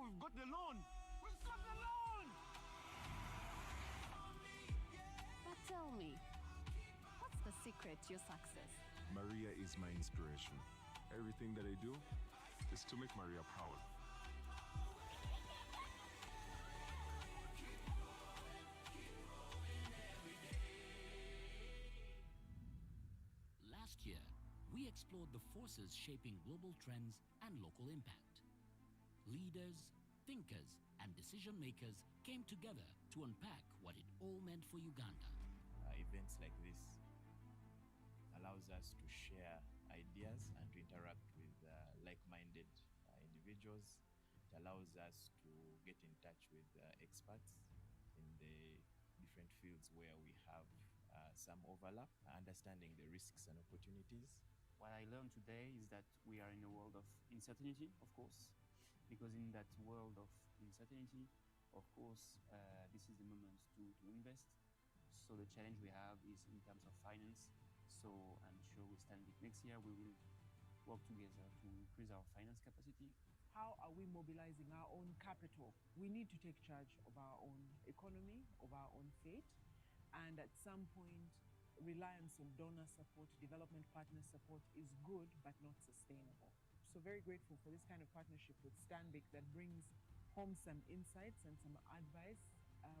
we've got the loan. We've got the loan! But tell me, what's the secret to your success? Maria is my inspiration. Everything that I do is to make Maria proud. Last year, we explored the forces shaping global trends and local impact. Leaders, thinkers, and decision makers came together to unpack what it all meant for Uganda. Events like this allows us to share ideas and to interact with like-minded individuals. It allows us to get in touch with experts in the different fields where we have some overlap, understanding the risks and opportunities. What I learned today is that we are in a world of uncertainty, of course, because in that world of uncertainty, of course, this is the moment to invest. So the challenge we have is in terms of finance. So I'm sure with Stanbic next year, we will work together to increase our finance capacity. How are we mobilizing our own capital? We need to take charge of our own economy, of our own fate, and at some point, reliance on donor support, development partner support is good, but not sustainable. So very grateful for this kind of partnership with Stanbic that brings home some insights and some advice.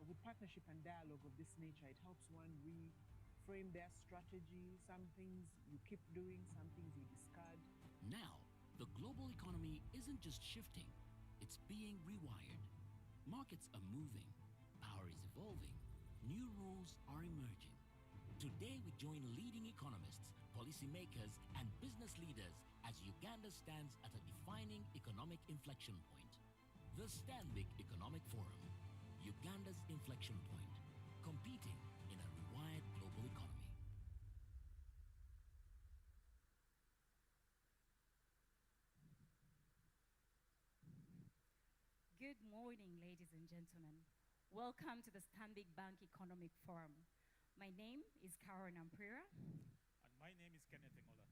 With partnership and dialogue of this nature, it helps one reframe their strategy. Some things you keep doing, some things you discard. Now, the global economy isn't just shifting, it's being rewired. Markets are moving, power is evolving, new rules are emerging. Today we join leading economists, policymakers, and business leaders as Uganda stands at a defining economic inflection point. The Stanbic Economic Forum, Uganda's inflection point, competing in a rewired global economy. Good morning, ladies and gentlemen. Welcome to the Stanbic Bank Economic Forum. My name is Karen Amprira. And my name is Kenneth Ngola.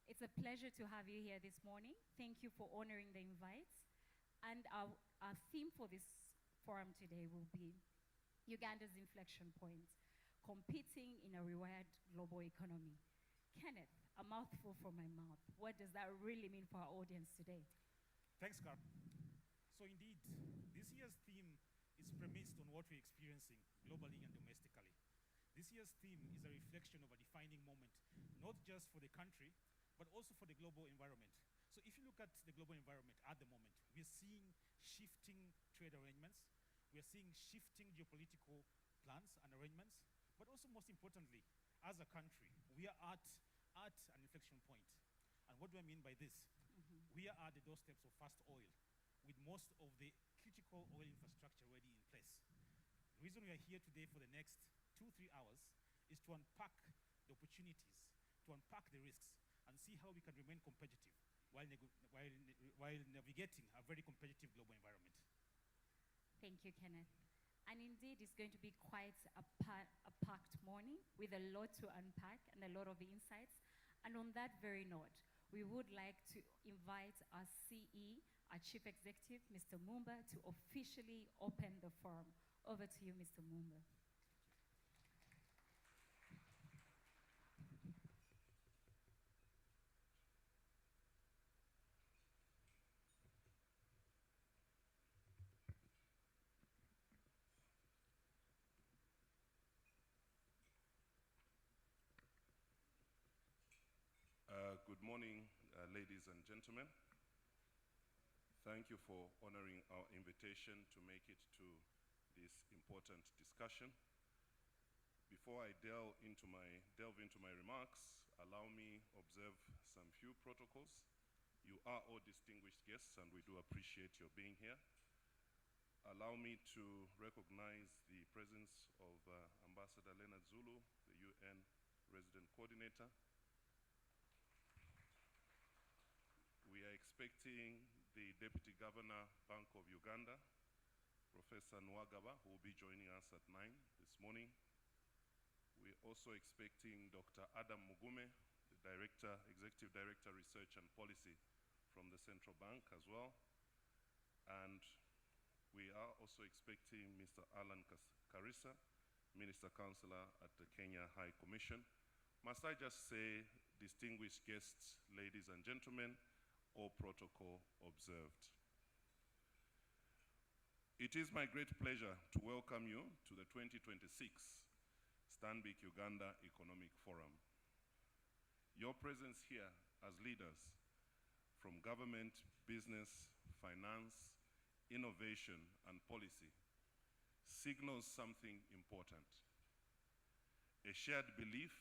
It's a pleasure to have you here this morning. Thank you for honoring the invite. And our theme for this forum today will be Uganda's inflection point, competing in a rewired global economy. Kenneth, a mouthful from my mouth. What does that really mean for our audience today? Thanks, Karen. So indeed, this year's theme is premised on what we're experiencing globally and domestically. This year's theme is a reflection of a defining moment, not just for the country, but also for the global environment. So if you look at the global environment at the moment, we're seeing shifting trade arrangements, we're seeing shifting geopolitical plans and arrangements, but also most importantly, as a country, we are at an inflection point. And what do I mean by this? We are at the doorsteps of fast oil, with most of the critical oil infrastructure already in place. The reason we are here today for the next 2-3 hours is to unpack the opportunities, to unpack the risks, and see how we can remain competitive while navigating a very competitive global environment. Thank you, Kenneth. And indeed, it's going to be quite a packed morning with a lot to unpack and a lot of insights. And on that very note, we would like to invite our CE, our Chief Executive, Mr. Mumba, to officially open the forum. Over to you, Mr. Mumba. Good morning, ladies and gentlemen. Thank you for honoring our invitation to make it to this important discussion. Before I delve into my remarks, allow me observe some few protocols. You are all distinguished guests, and we do appreciate your being here. Allow me to recognize the presence of Ambassador Leonard Zulu, the UN Resident Coordinator. We are expecting the Deputy Governor, Bank of Uganda, Professor Nwagaba, who will be joining us at 9 this morning. We're also expecting Dr. Adam Mugume, the Executive Director, Research and Policy from the Central Bank as well. And we are also expecting Mr. Alan Karisa, Minister Councillor at the Kenya High Commission. Must I just say, distinguished guests, ladies and gentlemen, all protocol observed. It is my great pleasure to welcome you to the 2026 Stanbic Uganda Economic Forum. Your presence here as leaders from government, business, finance, innovation, and policy signals something important. A shared belief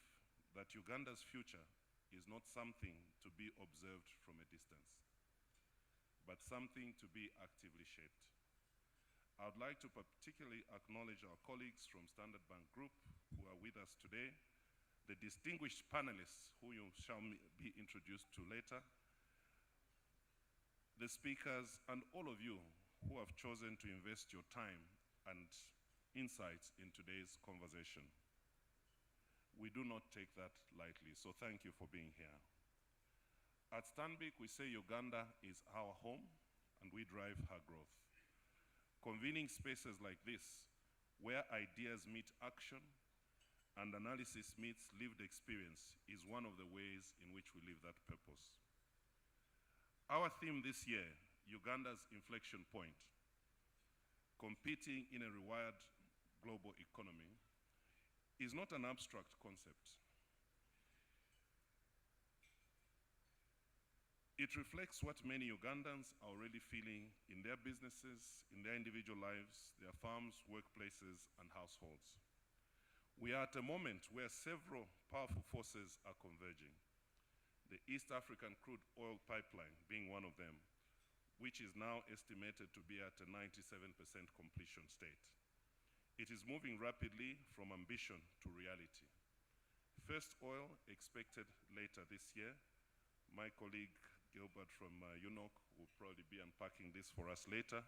that Uganda's future is not something to be observed from a distance, but something to be actively shaped. I would like to particularly acknowledge our colleagues from Standard Bank Group who are with us today, the distinguished panelists who you shall be introduced to later, the speakers, and all of you who have chosen to invest your time and insights in today's conversation. We do not take that lightly, so thank you for being here. At Stanbic, we say Uganda is our home and we drive her growth. Convening spaces like this, where ideas meet action and analysis meets lived experience, is one of the ways in which we live that purpose. Our theme this year, Uganda's inflection point, competing in a rewired global economy, is not an abstract concept. It reflects what many Ugandans are already feeling in their businesses, in their individual lives, their farms, workplaces, and households. We are at a moment where several powerful forces are converging. The East African crude oil pipeline being one of them, which is now estimated to be at a 97% completion state. It is moving rapidly from ambition to reality. First oil expected later this year. My colleague Gilbert from UNOC will probably be unpacking this for us later.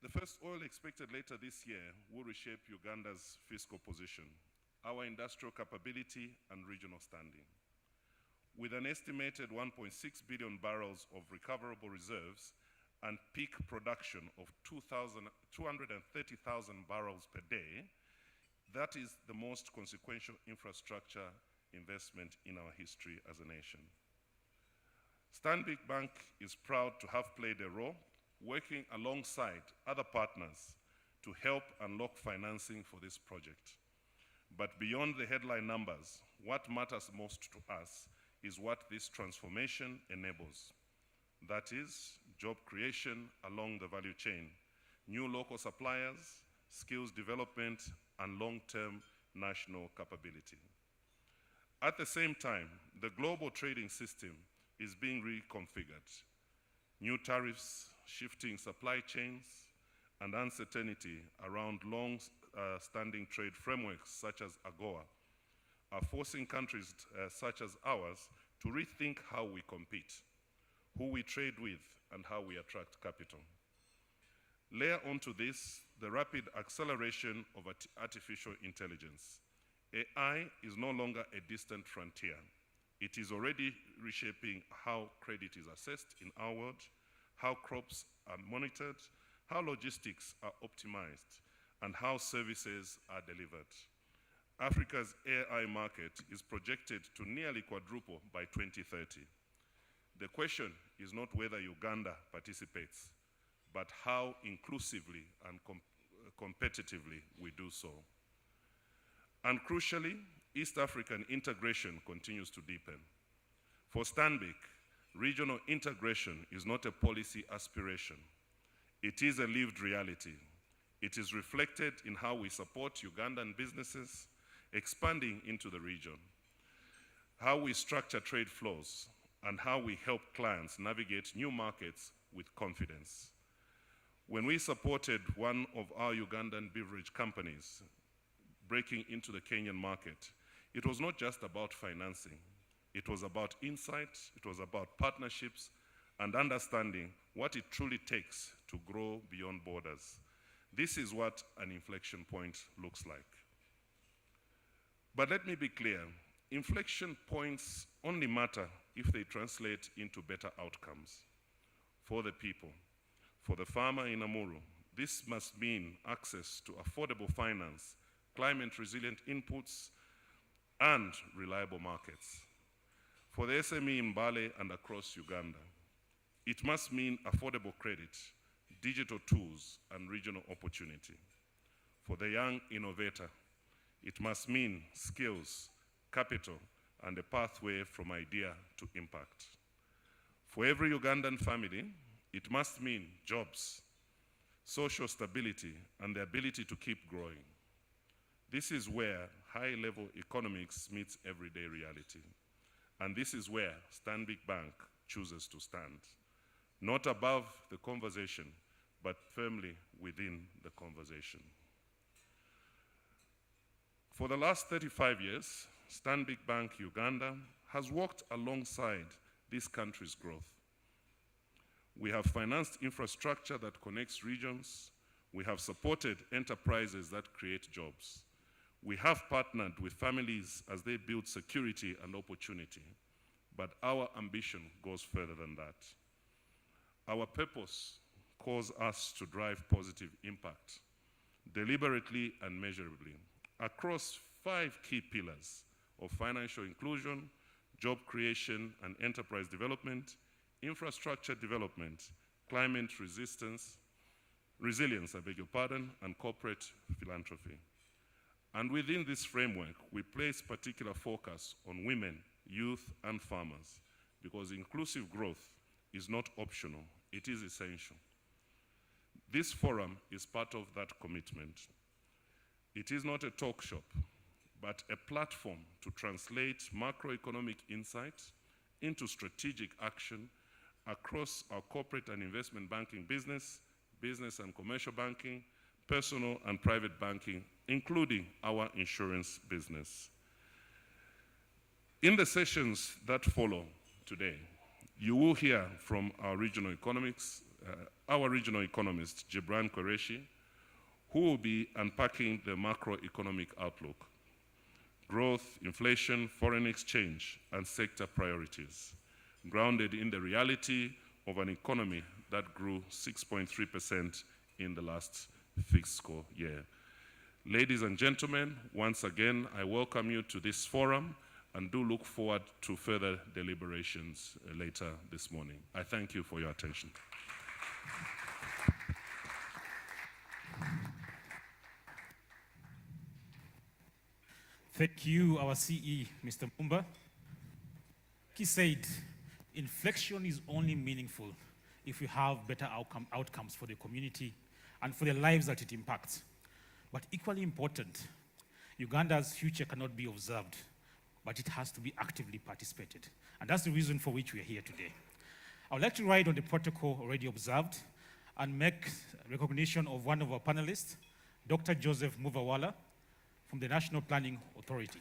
The first oil expected later this year will reshape Uganda's fiscal position, our industrial capability, and regional standing. With an estimated 1.6 billion barrels of recoverable reserves and peak production of 230,000 barrels per day, that is the most consequential infrastructure investment in our history as a nation. Stanbic Bank is proud to have played a role working alongside other partners to help unlock financing for this project. But beyond the headline numbers, what matters most to us is what this transformation enables. That is, job creation along the value chain, new local suppliers, skills development, and long-term national capability. At the same time, the global trading system is being reconfigured. New tariffs, shifting supply chains, and uncertainty around long-standing trade frameworks such as AGOA are forcing countries such as ours to rethink how we compete, who we trade with, and how we attract capital. Layer onto this the rapid acceleration of artificial intelligence. AI is no longer a distant frontier. It is already reshaping how credit is assessed in our world, how crops are monitored, how logistics are optimized, and how services are delivered. Africa's AI market is projected to nearly quadruple by 2030. The question is not whether Uganda participates, but how inclusively and competitively we do so. And crucially, East African integration continues to deepen. For Stanbic, regional integration is not a policy aspiration. It is a lived reality. It is reflected in how we support Ugandan businesses expanding into the region, how we structure trade flows, and how we help clients navigate new markets with confidence. When we supported one of our Ugandan beverage companies breaking into the Kenyan market, it was not just about financing. It was about insight, it was about partnerships, and understanding what it truly takes to grow beyond borders. This is what an inflection point looks like. But let me be clear, inflection points only matter if they translate into better outcomes for the people. For the farmer in Amuru, this must mean access to affordable finance, climate-resilient inputs, and reliable markets. For the SME in Mbale and across Uganda, it must mean affordable credit, digital tools, and regional opportunity. For the young innovator, it must mean skills, capital, and a pathway from idea to impact. For every Ugandan family, it must mean jobs, social stability, and the ability to keep growing. This is where high-level economics meets everyday reality. And this is where Stanbic Bank chooses to stand. Not above the conversation, but firmly within the conversation. For the last 35 years, Stanbic Bank Uganda has worked alongside this country's growth. We have financed infrastructure that connects regions. We have supported enterprises that create jobs. We have partnered with families as they build security and opportunity. But our ambition goes further than that. Our purpose calls us to drive positive impact, deliberately and measurably, across 5 key pillars of financial inclusion, job creation and enterprise development, infrastructure development, climate resilience, and corporate philanthropy. And within this framework, we place particular focus on women, youth, and farmers, because inclusive growth is not optional, it is essential. This forum is part of that commitment. It is not a talk shop, but a platform to translate macroeconomic insight into strategic action across our corporate and investment banking business, business and commercial banking, personal and private banking, including our insurance business. In the sessions that follow today, you will hear from our regional economist, Gibran Qureshi, who will be unpacking the macroeconomic outlook, growth, inflation, foreign exchange, and sector priorities, grounded in the reality of an economy that grew 6.3% in the last fiscal year. Ladies and gentlemen, once again, I welcome you to this forum and do look forward to further deliberations later this morning. I thank you for your attention. Thank you, our CE, Mr. Mumba. He said, inflection is only meaningful if we have better outcomes for the community and for the lives that it impacts. But equally important, Uganda's future cannot be observed, but it has to be actively participated. And that's the reason for which we are here today. I would like to ride on the protocol already observed and make recognition of one of our panelists, Dr. Joseph Muvawala from the National Planning Authority.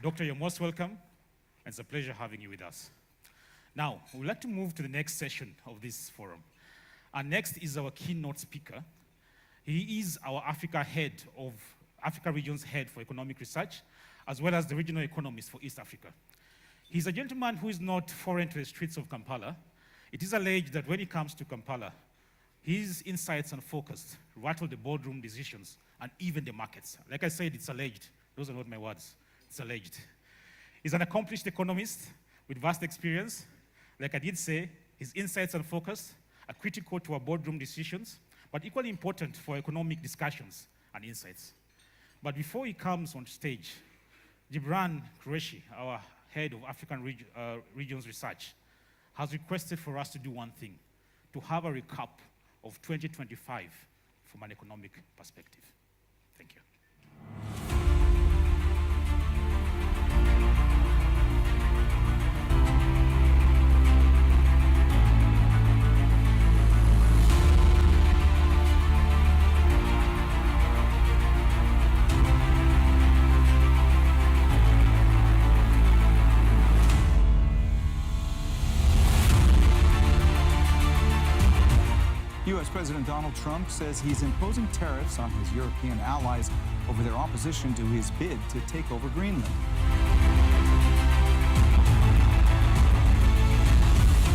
Doctor, you're most welcome, and it's a pleasure having you with us. Now, we would like to move to the next session of this forum. And next is our keynote speaker. He is our Africa region's head for economic research, as well as the regional economist for East Africa. He's a gentleman who is not foreign to the streets of Kampala. It is alleged that when he comes to Kampala, his insights and focus rattle the boardroom decisions and even the markets. Like I said, it's alleged. Those are not my words. It's alleged. He's an accomplished economist with vast experience. Like I did say, his insights and focus are critical to our boardroom decisions, but equally important for economic discussions and insights. But before he comes on stage, Gibran Qureshi, our head of African regions research, has requested for us to do one thing, to have a recap of 2025 from an economic perspective. Thank you. U.S. President Donald Trump says he's imposing tariffs on his European allies over their opposition to his bid to take over Greenland.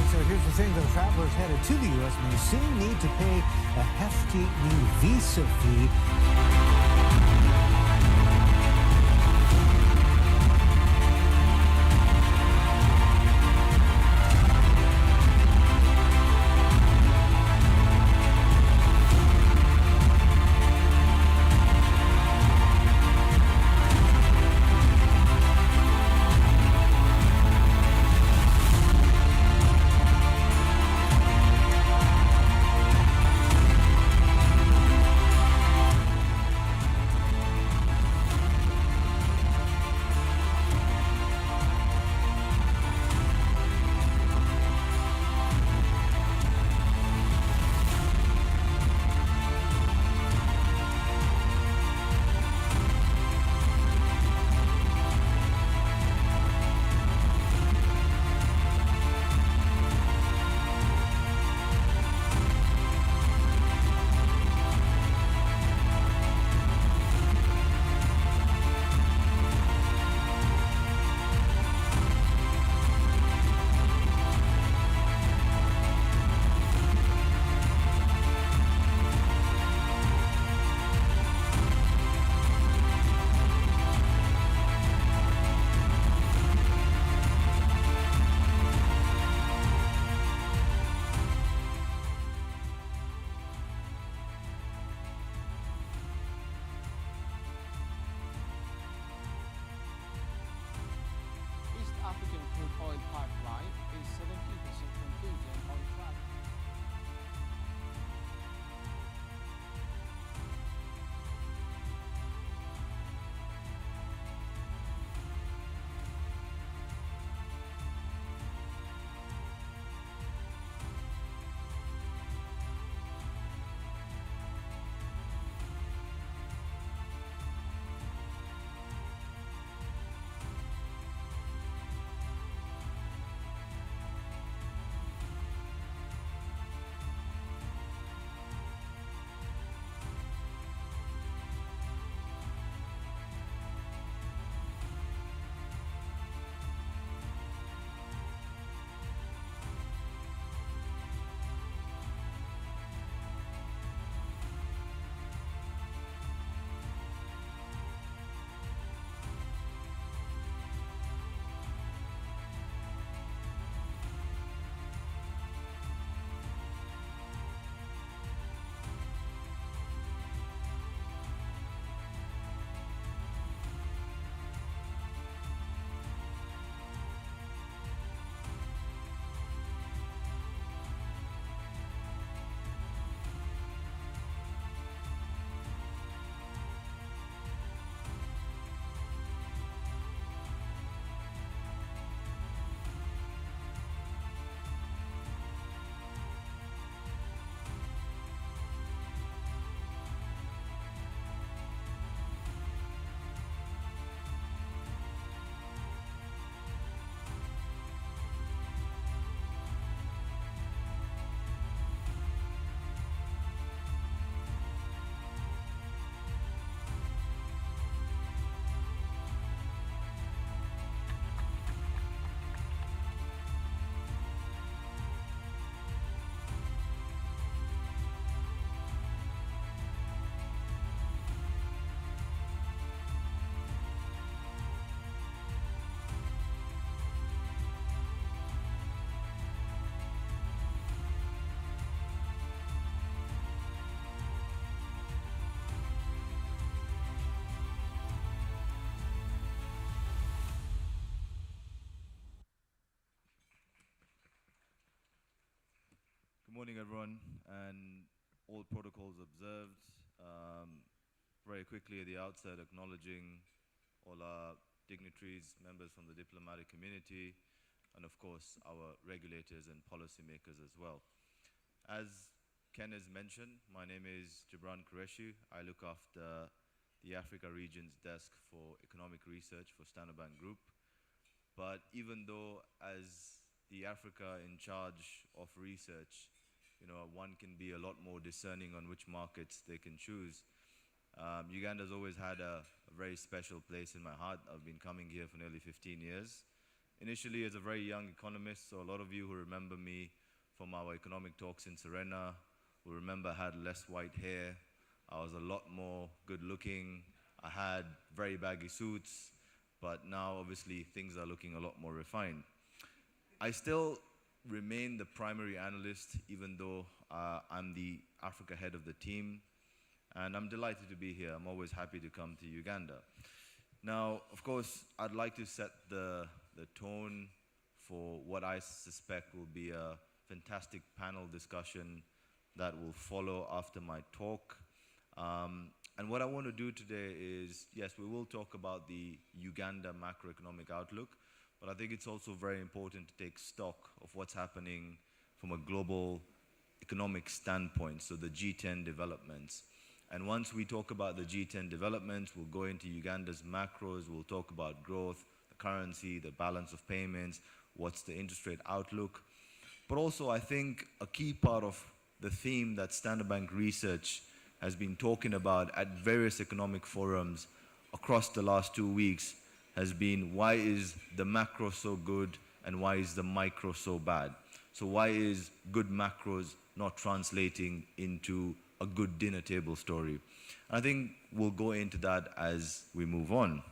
It's here's the thing, though. Travelers headed to the U.S. may soon need to pay a hefty new visa fee. African crude oil pipeline is 70% complete and on track. Good morning, everyone, and all protocols observed. Very quickly at the outset, acknowledging all our dignitaries, members from the diplomatic community, and of course, our regulators and policymakers as well. As Ken has mentioned, my name is Gibran Qureshi. I look after the Africa region's desk for economic research for Stanbic Bank Group. But even though as the Africa in charge of research, one can be a lot more discerning on which markets they can choose. Uganda's always had a very special place in my heart. I've been coming here for nearly 15 years. Initially as a very young economist, so a lot of you who remember me from our economic talks in Serena will remember I had less white hair. I was a lot more good looking. I had very baggy suits, but now obviously things are looking a lot more refined. I still remain the primary analyst, even though I'm the Africa head of the team, and I'm delighted to be here. I'm always happy to come to Uganda. Now, of course, I'd like to set the tone for what I suspect will be a fantastic panel discussion that will follow after my talk. And what I want to do today is, yes, we will talk about the Uganda macroeconomic outlook, but I think it's also very important to take stock of what's happening from a global economic standpoint, so the G10 developments. And once we talk about the G10 developments, we'll go into Uganda's macros, we'll talk about growth, the currency, the balance of payments, what's the interest rate outlook. But also, I think a key part of the theme that Standard Bank Research has been talking about at various economic forums across the last 2 weeks has been, why is the macro so good and why is the micro so bad? So why is good macros not translating into a good dinner table story? I think we'll go into that as we move on.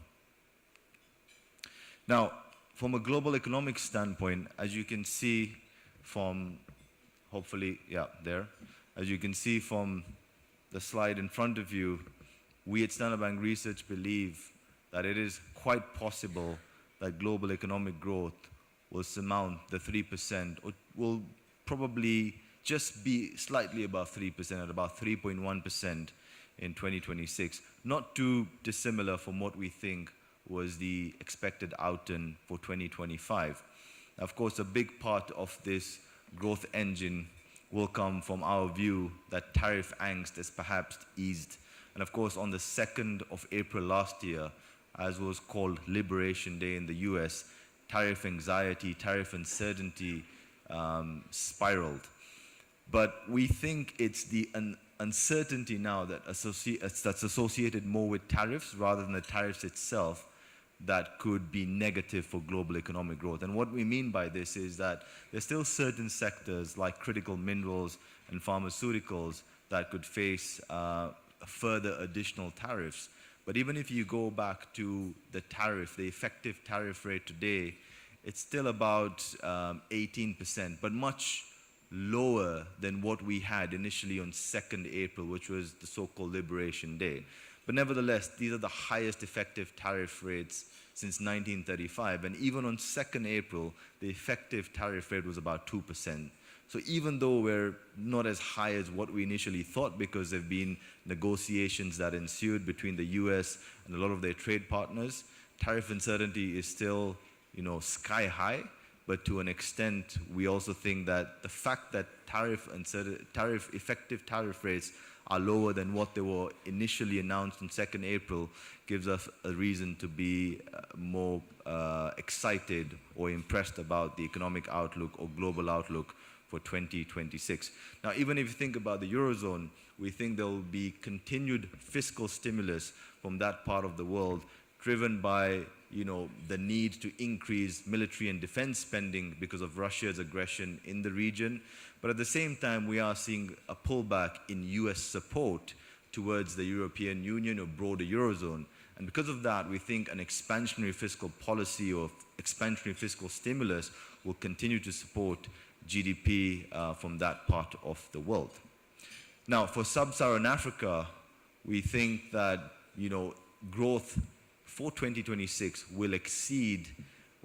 Now, from a global economic standpoint, as you can see from, hopefully, yeah, there, as you can see from the slide in front of you, we at Standard Bank Research believe that it is quite possible that global economic growth will surmount the 3%, or will probably just be slightly above 3%, at about 3.1% in 2026. Not too dissimilar from what we think was the expected outturn for 2025. Of course, a big part of this growth engine will come from our view that tariff angst has perhaps eased. And of course, on the 2nd of April last year, as was called Liberation Day in the US, tariff anxiety, tariff uncertainty spiraled. But we think it's the uncertainty now that's associated more with tariffs rather than the tariffs itself that could be negative for global economic growth. And what we mean by this is that there's still certain sectors like critical minerals and pharmaceuticals that could face further additional tariffs. But even if you go back to the tariff, the effective tariff rate today, it's still about 18%, but much lower than what we had initially on 2nd April, which was the so-called Liberation Day. But nevertheless, these are the highest effective tariff rates since 1935. And even on 2nd April, the effective tariff rate was about 2%. So even though we're not as high as what we initially thought, because there have been negotiations that ensued between the US and a lot of their trade partners, tariff uncertainty is still, sky high. But to an extent, we also think that the fact that effective tariff rates are lower than what they were initially announced on 2nd April gives us a reason to be more excited or impressed about the economic outlook or global outlook for 2026. Now, even if you think about the Eurozone, we think there will be continued fiscal stimulus from that part of the world, driven by the need to increase military and defense spending because of Russia's aggression in the region. But at the same time, we are seeing a pullback in US support towards the European Union or broader Eurozone. And because of that, we think an expansionary fiscal policy or expansionary fiscal stimulus will continue to support GDP from that part of the world. Now, for sub-Saharan Africa, we think that, growth for 2026 will exceed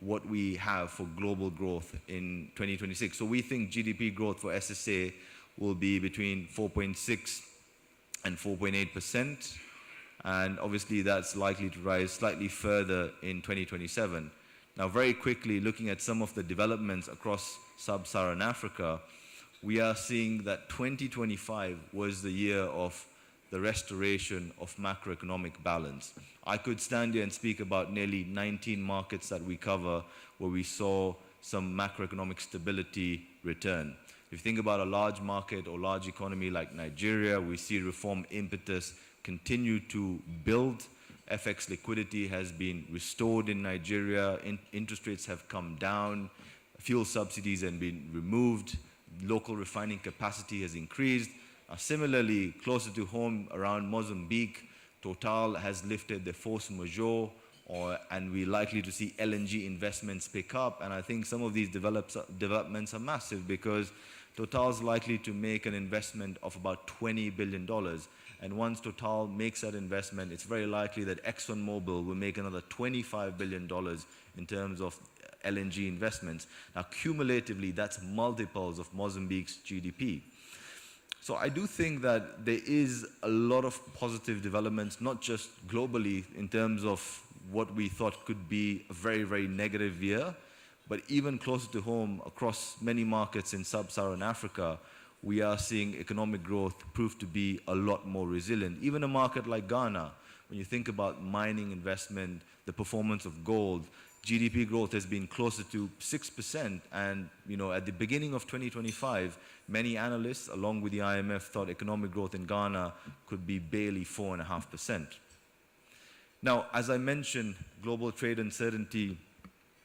what we have for global growth in 2026. So we think GDP growth for SSA will be between 4.6 and 4.8%. And obviously that's likely to rise slightly further in 2027. Now, very quickly, looking at some of the developments across sub-Saharan Africa, we are seeing that 2025 was the year of the restoration of macroeconomic balance. I could stand here and speak about nearly 19 markets that we cover where we saw some macroeconomic stability return. If you think about a large market or large economy like Nigeria, we see reform impetus continue to build. FX liquidity has been restored in Nigeria. Interest rates have come down. Fuel subsidies have been removed. local refining capacity has increased. Similarly, closer to home around Mozambique, Total has lifted the force majeure, and we're likely to see LNG investments pick up. And I think some of these developments are massive because Total's likely to make an investment of about $20 billion. And once Total makes that investment, it's very likely that ExxonMobil will make another $25 billion in terms of LNG investments. Now, cumulatively, that's multiples of Mozambique's GDP. So I do think that there is a lot of positive developments, not just globally in terms of what we thought could be a very, very negative year, but even closer to home, across many markets in sub-Saharan Africa, we are seeing economic growth prove to be a lot more resilient. Even a market like Ghana, when you think about mining investment, the performance of gold, GDP growth has been closer to 6%. And at the beginning of 2025, many analysts, along with the IMF, thought economic growth in Ghana could be barely 4.5%. Now, as I mentioned, global trade uncertainty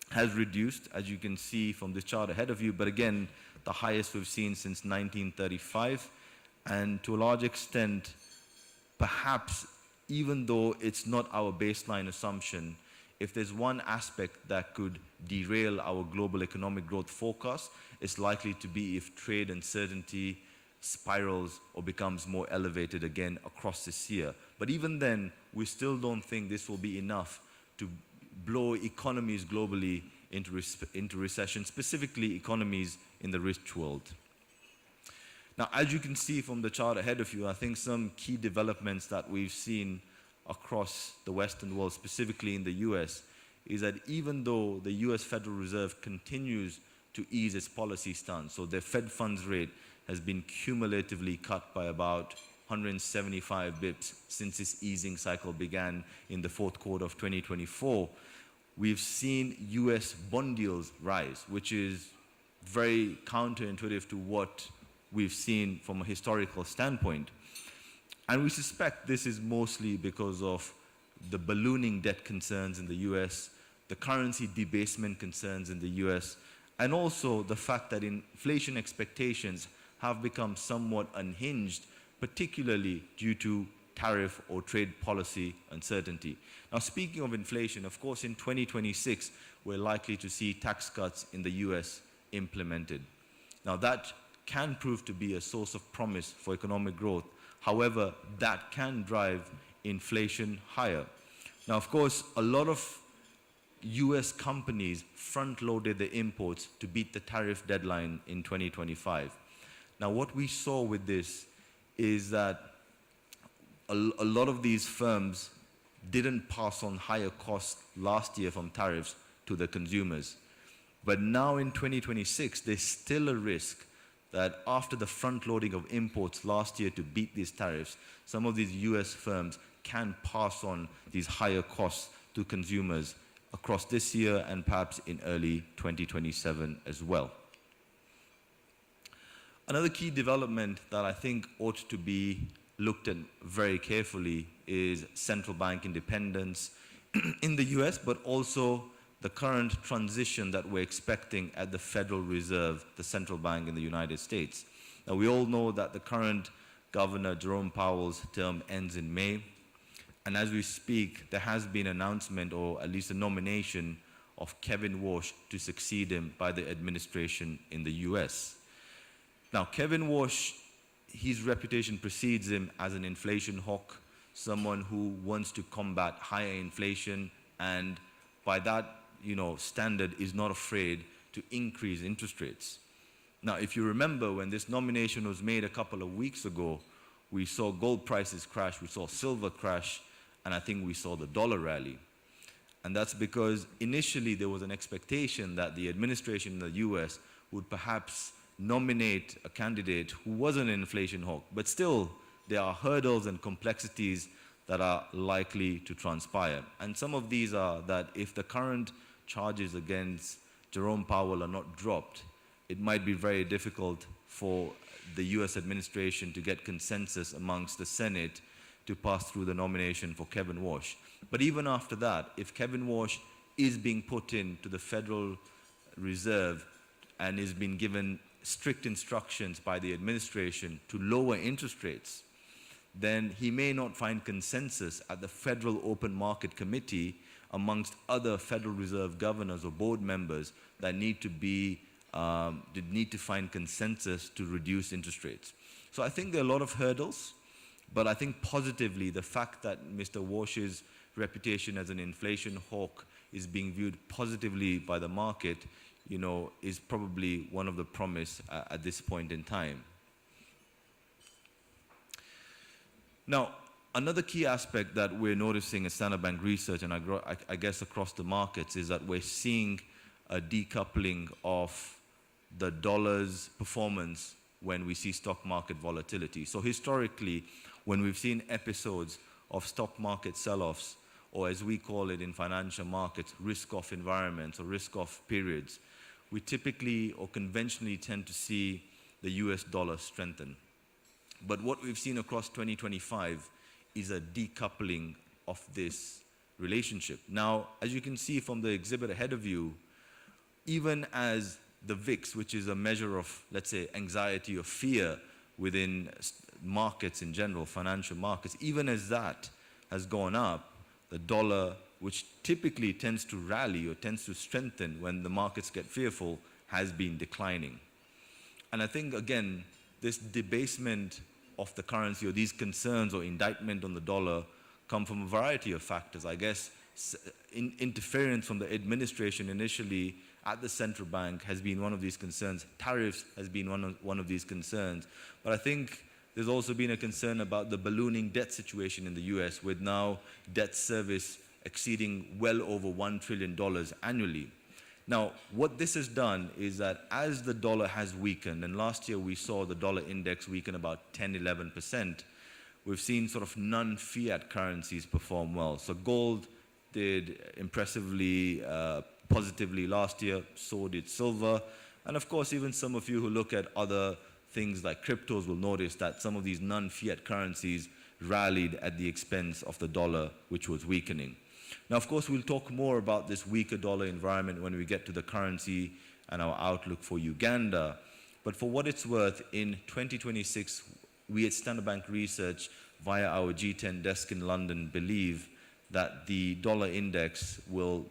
has reduced, as you can see from this chart ahead of you, but again, the highest we've seen since 1935. And to a large extent, perhaps even though it's not our baseline assumption, if there's one aspect that could derail our global economic growth forecast, it's likely to be if trade uncertainty spirals or becomes more elevated again across this year. But even then, we still don't think this will be enough to blow economies globally into recession, specifically economies in the rich world. Now, as you can see from the chart ahead of you, I think some key developments that we've seen across the Western world, specifically in the US, is that even though the US Federal Reserve continues to ease its policy stance, so the Fed funds rate has been cumulatively cut by about 175 bips since its easing cycle began in the fourth quarter of 2024, we've seen US bond yields rise, which is very counterintuitive to what we've seen from a historical standpoint. And we suspect this is mostly because of the ballooning debt concerns in the US, the currency debasement concerns in the US, and also the fact that inflation expectations have become somewhat unhinged, particularly due to tariff or trade policy uncertainty. Now, speaking of inflation, of course, in 2026, we're likely to see tax cuts in the US implemented. Now, that can prove to be a source of promise for economic growth. However, that can drive inflation higher. Now, of course, a lot of US companies front-loaded the imports to beat the tariff deadline in 2025. Now, what we saw with this is that a lot of these firms didn't pass on higher costs last year from tariffs to the consumers. But now in 2026, there's still a risk that after the front-loading of imports last year to beat these tariffs, some of these US firms can pass on these higher costs to consumers across this year and perhaps in early 2027 as well. Another key development that I think ought to be looked at very carefully is central bank independence in the US, but also the current transition that we're expecting at the Federal Reserve, the central bank in the United States. Now, we all know that the current Governor Jerome Powell's term ends in May. And as we speak, there has been an announcement, or at least a nomination, of Kevin Warsh to succeed him by the administration in the US. Now, Kevin Warsh, his reputation precedes him as an inflation hawk, someone who wants to combat higher inflation, and by that standard is not afraid to increase interest rates. Now, if you remember, when this nomination was made a couple of weeks ago, we saw gold prices crash, we saw silver crash, and I think we saw the dollar rally. And that's because initially there was an expectation that the administration in the US would perhaps nominate a candidate who wasn't an inflation hawk, but still there are hurdles and complexities that are likely to transpire. And some of these are that if the current charges against Jerome Powell are not dropped, it might be very difficult for the US administration to get consensus amongst the Senate to pass through the nomination for Kevin Warsh. But even after that, if Kevin Warsh is being put into the Federal Reserve and is being given strict instructions by the administration to lower interest rates, then he may not find consensus at the Federal Open Market Committee amongst other Federal Reserve governors or board members that need to find consensus to reduce interest rates. So I think there are a lot of hurdles, but I think positively the fact that Mr. Walsh's reputation as an inflation hawk is being viewed positively by the market, you know, is probably one of the promise at this point in time. Now, another key aspect that we're noticing at Standard Bank Research, and I guess across the markets, is that we're seeing a decoupling of the dollar's performance when we see stock market volatility. So historically, when we've seen episodes of stock market sell-offs, or as we call it in financial markets, risk-off environments or risk-off periods, we typically or conventionally tend to see the US dollar strengthen. But what we've seen across 2025 is a decoupling of this relationship. Now, as you can see from the exhibit ahead of you, even as the VIX, which is a measure of, let's say, anxiety or fear within markets in general, financial markets, even as that has gone up, the dollar, which typically tends to rally or tends to strengthen when the markets get fearful, has been declining. And I think, again, this debasement of the currency or these concerns or indictment on the dollar come from a variety of factors. I guess interference from the administration initially at the central bank has been one of these concerns. Tariffs has been one of these concerns. But I think there's also been a concern about the ballooning debt situation in the US, with now debt service exceeding well over $1 trillion annually. Now, what this has done is that as the dollar has weakened, and last year we saw the dollar index weaken about 10–11%, we've seen sort of non-fiat currencies perform well. So gold did impressively positively last year, so did silver. And of course, even some of you who look at other things like cryptos will notice that some of these non-fiat currencies rallied at the expense of the dollar, which was weakening. Now, of course, we'll talk more about this weaker dollar environment when we get to the currency and our outlook for Uganda. But for what it's worth, in 2026, we at Standard Bank Research, via our G10 desk in London, believe that the dollar index will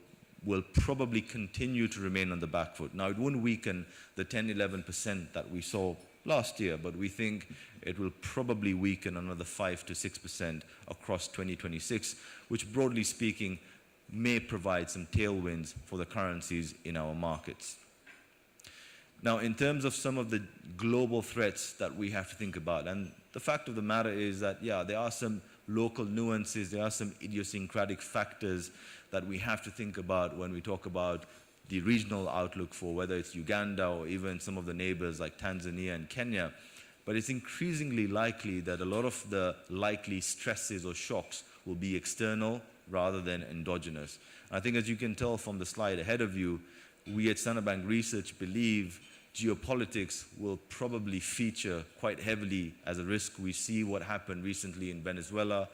probably continue to remain on the back foot. Now, it won't weaken the 10–11% that we saw last year, but we think it will probably weaken another 5 to 6% across 2026, which broadly speaking may provide some tailwinds for the currencies in our markets. Now, in terms of some of the global threats that we have to think about, and the fact of the matter is that, yeah, there are some local nuances, there are some idiosyncratic factors that we have to think about when we talk about the regional outlook for whether it's Uganda or even some of the neighbors like Tanzania and Kenya. But it's increasingly likely that a lot of the likely stresses or shocks will be external rather than endogenous. I think, as you can tell from the slide ahead of you, we at Standard Bank Research believe geopolitics will probably feature quite heavily as a risk. We see what happened recently in Venezuela.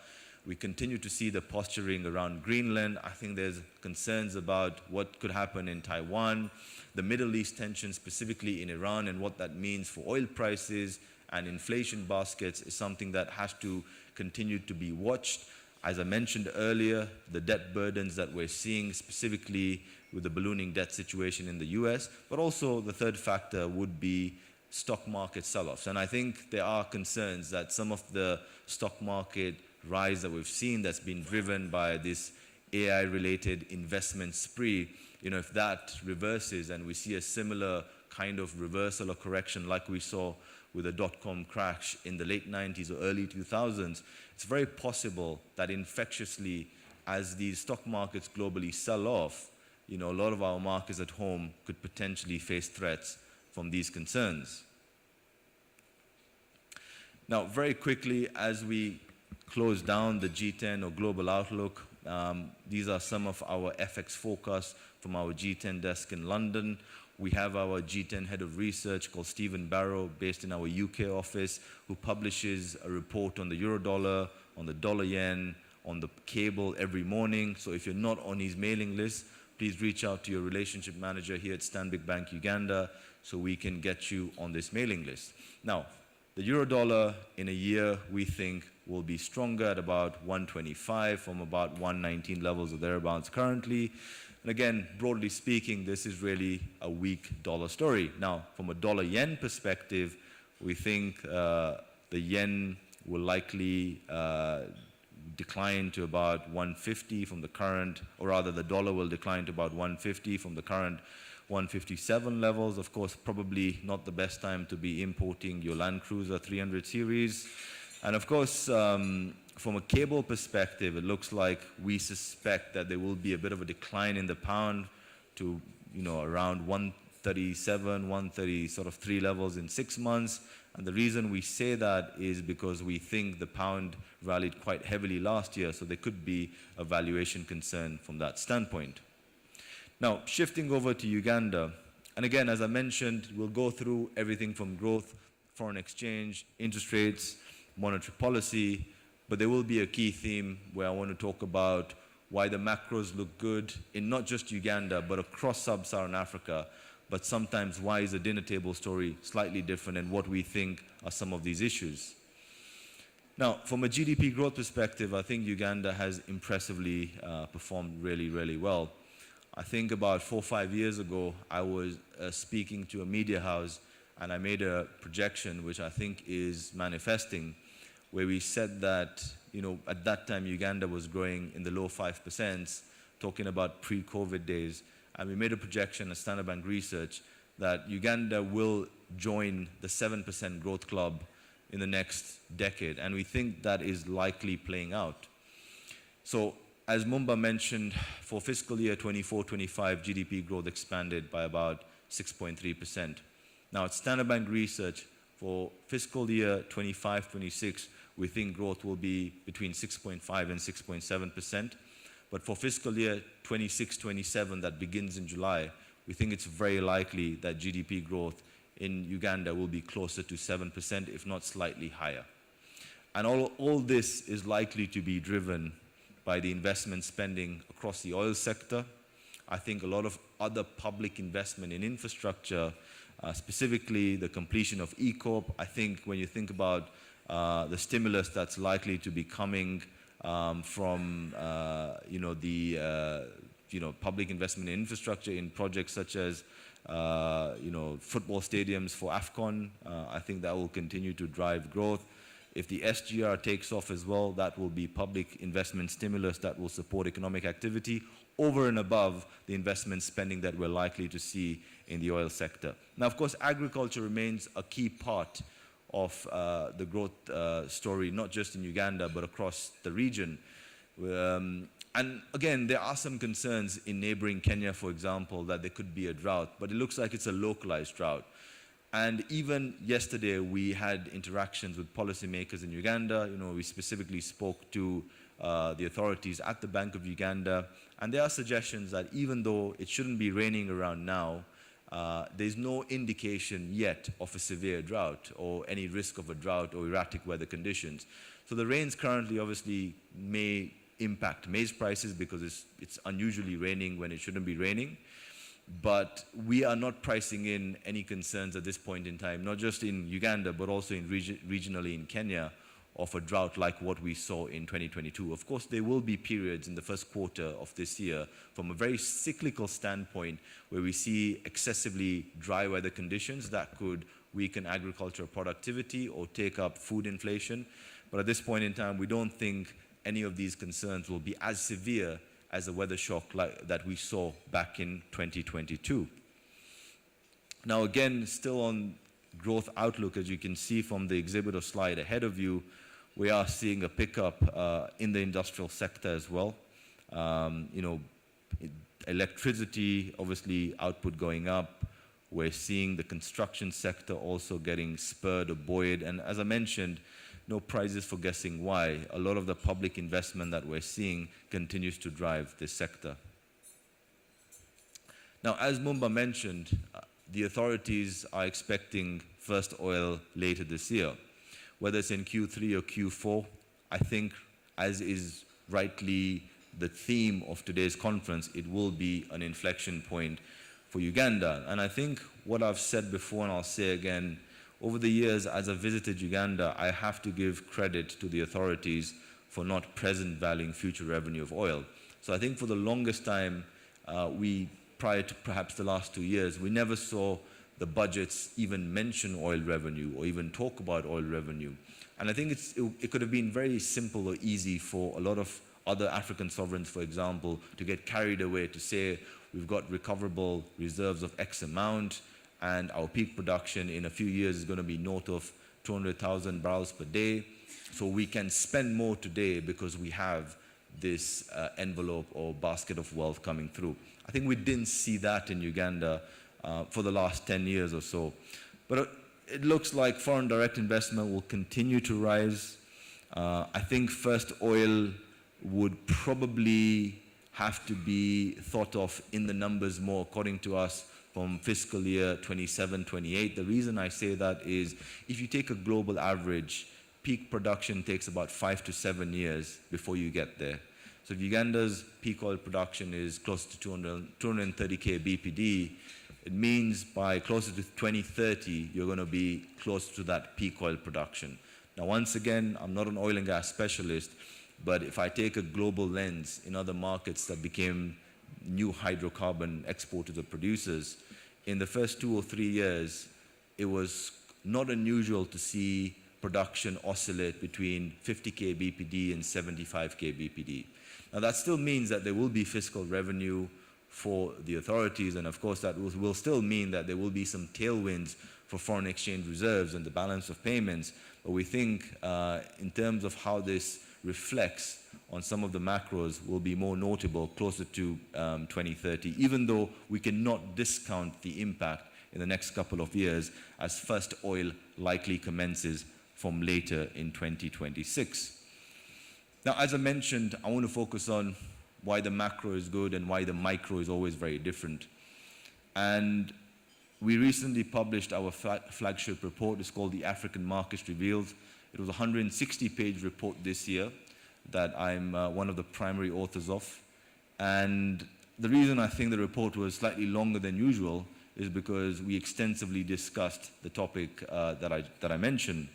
We continue to see the posturing around Greenland. I think there's concerns about what could happen in Taiwan, the Middle East tension specifically in Iran, and what that means for oil prices and inflation baskets is something that has to continue to be watched. As I mentioned earlier, the debt burdens that we're seeing specifically with the ballooning debt situation in the US, but also the third factor would be stock market sell-offs. And I think there are concerns that some of the stock market rise that we've seen that's been driven by this AI-related investment spree, you know, if that reverses and we see a similar kind of reversal or correction like we saw with the dot-com crash in the late 90s or early 2000s, it's very possible that infectiously, as these stock markets globally sell off, you know, a lot of our markets at home could potentially face threats from these concerns. Now, very quickly, as we close down the G10 or global outlook, these are some of our FX forecasts from our G10 desk in London. We have our G10 head of research called Stephen Barrow, based in our UK office, who publishes a report on the euro dollar, on the dollar yen, on the cable every morning. So if you're not on his mailing list, please reach out to your relationship manager here at Stanbic Bank Uganda so we can get you on this mailing list. Now, the euro dollar in a year we think will be stronger at about 125 from about 119 levels or thereabouts currently. And again, broadly speaking, this is really a weak dollar story. Now, from a dollar-yen perspective, we think the yen will likely decline to about 150 from the current, or rather the dollar will decline to about 150 from the current 157 levels. Of course, probably not the best time to be importing your Land Cruiser 300 series. And of course, from a cable perspective, it looks like we suspect that there will be a bit of a decline in the pound to, around 137, 133 levels in 6 months. And the reason we say that is because we think the pound rallied quite heavily last year, so there could be a valuation concern from that standpoint. Now, shifting over to Uganda, and again, as I mentioned, we'll go through everything from growth, foreign exchange, interest rates, monetary policy, but there will be a key theme where I want to talk about why the macros look good in not just Uganda, but across sub-Saharan Africa, but sometimes why is the dinner table story slightly different and what we think are some of these issues. Now, from a GDP growth perspective, I think Uganda has impressively performed really, really well. I think about 4 or 5 years ago, I was speaking to a media house and I made a projection which I think is manifesting, where we said that, at that time Uganda was growing in the low 5%, talking about pre-COVID days. And we made a projection at Standard Bank Research that Uganda will join the 7% growth club in the next decade. And we think that is likely playing out. So, as Mumba mentioned, for fiscal year 24-25, GDP growth expanded by about 6.3%. Now, at Standard Bank Research, for fiscal year 25-26, we think growth will be between 6.5 and 6.7%. But for fiscal year 26-27, that begins in July, we think it's very likely that GDP growth in Uganda will be closer to 7%, if not slightly higher. And all this is likely to be driven by the investment spending across the oil sector. I think a lot of other public investment in infrastructure, specifically the completion of E-Corp. I think when you think about the stimulus that's likely to be coming from public investment in infrastructure in projects such as football stadiums for AFCON. I think that will continue to drive growth. If the SGR takes off as well, that will be public investment stimulus that will support economic activity over and above the investment spending that we're likely to see in the oil sector. Now, of course, agriculture remains a key part of the growth story, not just in Uganda, but across the region. And again, there are some concerns in neighboring Kenya, for example, that there could be a drought, but it looks like it's a localized drought. And even yesterday, we had interactions with policymakers in Uganda. We specifically spoke to the authorities at the Bank of Uganda, and there are suggestions that even though it shouldn't be raining around now, there's no indication yet of a severe drought or any risk of a drought or erratic weather conditions. So the rains currently obviously may impact maize prices because it's unusually raining when it shouldn't be raining. But we are not pricing in any concerns at this point in time, not just in Uganda, but also regionally in Kenya, of a drought like what we saw in 2022. Of course, there will be periods in the first quarter of this year from a very cyclical standpoint where we see excessively dry weather conditions that could weaken agricultural productivity or take up food inflation. But at this point in time, we don't think any of these concerns will be as severe as the weather shock that we saw back in 2022. Now again, still on growth outlook, as you can see from the exhibit slide ahead of you, we are seeing a pickup in the industrial sector as well. Electricity, obviously output going up. We're seeing the construction sector also getting spurred or buoyed. And as I mentioned, no prizes for guessing why. A lot of the public investment that we're seeing continues to drive this sector. Now, as Mumba mentioned, the authorities are expecting first oil later this year. Whether it's in Q3 or Q4, I think, as is rightly the theme of today's conference, it will be an inflection point for Uganda. And I think what I've said before, and I'll say again, over the years, as I visited Uganda, I have to give credit to the authorities for not present valuing future revenue of oil. So I think for the longest time, prior to perhaps the last 2 years, we never saw the budgets even mention oil revenue or even talk about oil revenue. And I think it could have been very simple or easy for a lot of other African sovereigns, for example, to get carried away to say, we've got recoverable reserves of X amount, and our peak production in a few years is going to be north of 200,000 barrels per day. So we can spend more today because we have this envelope or basket of wealth coming through. I think we didn't see that in Uganda for the last 10 years or so. But it looks like foreign direct investment will continue to rise. I think first oil would probably have to be thought of in the numbers more, according to us, from fiscal year 27-28. The reason I say that is if you take a global average, peak production takes about 5 to 7 years before you get there. So if Uganda's peak oil production is close to 230k BPD, it means by closer to 2030, you're going to be close to that peak oil production. Now, once again, I'm not an oil and gas specialist, but if I take a global lens in other markets that became new hydrocarbon exporters or producers, in the first 2 or 3 years, it was not unusual to see production oscillate between 50k BPD and 75k BPD. Now that still means that there will be fiscal revenue for the authorities, and of course that will still mean that there will be some tailwinds for foreign exchange reserves and the balance of payments, but we think in terms of how this reflects on some of the macros will be more notable closer to 2030, even though we cannot discount the impact in the next couple of years as first oil likely commences from later in 2026. Now, as I mentioned, I want to focus on why the macro is good and why the micro is always very different. And we recently published our flagship report. It's called The African Markets Revealed. It was a 160-page report this year that I'm one of the primary authors of. And the reason I think the report was slightly longer than usual is because we extensively discussed the topic that I mentioned.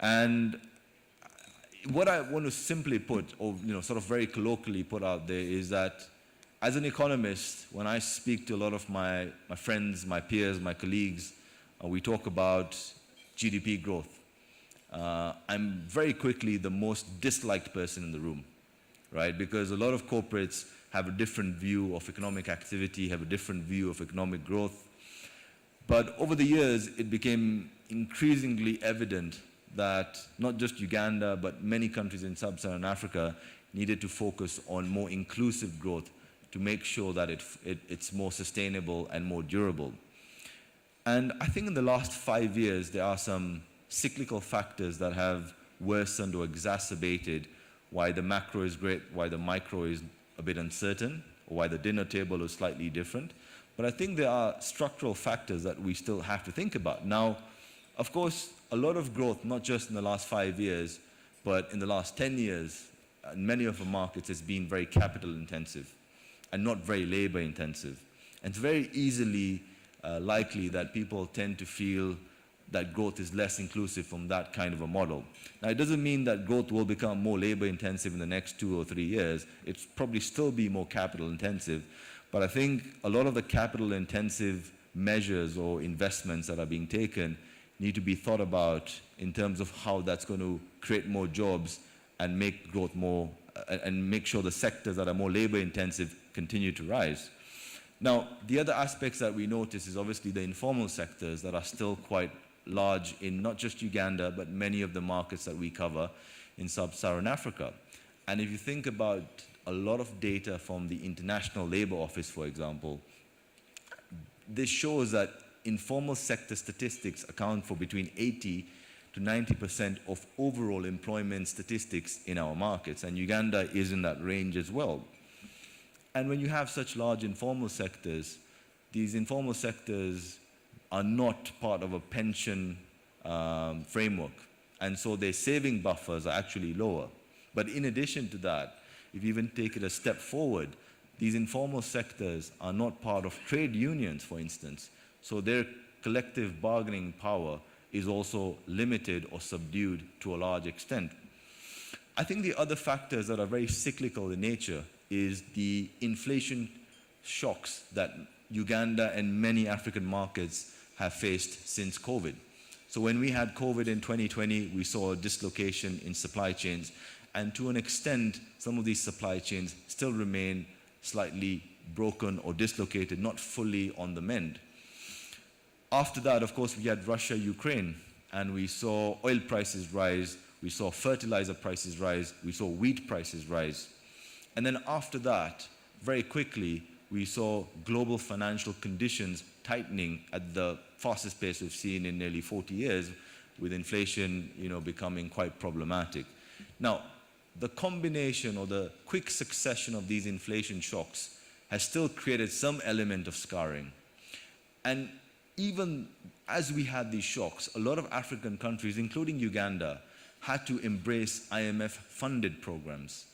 And what I want to simply put, or sort of very colloquially put out there, is that as an economist, when I speak to a lot of my friends, my peers, my colleagues, we talk about GDP growth. I'm very quickly the most disliked person in the room, right? Because a lot of corporates have a different view of economic activity, have a different view of economic growth. But over the years, it became increasingly evident that not just Uganda, but many countries in sub-Saharan Africa needed to focus on more inclusive growth to make sure that it's more sustainable and more durable. And I think in the last 5 years, there are some cyclical factors that have worsened or exacerbated why the macro is great, why the micro is a bit uncertain, or why the dinner table is slightly different. But I think there are structural factors that we still have to think about. Now, of course, a lot of growth, not just in the last 5 years, but in the last 10 years, in many of the markets has been very capital intensive and not very labor intensive. And it's very easily likely that people tend to feel that growth is less inclusive from that kind of a model. Now, it doesn't mean that growth will become more labor intensive in the next 2 or 3 years. It's probably still be more capital intensive. But I think a lot of the capital intensive measures or investments that are being taken need to be thought about in terms of how that's going to create more jobs and make growth more, and make sure the sectors that are more labor intensive continue to rise. Now, the other aspects that we notice is obviously the informal sectors that are still quite large in not just Uganda, but many of the markets that we cover in sub-Saharan Africa. And if you think about a lot of data from the International Labour Office, for example, this shows that informal sector statistics account for between 80 to 90% of overall employment statistics in our markets, and Uganda is in that range as well. And when you have such large informal sectors, these informal sectors are not part of a pension framework, and so their saving buffers are actually lower. But in addition to that, if you even take it a step forward, these informal sectors are not part of trade unions, for instance. So their collective bargaining power is also limited or subdued to a large extent. I think the other factors that are very cyclical in nature is the inflation shocks that Uganda and many African markets have faced since COVID. So when we had COVID in 2020, we saw a dislocation in supply chains, and to an extent, some of these supply chains still remain slightly broken or dislocated, not fully on the mend. After that, of course, we had Russia, Ukraine, and we saw oil prices rise, we saw fertilizer prices rise, we saw wheat prices rise. And then after that, very quickly, we saw global financial conditions tightening at the fastest pace we've seen in nearly 40 years, with inflation, becoming quite problematic. Now, the combination or the quick succession of these inflation shocks has still created some element of scarring. And even as we had these shocks, a lot of African countries, including Uganda, had to embrace IMF-funded programs.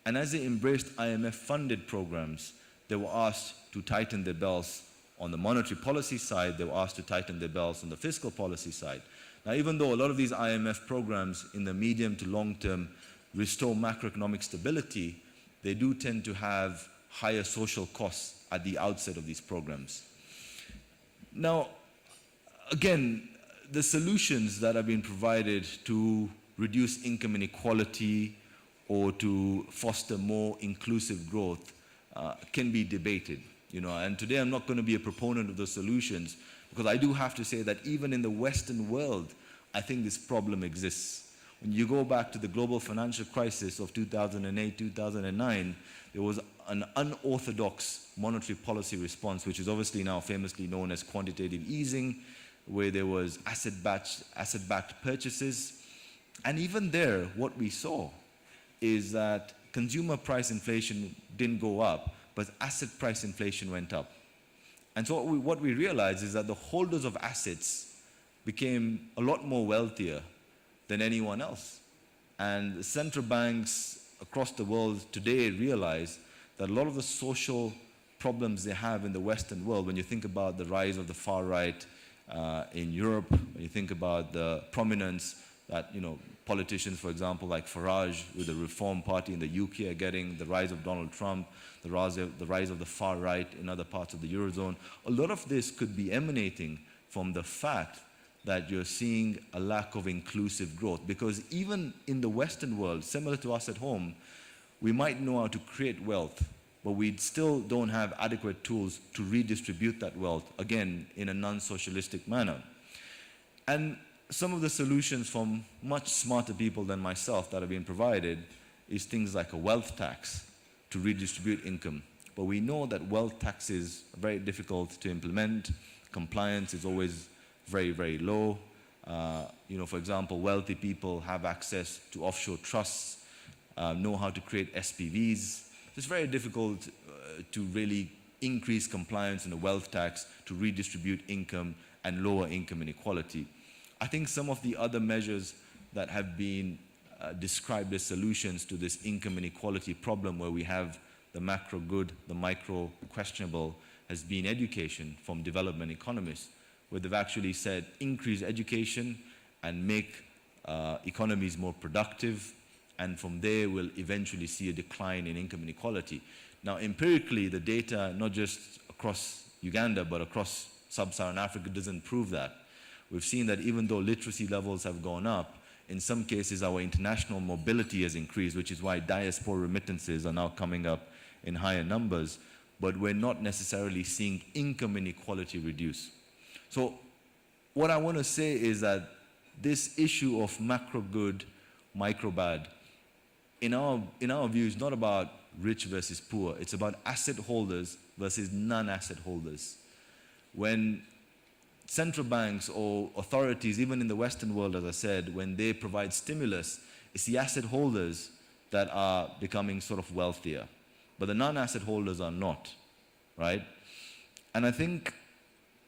And as they embraced IMF-funded programs, they were asked to tighten their belts on the monetary policy side, they were asked to tighten their belts on the fiscal policy side. Now, even though a lot of these IMF programs in the medium to long term restore macroeconomic stability, they do tend to have higher social costs at the outset of these programs. Now, again, the solutions that have been provided to reduce income inequality or to foster more inclusive growth can be debated. And today I'm not going to be a proponent of those solutions, because I do have to say that even in the Western world, I think this problem exists. When you go back to the global financial crisis of 2008, 2009, there was an unorthodox monetary policy response, which is obviously now famously known as quantitative easing, where there was asset-backed purchases. And even there, what we saw is that consumer price inflation didn't go up, but asset price inflation went up. And so what we realized is that the holders of assets became a lot more wealthier than anyone else. And the central banks across the world today realize that a lot of the social problems they have in the Western world, when you think about the rise of the far right in Europe, when you think about the prominence that politicians, for example, like Farage with the Reform Party in the UK are getting, the rise of Donald Trump, the rise of the far right in other parts of the Eurozone, a lot of this could be emanating from the fact that you're seeing a lack of inclusive growth. Because even in the Western world, similar to us at home, we might know how to create wealth, but we still don't have adequate tools to redistribute that wealth, again, in a non-socialistic manner. And some of the solutions from much smarter people than myself that have been provided is things like a wealth tax to redistribute income. But we know that wealth taxes are very difficult to implement. Compliance is always very, very low. For example, wealthy people have access to offshore trusts, know how to create SPVs. It's very difficult to really increase compliance in a wealth tax to redistribute income and lower income inequality. I think some of the other measures that have been described as solutions to this income inequality problem, where we have the macro good, the micro questionable, has been education from development economists, where they've actually said increase education and make economies more productive, and from there we'll eventually see a decline in income inequality. Now, empirically, the data, not just across Uganda, but across sub-Saharan Africa, doesn't prove that. We've seen that even though literacy levels have gone up, in some cases our international mobility has increased, which is why diaspora remittances are now coming up in higher numbers, but we're not necessarily seeing income inequality reduce. So what I want to say is that this issue of macro good, micro bad, in our view, is not about rich versus poor. It's about asset holders versus non-asset holders. When central banks or authorities, even in the Western world, as I said, when they provide stimulus, it's the asset holders that are becoming sort of wealthier. But the non-asset holders are not, right? And I think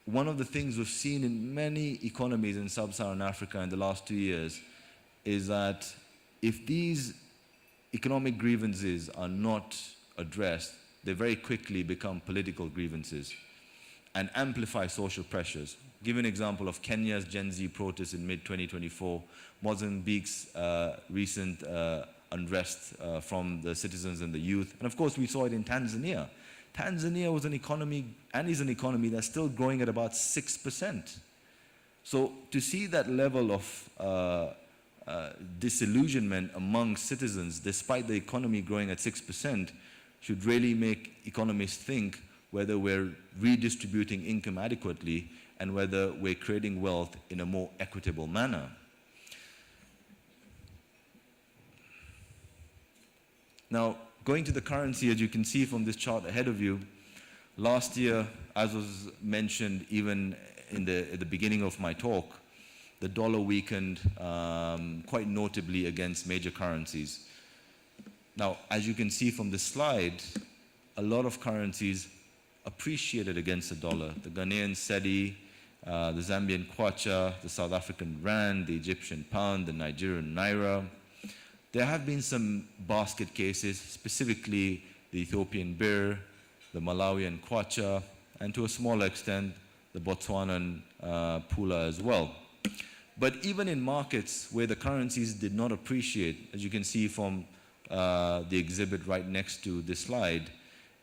one of the things we've seen in many economies in sub-Saharan Africa in the last 2 years is that if these economic grievances are not addressed, they very quickly become political grievances and amplify social pressures. Give an example of Kenya's Gen Z protests in mid-2024, Mozambique's recent unrest from the citizens and the youth, and of course we saw it in Tanzania. Tanzania was an economy, and is an economy that's still growing at about 6%. So to see that level of disillusionment among citizens, despite the economy growing at 6%, should really make economists think whether we're redistributing income adequately and whether we're creating wealth in a more equitable manner. Now, going to the currency, as you can see from this chart ahead of you, last year, as was mentioned even at the beginning of my talk, the dollar weakened quite notably against major currencies. Now, as you can see from this slide, a lot of currencies appreciated against the dollar. The Ghanaian cedi, the Zambian kwacha, the South African rand, the Egyptian pound, the Nigerian naira. There have been some basket cases, specifically the Ethiopian birr, the Malawian kwacha, and to a smaller extent, the Botswanan pula as well. But even in markets where the currencies did not appreciate, as you can see from the exhibit right next to this slide,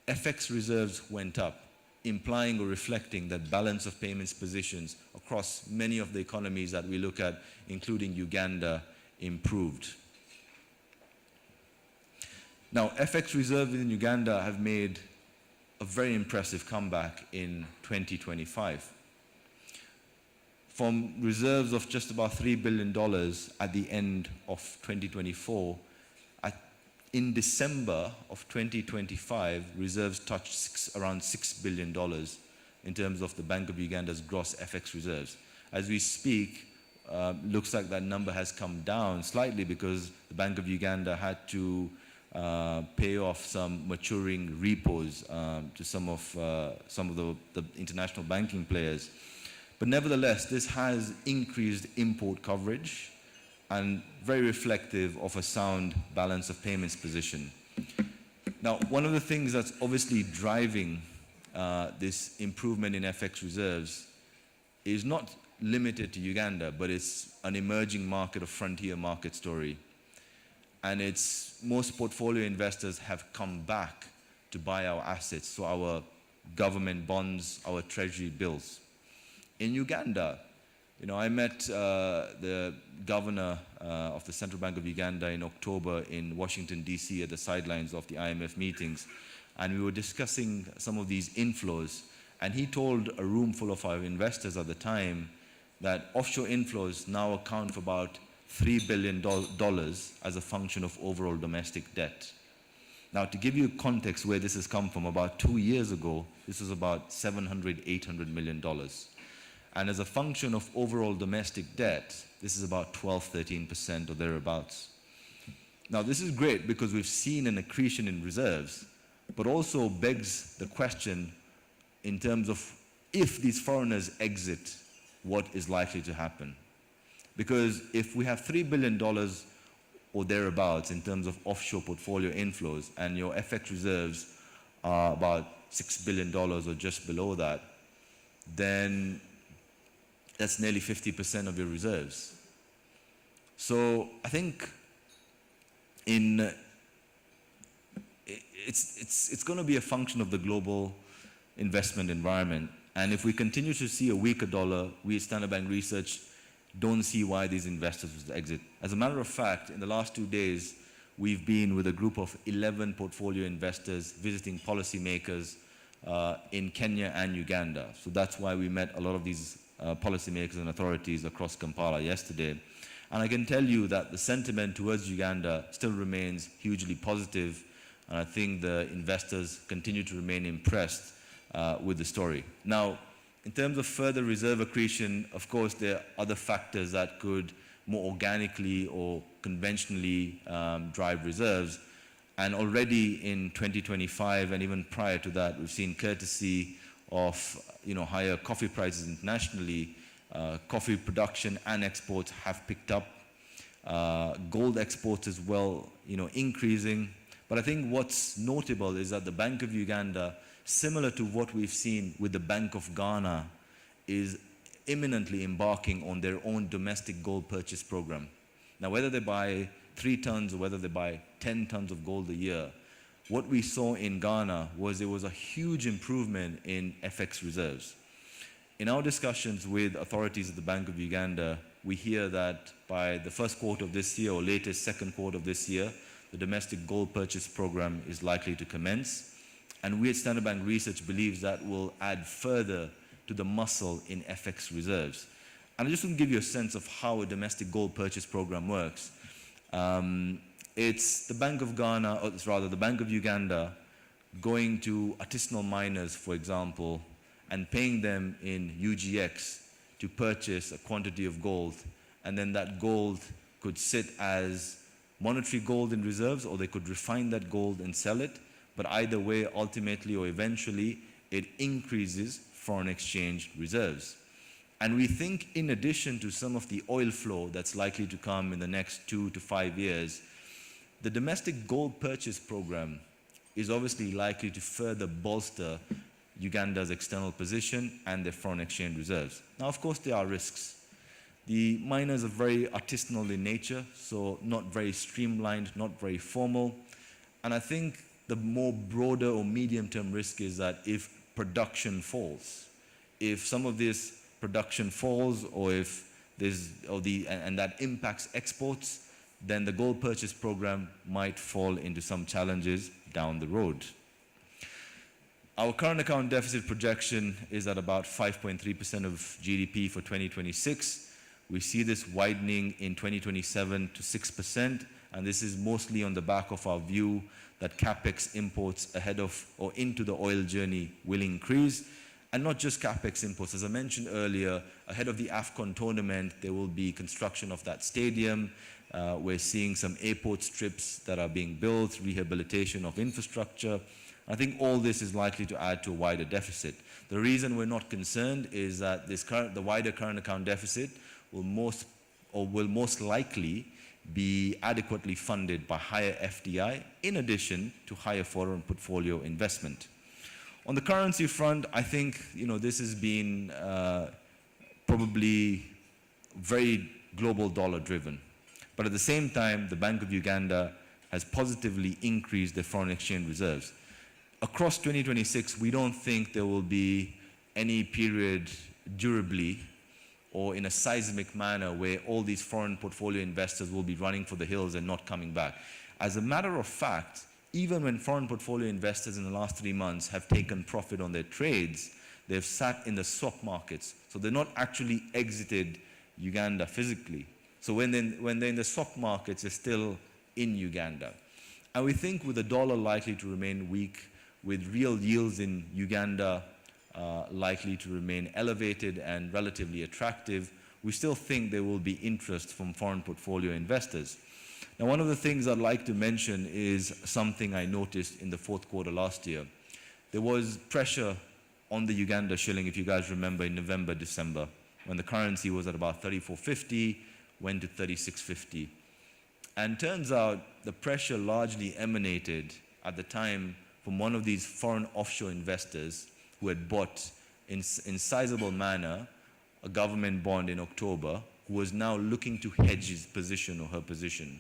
FX reserves went up, implying or reflecting that balance of payments positions across many of the economies that we look at, including Uganda, improved. Now, FX reserves in Uganda have made a very impressive comeback in 2025. From reserves of just about $3 billion at the end of 2024, in December of 2025, reserves touched around $6 billion in terms of the Bank of Uganda's gross FX reserves. As we speak, looks like that number has come down slightly because the Bank of Uganda had to pay off some maturing repos to some of the international banking players. But nevertheless, this has increased import coverage and very reflective of a sound balance of payments position. Now, one of the things that's obviously driving this improvement in FX reserves is not limited to Uganda, but it's an emerging market, a frontier market story. And it's most portfolio investors have come back to buy our assets, so our government bonds, our treasury bills. In Uganda, I met the governor of the Central Bank of Uganda in October in Washington, D.C. at the sidelines of the IMF meetings, and we were discussing some of these inflows, and he told a room full of our investors at the time that offshore inflows now account for about $3 billion as a function of overall domestic debt. Now, to give you context where this has come from, about 2 years ago, this was about $700, $800 million. And as a function of overall domestic debt, this is about 12, 13% or thereabouts. Now, this is great because we've seen an accretion in reserves, but also begs the question in terms of if these foreigners exit, what is likely to happen? Because if we have $3 billion or thereabouts in terms of offshore portfolio inflows, and your FX reserves are about $6 billion or just below that, then that's nearly 50% of your reserves. So I think it's going to be a function of the global investment environment. And if we continue to see a weaker dollar, we at Standard Bank Research don't see why these investors would exit. As a matter of fact, in the last 2 days, we've been with a group of 11 portfolio investors visiting policymakers in Kenya and Uganda. So that's why we met a lot of these policymakers and authorities across Kampala yesterday. And I can tell you that the sentiment towards Uganda still remains hugely positive, and I think the investors continue to remain impressed with the story. Now, in terms of further reserve accretion, of course, there are other factors that could more organically or conventionally drive reserves. And already in 2025 and even prior to that, we've seen courtesy of higher coffee prices internationally, coffee production and exports have picked up. gold exports as well, increasing. But I think what's notable is that the Bank of Uganda, similar to what we've seen with the Bank of Ghana, is imminently embarking on their own domestic gold purchase program. Now, whether they buy 3 tons or whether they buy 10 tons of gold a year, what we saw in Ghana was there was a huge improvement in FX reserves. In our discussions with authorities at the Bank of Uganda, we hear that by the first quarter of this year or latest second quarter of this year, the domestic gold purchase program is likely to commence. And we at Standard Bank Research believes that will add further to the muscle in FX reserves. And I just want to give you a sense of how a domestic gold purchase program works. It's the Bank of Ghana, or rather the Bank of Uganda, going to artisanal miners, for example, and paying them in UGX to purchase a quantity of gold. And then that gold could sit as monetary gold in reserves, or they could refine that gold and sell it. But either way, ultimately or eventually, it increases foreign exchange reserves. And we think, in addition to some of the oil flow that's likely to come in the next 2 to 5 years, the domestic gold purchase program is obviously likely to further bolster Uganda's external position and their foreign exchange reserves. Now, of course, there are risks. The miners are very artisanal in nature, so not very streamlined, not very formal. And I think the more broader or medium-term risk is that if production falls, if some of this production falls, or if there's, and that impacts exports, then the gold purchase program might fall into some challenges down the road. Our current account deficit projection is at about 5.3% of GDP for 2026. We see this widening in 2027 to 6%, and this is mostly on the back of our view that CapEx imports ahead of or into the oil journey will increase. And not just CapEx imports. As I mentioned earlier, ahead of the AFCON tournament, there will be construction of that stadium. We're seeing some airport strips that are being built, rehabilitation of infrastructure. I think all this is likely to add to a wider deficit. The reason we're not concerned is that the wider current account deficit will most likely be adequately funded by higher FDI, in addition to higher foreign portfolio investment. On the currency front, I think this has been probably very global dollar driven. But at the same time, the Bank of Uganda has positively increased their foreign exchange reserves. Across 2026, we don't think there will be any period durably or in a seismic manner where all these foreign portfolio investors will be running for the hills and not coming back. As a matter of fact, even when foreign portfolio investors in the last 3 months have taken profit on their trades, they've sat in the swap markets. So they're not actually exited Uganda physically. So when they're in the swap markets, they're still in Uganda. And we think with the dollar likely to remain weak, with real yields in Uganda likely to remain elevated and relatively attractive, we still think there will be interest from foreign portfolio investors. Now, one of the things I'd like to mention is something I noticed in the fourth quarter last year. There was pressure on the Uganda shilling, if you guys remember, in November, December, when the currency was at about 34.50, went to 36.50. And turns out the pressure largely emanated at the time from one of these foreign offshore investors who had bought in sizable manner a government bond in October, who was now looking to hedge his position or her position.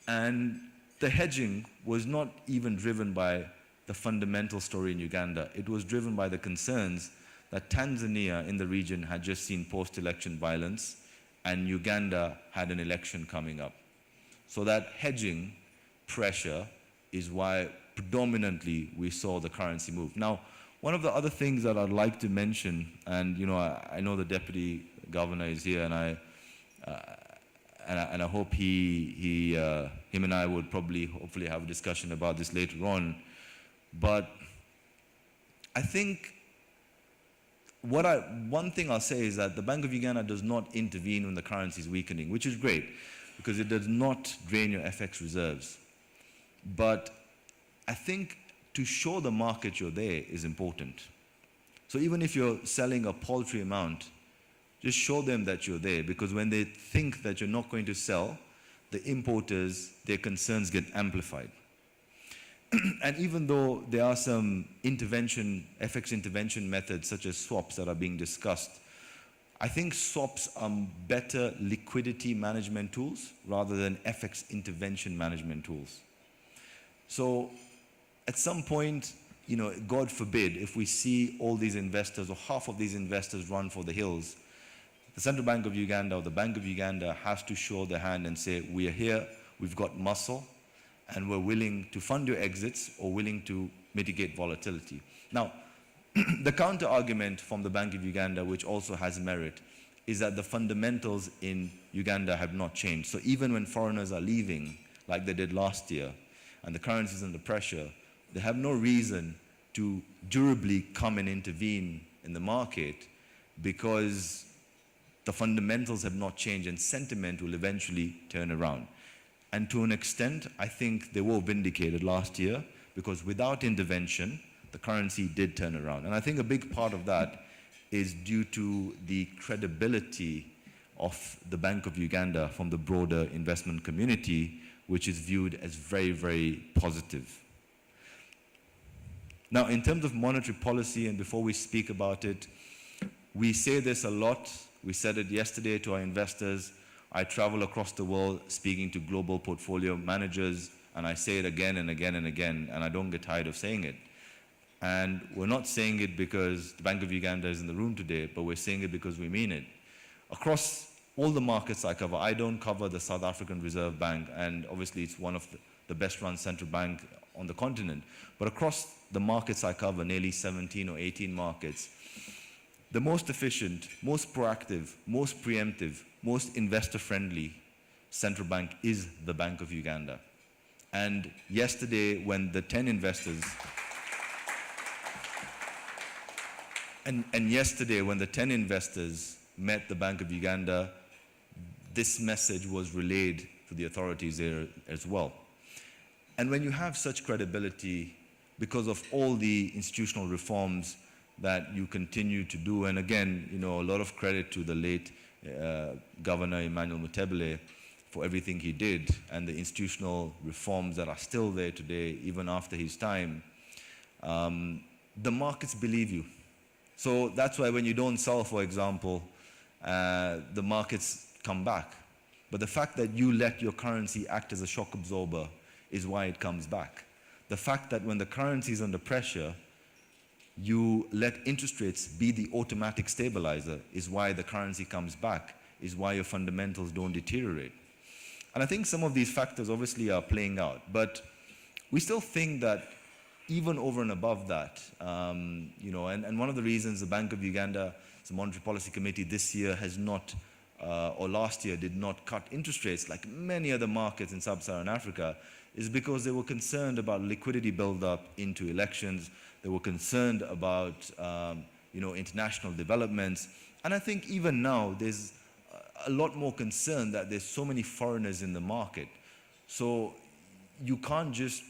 And the hedging was not even driven by the fundamental story in Uganda. It was driven by the concerns that Tanzania in the region had just seen post-election violence, and Uganda had an election coming up. So that hedging pressure is why predominantly we saw the currency move. Now, one of the other things that I'd like to mention, and I know the Deputy Governor is here, and I hope him and I would probably, hopefully have a discussion about this later on. But I think one thing I'll say is that the Bank of Uganda does not intervene when the currency is weakening, which is great, because it does not drain your FX reserves. But I think to show the market you're there is important. So even if you're selling a paltry amount, Just show them that you're there, because when they think that you're not going to sell, the importers, their concerns get amplified. And even though there are some FX intervention methods such as swaps that are being discussed, I think swaps are better liquidity management tools rather than FX intervention management tools. So at some point, God forbid, if we see all these investors or half of these investors run for the hills, the Central Bank of Uganda or the Bank of Uganda has to show their hand and say, we are here, we've got muscle, and we're willing to fund your exits or willing to mitigate volatility. Now, the counter argument from the Bank of Uganda, which also has merit, is that the fundamentals in Uganda have not changed. So even when foreigners are leaving, like they did last year, and the currency is under pressure, they have no reason to durably come and intervene in the market, because the fundamentals have not changed and sentiment will eventually turn around. And to an extent, I think they were vindicated last year, because without intervention, the currency did turn around. And I think a big part of that is due to the credibility of the Bank of Uganda from the broader investment community, which is viewed as very, very positive. Now, in terms of monetary policy, and before we speak about it, we say this a lot. We said it yesterday to our investors. I travel across the world speaking to global portfolio managers, and I say it again and again and again, and I don't get tired of saying it. And we're not saying it because the Bank of Uganda is in the room today, but we're saying it because we mean it. Across all the markets I cover, I don't cover the South African Reserve Bank, and obviously it's one of the best-run central bank on the continent. But across the markets I cover, nearly 17 or 18 markets, the most efficient, most proactive, most preemptive, most investor-friendly central bank is the Bank of Uganda. And yesterday, when the 10 investors met the Bank of Uganda, this message was relayed to the authorities there as well. And when you have such credibility, because of all the institutional reforms that you continue to do, and again, a lot of credit to the late Governor Emmanuel Mutebele for everything he did, and the institutional reforms that are still there today, even after his time, the markets believe you. So that's why when you don't sell, for example, the markets come back. But the fact that you let your currency act as a shock absorber is why it comes back. The fact that when the currency is under pressure, you let interest rates be the automatic stabilizer is why the currency comes back, is why your fundamentals don't deteriorate. And I think some of these factors obviously are playing out, but we still think that even over and above that, and one of the reasons the Bank of Uganda, the Monetary Policy Committee this year has not, or last year did not cut interest rates like many other markets in sub-Saharan Africa, is because they were concerned about liquidity buildup into elections. They were concerned about international developments. And I think even now there's a lot more concern that there's so many foreigners in the market. So you can't just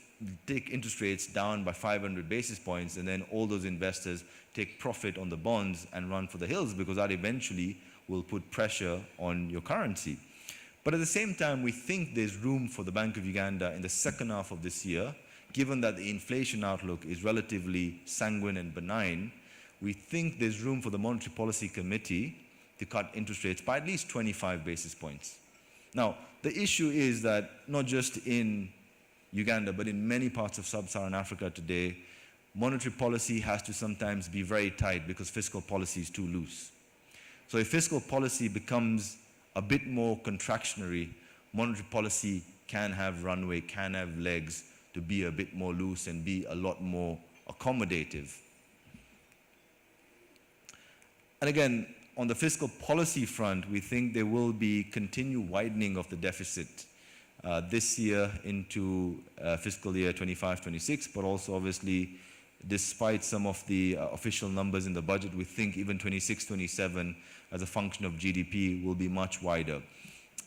take interest rates down by 500 basis points and then all those investors take profit on the bonds and run for the hills, because that eventually will put pressure on your currency. But at the same time, we think there's room for the Bank of Uganda in the second half of this year, given that the inflation outlook is relatively sanguine and benign. We think there's room for the Monetary Policy Committee to cut interest rates by at least 25 basis points. Now, the issue is that not just in Uganda, but in many parts of sub-Saharan Africa today, monetary policy has to sometimes be very tight because fiscal policy is too loose. So if fiscal policy becomes a bit more contractionary, monetary policy can have runway, can have legs to be a bit more loose and be a lot more accommodative. And again, on the fiscal policy front, we think there will be continued widening of the deficit this year into fiscal year 25-26, but also obviously, despite some of the official numbers in the budget, we think even 26-27 as a function of GDP will be much wider.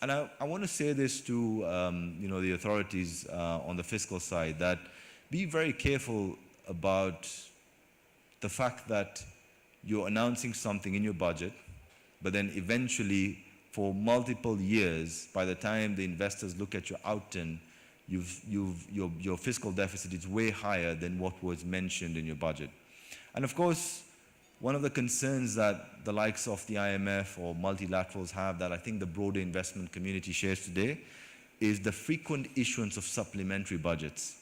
And I want to say this to the authorities on the fiscal side, that be very careful about the fact that you're announcing something in your budget but then eventually, for multiple years, by the time the investors look at your outturn, your fiscal deficit is way higher than what was mentioned in your budget. And of course, one of the concerns that the likes of the IMF or multilaterals have, that I think the broader investment community shares today, is the frequent issuance of supplementary budgets.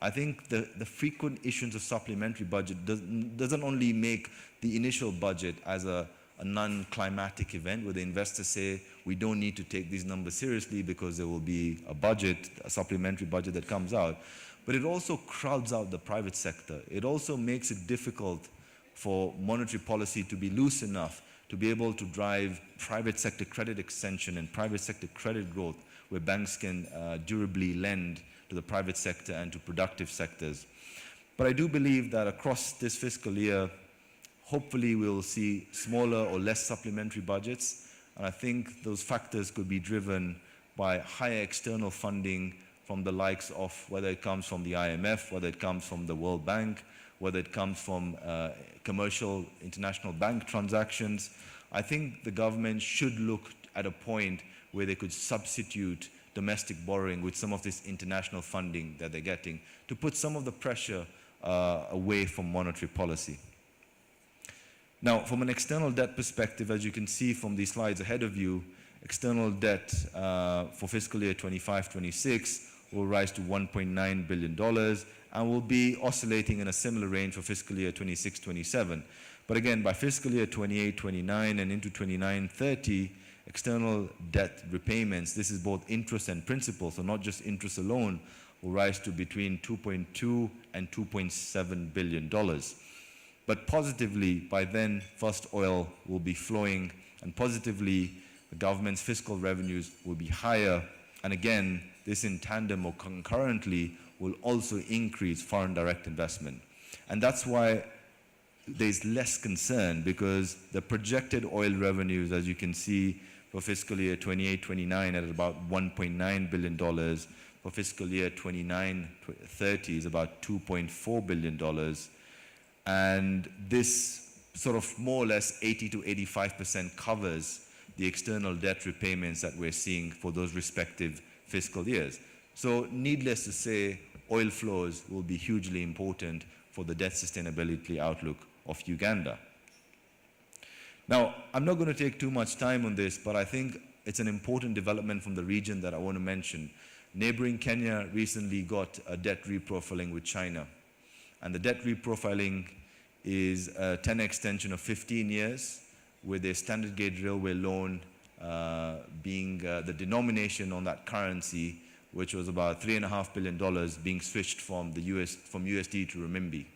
I think the frequent issuance of supplementary budget doesn't only make the initial budget as a non-climatic event where the investors say, we don't need to take these numbers seriously because there will be a supplementary budget that comes out. But it also crowds out the private sector. It also makes it difficult for monetary policy to be loose enough to be able to drive private sector credit extension and private sector credit growth, where banks can durably lend to the private sector and to productive sectors. But I do believe that across this fiscal year, hopefully we'll see smaller or less supplementary budgets, and I think those factors could be driven by higher external funding from the likes of, whether it comes from the IMF, whether it comes from the World Bank, whether it comes from commercial international bank transactions. I think the government should look at a point where they could substitute domestic borrowing with some of this international funding that they're getting to put some of the pressure away from monetary policy. Now, from an external debt perspective, as you can see from these slides ahead of you, external debt for fiscal year 25-26 will rise to $1.9 billion and will be oscillating in a similar range for fiscal year 26-27. But again, by fiscal year 28-29 and into 29-30, external debt repayments, this is both interest and principal, so not just interest alone, will rise to between $2.2 and $2.7 billion. But positively, by then, first oil will be flowing, and positively, the government's fiscal revenues will be higher. And again, this in tandem or concurrently will also increase foreign direct investment. And that's why there's less concern, because the projected oil revenues, as you can see, for fiscal year 28-29 at about $1.9 billion, for fiscal year 29-30 is about $2.4 billion. And this sort of more or less 80 to 85% covers the external debt repayments that we're seeing for those respective fiscal years. So needless to say, oil flows will be hugely important for the debt sustainability outlook of Uganda. Now, I'm not going to take too much time on this, but I think it's an important development from the region that I want to mention. Neighboring Kenya recently got a debt reprofiling with China. And the debt reprofiling is a tenor extension of 15 years, with a standard gauge railway loan being the denomination on that currency, which was about $3.5 billion, being switched from USD to renminbi.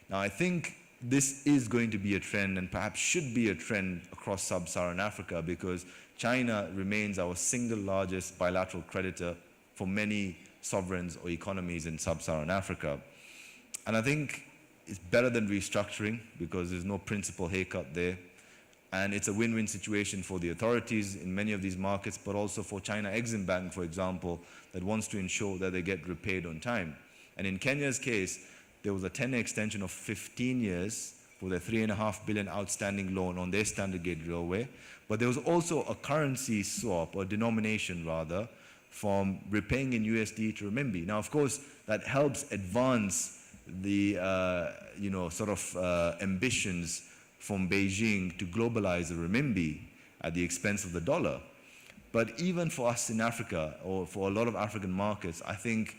Now, I think this is going to be a trend, and perhaps should be a trend across sub-Saharan Africa, because China remains our single largest bilateral creditor for many sovereigns or economies in sub-Saharan Africa. And I think it's better than restructuring, because there's no principal haircut there. And it's a win-win situation for the authorities in many of these markets, but also for China Exim Bank, for example, that wants to ensure that they get repaid on time. And in Kenya's case, there was a tenor extension of 15 years for their $3.5 billion outstanding loan on their standard gauge railway. But there was also a currency swap, or denomination rather, from repaying in USD to renminbi. Now, of course, that helps advance the ambitions from Beijing to globalize the renminbi at the expense of the dollar. But even for us in Africa, or for a lot of African markets, I think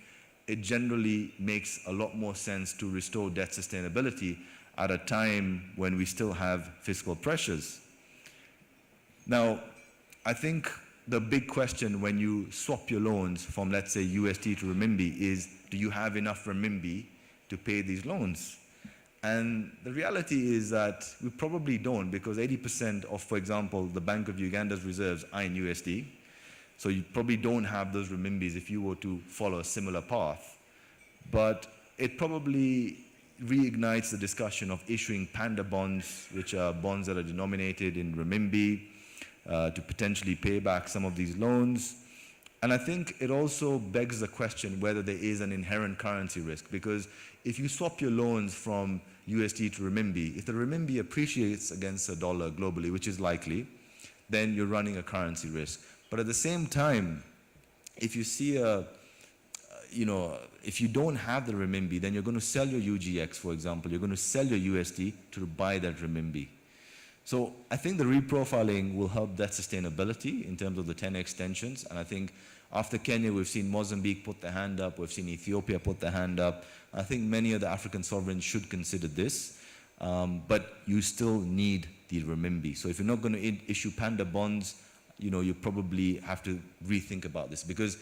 it generally makes a lot more sense to restore debt sustainability at a time when we still have fiscal pressures. Now, I think the big question when you swap your loans from, let's say, USD to renminbi is, do you have enough renminbi to pay these loans? And the reality is that we probably don't, because 80% of, for example, the Bank of Uganda's reserves are in USD. So you probably don't have those renminbis if you were to follow a similar path. But it probably reignites the discussion of issuing panda bonds, which are bonds that are denominated in renminbi, to potentially pay back some of these loans. And I think it also begs the question whether there is an inherent currency risk, because if you swap your loans from USD to renminbi, if the renminbi appreciates against the dollar globally, which is likely, then you're running a currency risk. But at the same time, if you see if you don't have the renminbi, then you're going to sell your UGX, for example. You're going to sell your USD to buy that renminbi. So I think the reprofiling will help that sustainability in terms of the 10 extensions. And I think after Kenya, we've seen Mozambique put their hand up. We've seen Ethiopia put their hand up. I think many of the African sovereigns should consider this. But you still need the renminbi. So if you're not going to issue panda bonds, you probably have to rethink about this. Because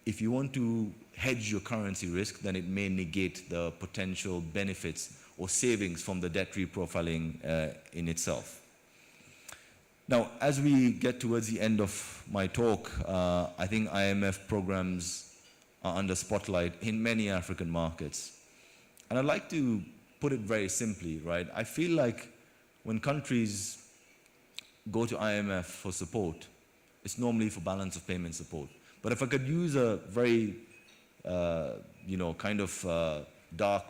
if you want to hedge your currency risk, then it may negate the potential benefits or savings from the debt reprofiling in itself. Now, as we get towards the end of my talk, I think IMF programs are under spotlight in many African markets. And I'd like to put it very simply, right? I feel like when countries go to IMF for support, it's normally for balance of payment support. But if I could use a very, dark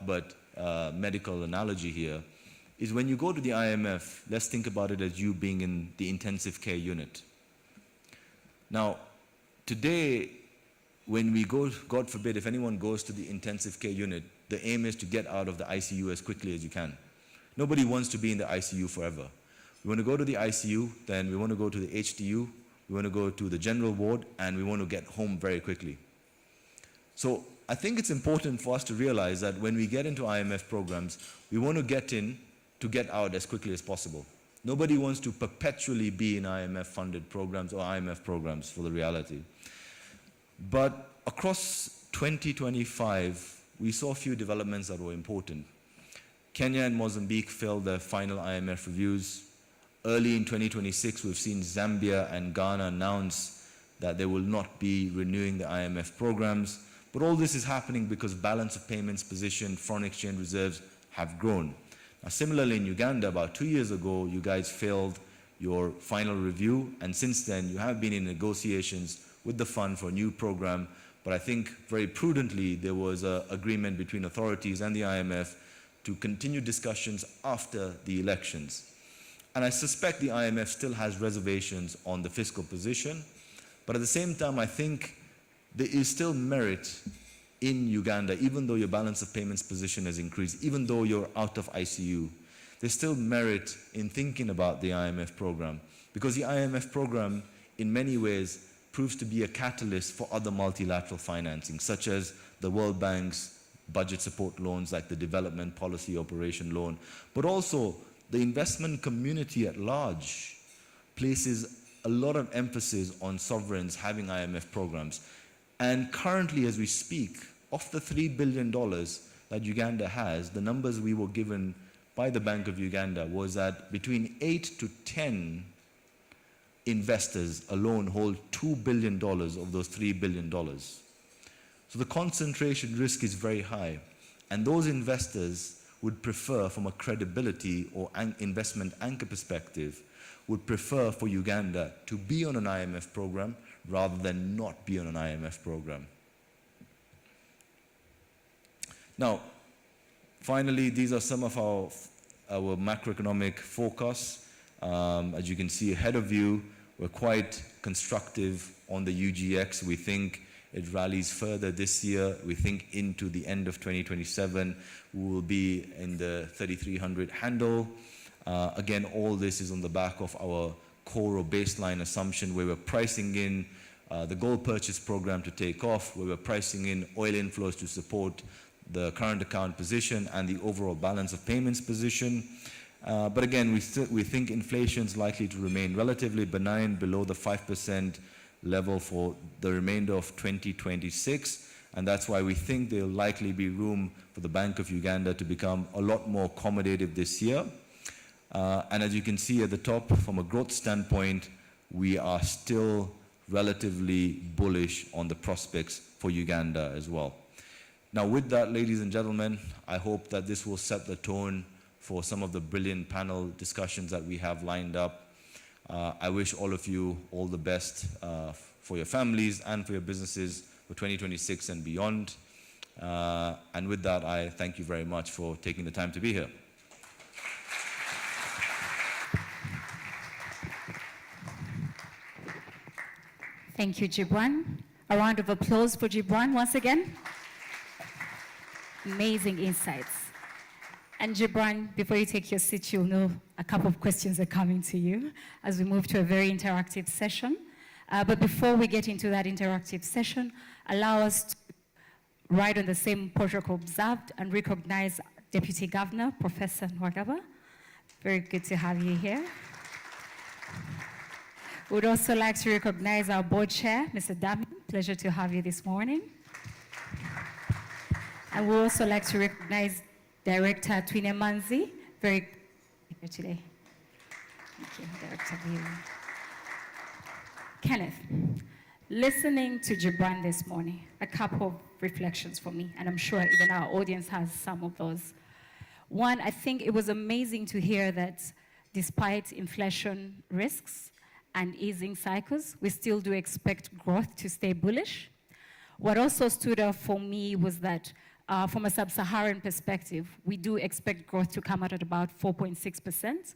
but medical analogy here, is when you go to the IMF, let's think about it as you being in the intensive care unit. Now, today, when we go, God forbid, if anyone goes to the intensive care unit, the aim is to get out of the ICU as quickly as you can. Nobody wants to be in the ICU forever. We want to go to the ICU, then we want to go to the HDU, we want to go to the general ward, and we want to get home very quickly. So I think it's important for us to realize that when we get into IMF programs, we want to get in to get out as quickly as possible. Nobody wants to perpetually be in IMF-funded programs or IMF programs for the reality. But across 2025, we saw a few developments that were important. Kenya and Mozambique failed their final IMF reviews. Early in 2026, we've seen Zambia and Ghana announce that they will not be renewing the IMF programs. But all this is happening because balance of payments position, foreign exchange reserves have grown. Now, similarly, in Uganda, about 2 years ago, you guys failed your final review, and since then, you have been in negotiations with the fund for a new program. But I think very prudently, there was an agreement between authorities and the IMF to continue discussions after the elections. And I suspect the IMF still has reservations on the fiscal position. But at the same time, I think there is still merit in Uganda, even though your balance of payments position has increased, even though you're out of ICU, there's still merit in thinking about the IMF program. Because the IMF program, in many ways, proves to be a catalyst for other multilateral financing, such as the World Bank's budget support loans, like the Development Policy Operation Loan. But also, the investment community at large places a lot of emphasis on sovereigns having IMF programs. And currently, as we speak, of the $3 billion that Uganda has, the numbers we were given by the Bank of Uganda was that between 8 to 10 investors alone hold $2 billion of those $3 billion. So the concentration risk is very high. And those investors would prefer, from a credibility or investment anchor perspective, would prefer for Uganda to be on an IMF program rather than not be on an IMF program. Now, finally, these are some of our macroeconomic forecasts. As you can see ahead of you, we're quite constructive on the UGX. We think it rallies further this year. We think into the end of 2027, we will be in the 3,300 handle. Again, all this is on the back of our core or baseline assumption where we're pricing in the gold purchase program to take off, where we're pricing in oil inflows to support the current account position and the overall balance of payments position. But again, we think inflation is likely to remain relatively benign below the 5% level for the remainder of 2026. And that's why we think there'll likely be room for the Bank of Uganda to become a lot more accommodative this year. And as you can see at the top, from a growth standpoint, we are still relatively bullish on the prospects for Uganda as well. Now, with that, ladies and gentlemen, I hope that this will set the tone for some of the brilliant panel discussions that we have lined up. I wish all of you all the best for your families and for your businesses for 2026 and beyond. And with that, I thank you very much for taking the time to be here. Thank you, Gibran. A round of applause for Gibran once again. Amazing insights. And Gibran, before you take your seat, you'll know a couple of questions are coming to you as we move to a very interactive session. But before we get into that interactive session, allow us to ride on the same protocol observed and recognize Deputy Governor, Professor Nwagaba. Very good to have you here. We'd also like to recognize our board chair, Mr. Dami. Pleasure to have you this morning. And we'd also like to recognize Director Twine Manzi. Very good here today. Thank you, Director View. Kenneth, listening to Gibran this morning, a couple of reflections for me, and I'm sure even our audience has some of those. One, I think it was amazing to hear that despite inflation risks and easing cycles, we still do expect growth to stay bullish. What also stood out for me was that from a sub-Saharan perspective, we do expect growth to come out at about 4.6%.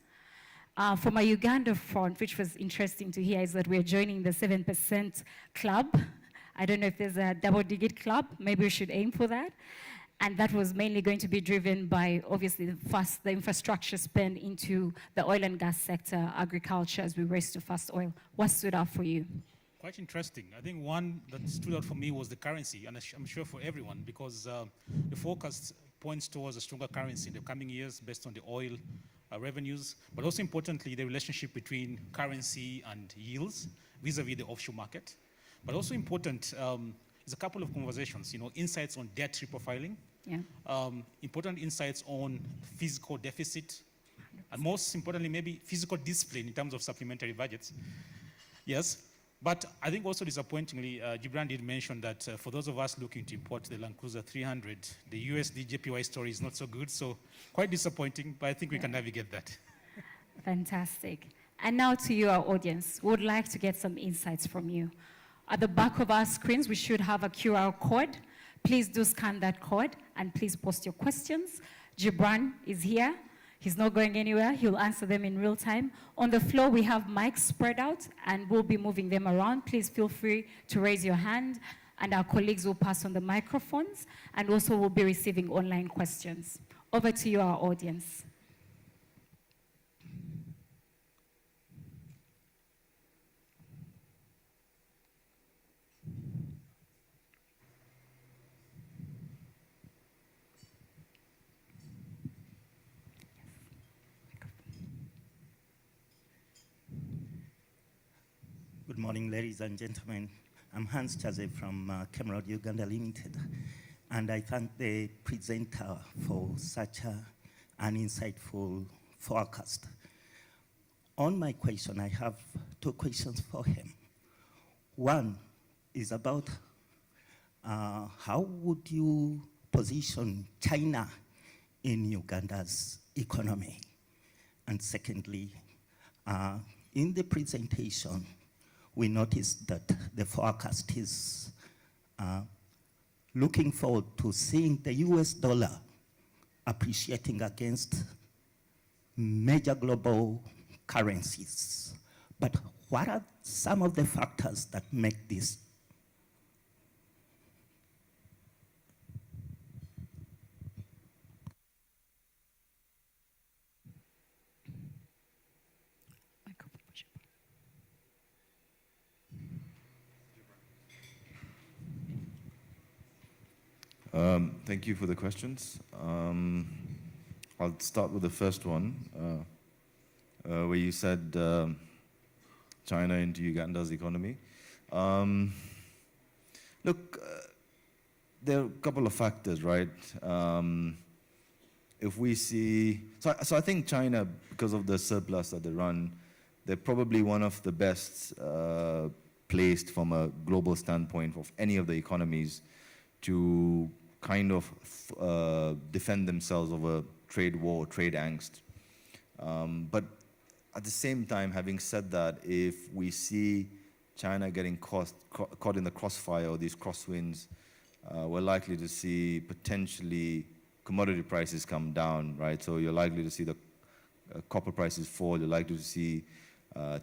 From a Uganda front, which was interesting to hear, is that we're joining the 7% club. I don't know if there's a double-digit club. Maybe we should aim for that. And that was mainly going to be driven by, obviously, the infrastructure spend into the oil and gas sector, agriculture, as we race to fast oil. What stood out for you? Quite interesting. I think one that stood out for me was the currency, and I'm sure for everyone, because the forecast points towards a stronger currency in the coming years based on the oil revenues, but also importantly, the relationship between currency and yields vis-a-vis the offshore market. But also important is a couple of conversations, insights on debt reprofiling, important insights on fiscal deficit, and most importantly, maybe fiscal discipline in terms of supplementary budgets. Yes, but I think also disappointingly, Gibran did mention that for those of us looking to import the Land Cruiser 300, the USD JPY story is not so good, so quite disappointing, but I think we can navigate that. Fantastic. And now to you, our audience, we would like to get some insights from you. At the back of our screens, we should have a QR code. Please do scan that code and please post your questions. Gibran is here. He's not going anywhere. He'll answer them in real time. On the floor, we have mics spread out and we'll be moving them around. Please feel free to raise your hand and our colleagues will pass on the microphones and also we'll be receiving online questions. Over to you, our audience. Good morning, ladies and gentlemen. I'm Hans Chaze from Rewired Uganda Limited, and I thank the presenter for such an insightful forecast. On my question, I have two questions for him. One is about how would you position China in Uganda's economy? And secondly, in the presentation, we noticed that the forecast is looking forward to seeing the US dollar appreciating against major global currencies. But what are some of the factors that make this? Thank you for the questions. I'll start with the first one, where you said China into Uganda's economy. Look, there are a couple of factors, right? If we see, so I think China, because of the surplus that they run, they're probably one of the best placed from a global standpoint of any of the economies to kind of defend themselves over trade war, trade angst. But at the same time, having said that, if we see China getting caught in the crossfire or these crosswinds, we're likely to see potentially commodity prices come down, right? So you're likely to see the copper prices fall. You're likely to see,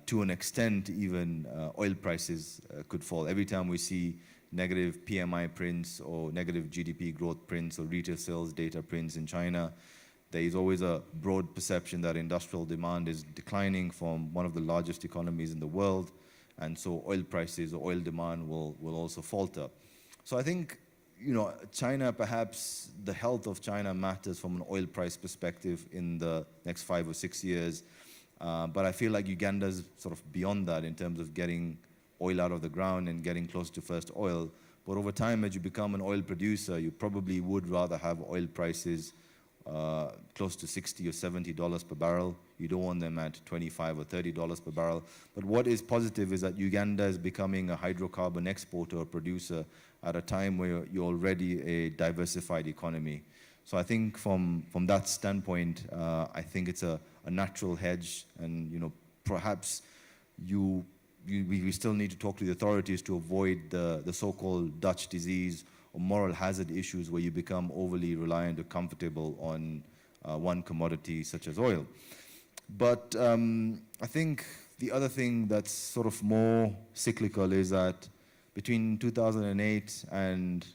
to an extent, even oil prices could fall. Every time we see negative PMI prints or negative GDP growth prints or retail sales data prints in China, there is always a broad perception that industrial demand is declining from one of the largest economies in the world, and so oil prices or oil demand will also falter. So I think, you know, China, perhaps the health of China matters from an oil price perspective in the next 5 or 6 years, but I feel like Uganda's sort of beyond that in terms of getting oil out of the ground and getting close to first oil. But over time, as you become an oil producer, you probably would rather have oil prices close to $60 or $70 per barrel. You don't want them at $25 or $30 per barrel. But what is positive is that Uganda is becoming a hydrocarbon exporter or producer at a time where you're already a diversified economy. So I think from that standpoint, I think it's a natural hedge, and, you know, perhaps we still need to talk to the authorities to avoid the so-called Dutch disease or moral hazard issues where you become overly reliant or comfortable on one commodity such as oil. But I think the other thing that's sort of more cyclical is that between 2008 and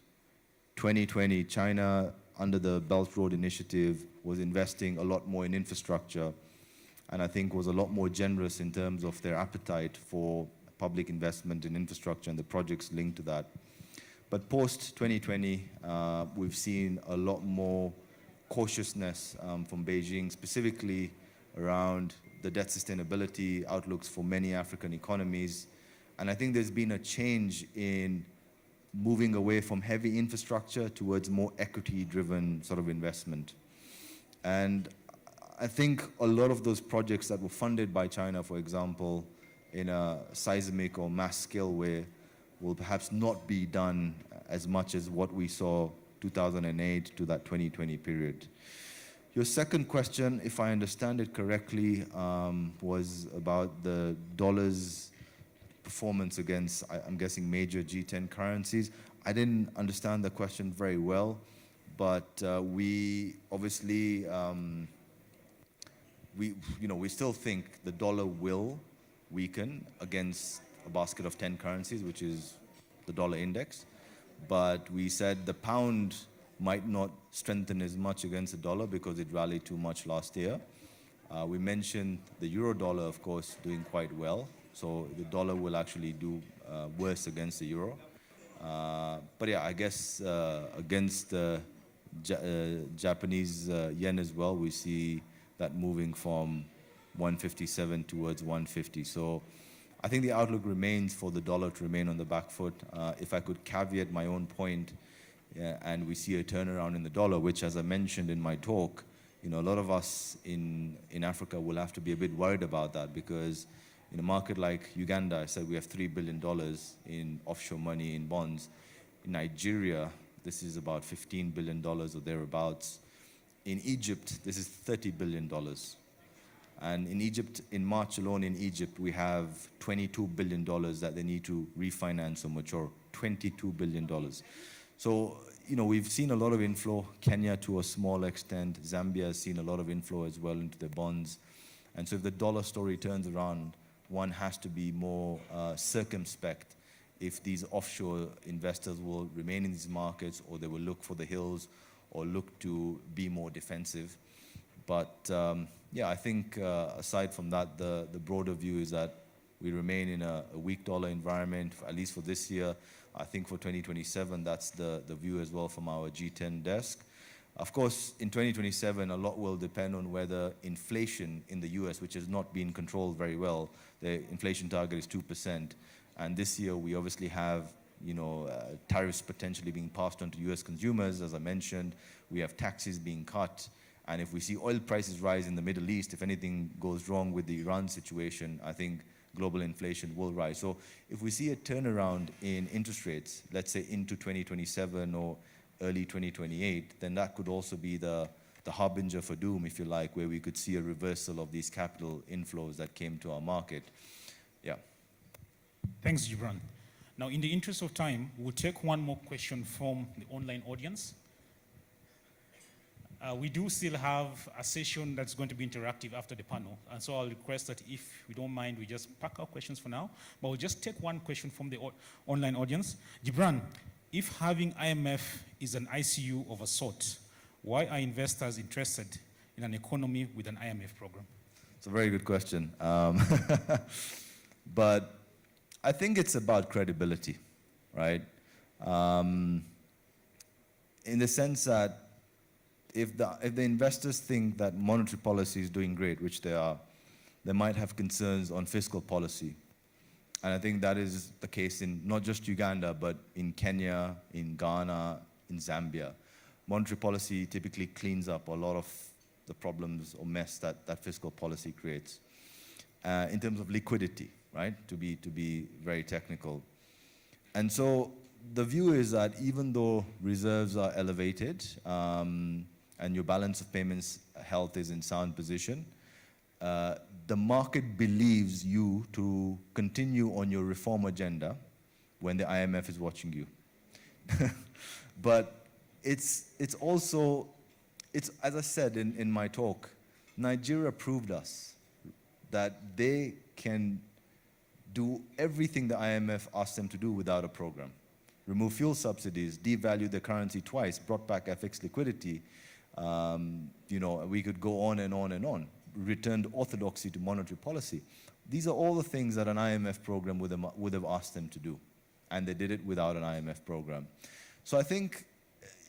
2020, China, under the Belt Road Initiative, was investing a lot more in infrastructure, and I think was a lot more generous in terms of their appetite for public investment in infrastructure and the projects linked to that. But post-2020, we've seen a lot more cautiousness from Beijing, specifically around the debt sustainability outlooks for many African economies. And I think there's been a change in moving away from heavy infrastructure towards more equity-driven sort of investment. And I think a lot of those projects that were funded by China, for example, in a seismic or mass scale way, will perhaps not be done as much as what we saw 2008 to that 2020 period. Your second question, if I understand it correctly, was about the dollar's performance against, I'm guessing, major G10 currencies. I didn't understand the question very well, but we obviously, we still think the dollar will weaken against a basket of 10 currencies, which is the dollar index. But we said the pound might not strengthen as much against the dollar because it rallied too much last year. We mentioned the euro dollar, of course, doing quite well. So the dollar will actually do worse against the euro. But yeah, I guess against the Japanese yen as well, we see that moving from 157 towards 150. So I think the outlook remains for the dollar to remain on the back foot. If I could caveat my own point, and we see a turnaround in the dollar, which, as I mentioned in my talk, a lot of us in Africa will have to be a bit worried about that, because in a market like Uganda, I said we have $3 billion in offshore money in bonds. In Nigeria, this is about $15 billion or thereabouts. In Egypt, this is $30 billion. And in Egypt, in March alone in Egypt, we have $22 billion that they need to refinance or mature. $22 billion. So, we've seen a lot of inflow. Kenya, to a small extent. Zambia has seen a lot of inflow as well into their bonds. And so if the dollar story turns around, one has to be more circumspect if these offshore investors will remain in these markets, or they will look for the hills or look to be more defensive. But I think aside from that, the broader view is that we remain in a weak dollar environment, at least for this year. I think for 2027, that's the view as well from our G10 desk. Of course, in 2027, a lot will depend on whether inflation in the US, which has not been controlled very well, the inflation target is 2%. And this year, we obviously have tariffs potentially being passed on to US consumers. As I mentioned, we have taxes being cut. And if we see oil prices rise in the Middle East, if anything goes wrong with the Iran situation, I think global inflation will rise. So if we see a turnaround in interest rates, let's say into 2027 or early 2028, then that could also be the harbinger for doom, if you like, where we could see a reversal of these capital inflows that came to our market. Yeah. Thanks, Gibran. Now, in the interest of time, we'll take one more question from the online audience. We do still have a session that's going to be interactive after the panel, and so I'll request that if we don't mind, we just pack our questions for now, but we'll just take one question from the online audience. Gibran, if having IMF is an ICU of a sort, why are investors interested in an economy with an IMF program? It's a very good question. But I think it's about credibility, right? In the sense that if the investors think that monetary policy is doing great, which they are, they might have concerns on fiscal policy. And I think that is the case in not just Uganda, but in Kenya, in Ghana, in Zambia. Monetary policy typically cleans up a lot of the problems or mess that fiscal policy creates. In terms of liquidity, right, to be very technical. And so the view is that even though reserves are elevated, and your balance of payments health is in sound position, the market believes you to continue on your reform agenda when the IMF is watching you. But it's also, as I said in my talk, Nigeria proved us that they can do everything the IMF asked them to do without a program. Remove fuel subsidies, devalue the currency twice, brought back FX liquidity. You know, we could go on and on and on. Returned orthodoxy to monetary policy. These are all the things that an IMF program would have asked them to do, and they did it without an IMF program. So I think,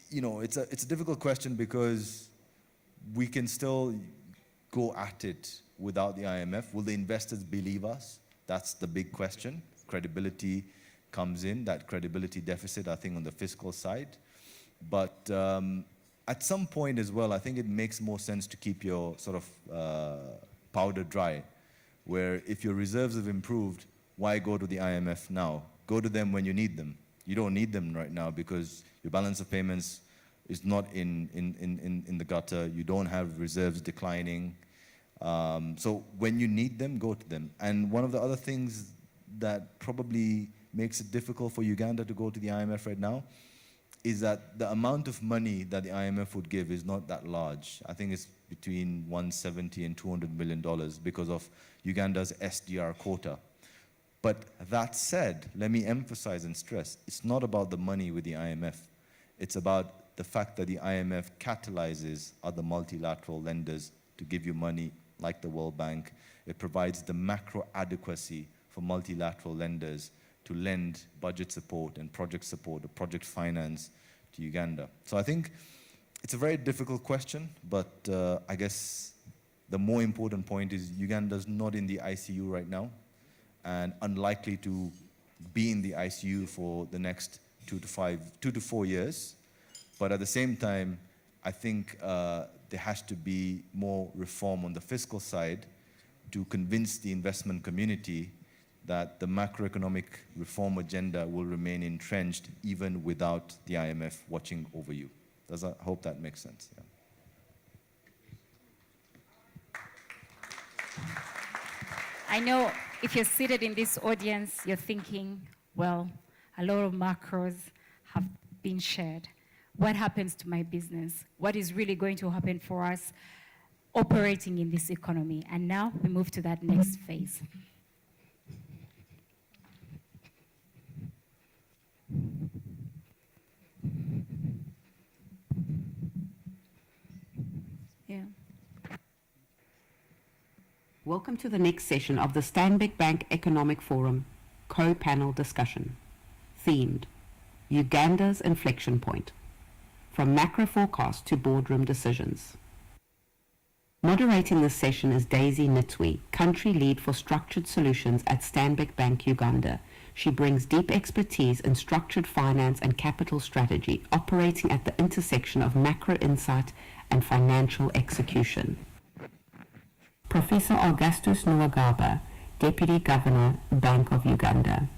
you know, it's a difficult question because we can still go at it without the IMF. Will the investors believe us? That's the big question. Credibility comes in, that credibility deficit, I think, on the fiscal side. But at some point as well, I think it makes more sense to keep your sort of powder dry, where if your reserves have improved, why go to the IMF now? Go to them when you need them. You don't need them right now because your balance of payments is not in the gutter. You don't have reserves declining. So when you need them, go to them. And one of the other things that probably makes it difficult for Uganda to go to the IMF right now is that the amount of money that the IMF would give is not that large. I think it's between $170 and $200 million because of Uganda's SDR quota. But that said, let me emphasize and stress, it's not about the money with the IMF. It's about the fact that the IMF catalyzes other multilateral lenders to give you money, like the World Bank. It provides the macro adequacy for multilateral lenders to lend budget support and project support or project finance to Uganda. So I think it's a very difficult question, but I guess the more important point is Uganda's not in the ICU right now and unlikely to be in the ICU for the next 2 to 4 years. But at the same time, I think there has to be more reform on the fiscal side to convince the investment community that the macroeconomic reform agenda will remain entrenched even without the IMF watching over you. I hope that makes sense. Yeah. I know if you're seated in this audience, you're thinking, well, a lot of macros have been shared. What happens to my business? What is really going to happen for us operating in this economy? And now we move to that next phase. Yeah. Welcome to the next session of the Stanbic Bank Economic Forum co-panel discussion, themed Uganda's Inflection Point, from macro forecast to boardroom decisions. Moderating this session is Daisy Nitwi, Country Lead for Structured Solutions at Stanbic Bank Uganda. She brings deep expertise in structured finance and capital strategy, operating at the intersection of macro insight and financial execution. Professor Augustus Nwagaba, Deputy Governor, Bank of Uganda.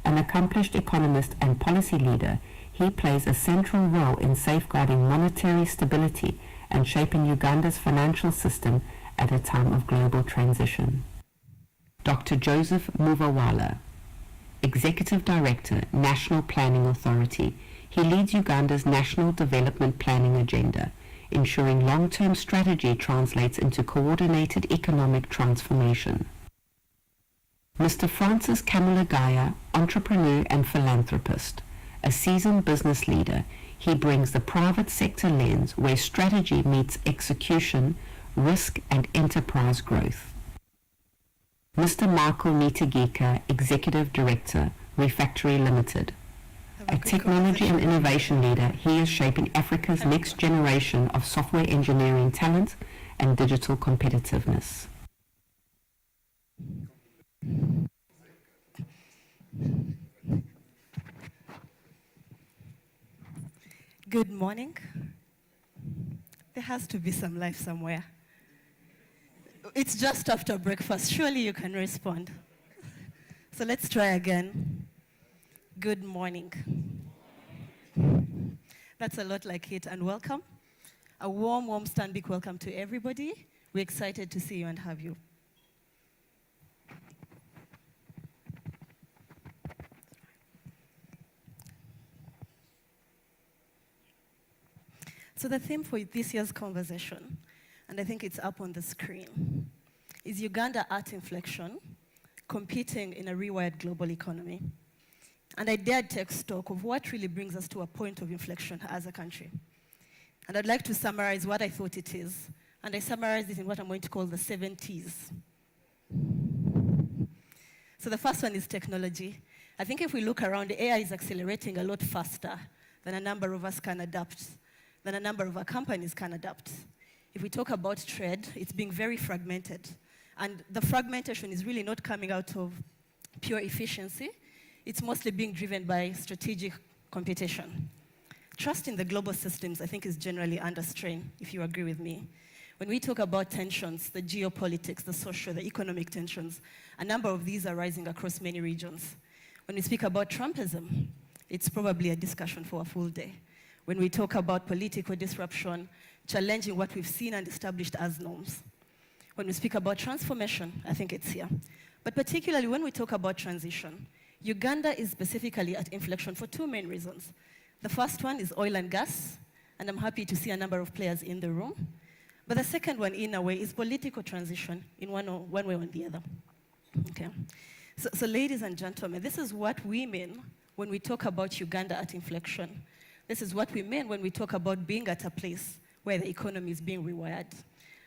An accomplished economist and policy leader, he plays a central role in safeguarding monetary stability and shaping Uganda's financial system at a time of global transition. Dr. Joseph Muvawala, Executive Director, National Planning Authority. He leads Uganda's National Development Planning Agenda, ensuring long-term strategy translates into coordinated economic transformation. Mr. Francis Kamulagaya, entrepreneur and philanthropist. A seasoned business leader, he brings the private sector lens where strategy meets execution, risk and enterprise growth. Mr. Michael Nitagika, Executive Director, Refactory Limited. A technology and innovation leader, he is shaping Africa's next generation of software engineering talent and digital competitiveness. Good morning. There has to be some life somewhere. It's just after breakfast. Surely you can respond. So let's try again. Good morning. That's a lot like it, and welcome. A warm, warm Stanbic welcome to everybody. We're excited to see you and have you. So the theme for this year's conversation, and I think it's up on the screen, is Uganda at inflection, competing in a rewired global economy. And I dared take stock of what really brings us to a point of inflection as a country. And I'd like to summarize what I thought it is, and I summarized it in what I'm going to call the 7 T's. So the first one is technology. I think if we look around, AI is accelerating a lot faster than a number of us can adapt, than a number of our companies can adapt. If we talk about trade, it's being very fragmented. And the fragmentation is really not coming out of pure efficiency. It's mostly being driven by strategic competition. Trust in the global systems, I think, is generally under strain, if you agree with me. When we talk about tensions, the geopolitics, the social, the economic tensions, a number of these are rising across many regions. When we speak about Trumpism, it's probably a discussion for a full day. When we talk about political disruption, challenging what we've seen and established as norms. When we speak about transformation, I think it's here. But particularly when we talk about transition, Uganda is specifically at inflection for 2 main reasons. The first one is oil and gas, and I'm happy to see a number of players in the room. But the second one, in a way, is political transition in one way or the other. Okay. So ladies and gentlemen, this is what we mean when we talk about Uganda at inflection. This is what we mean when we talk about being at a place where the economy is being rewired.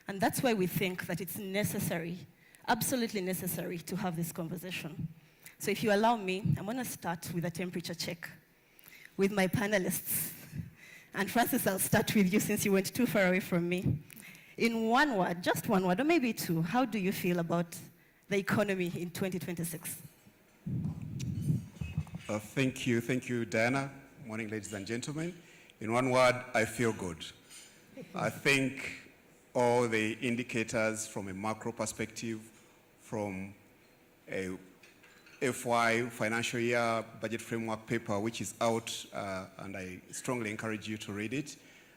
And that's why we think that it's necessary, absolutely necessary, to have this conversation. So if you allow me, I'm going to start with a temperature check with my panelists. And Francis, I'll start with you since you went too far away from me. In one word, just one word, or maybe 2, how do you feel about the economy in 2026? Thank you, Diana. Morning, ladies and gentlemen. In one word, I feel good. I think all the indicators from a macro perspective, from a FY financial year budget framework paper, which is out, and I strongly encourage you to read it,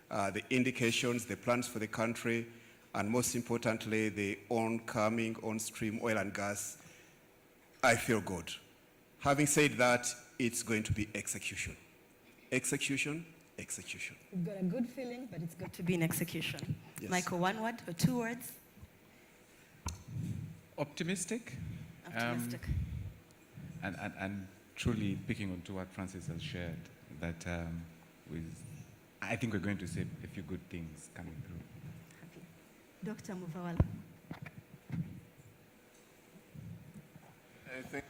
the indications, the plans for the country, and most importantly, the oncoming, on-stream oil and gas, I feel good. Having said that, it's going to be execution. Execution, execution. You've got a good feeling, but it's got to be in execution. Yes. Michael, 1 word or 2 words? Optimistic. Optimistic. And truly picking on to what Francis has shared, that I think we're going to see a few good things coming through. Dr. Muvawala. I think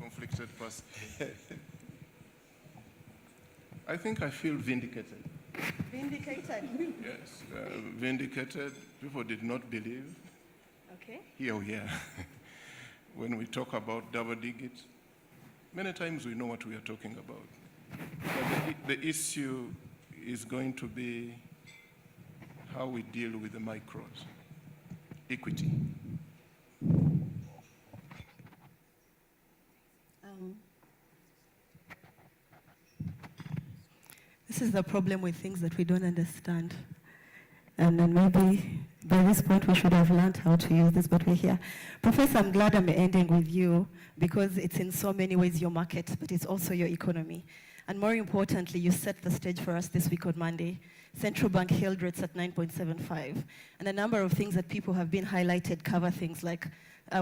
conflicted person. I think I feel vindicated. Vindicated? Yes, vindicated. People did not believe. Okay. Here we are. When we talk about double digit, many times we know what we are talking about. But the issue is going to be how we deal with the micros. Equity. This is the problem with things that we don't understand. And then maybe by this point we should have learned how to use this, but we're here. Professor, I'm glad I'm ending with you because it's in so many ways your market, but it's also your economy. And more importantly, you set the stage for us this week on Monday. Central bank held rates at 9.75. And a number of things that people have been highlighted cover things like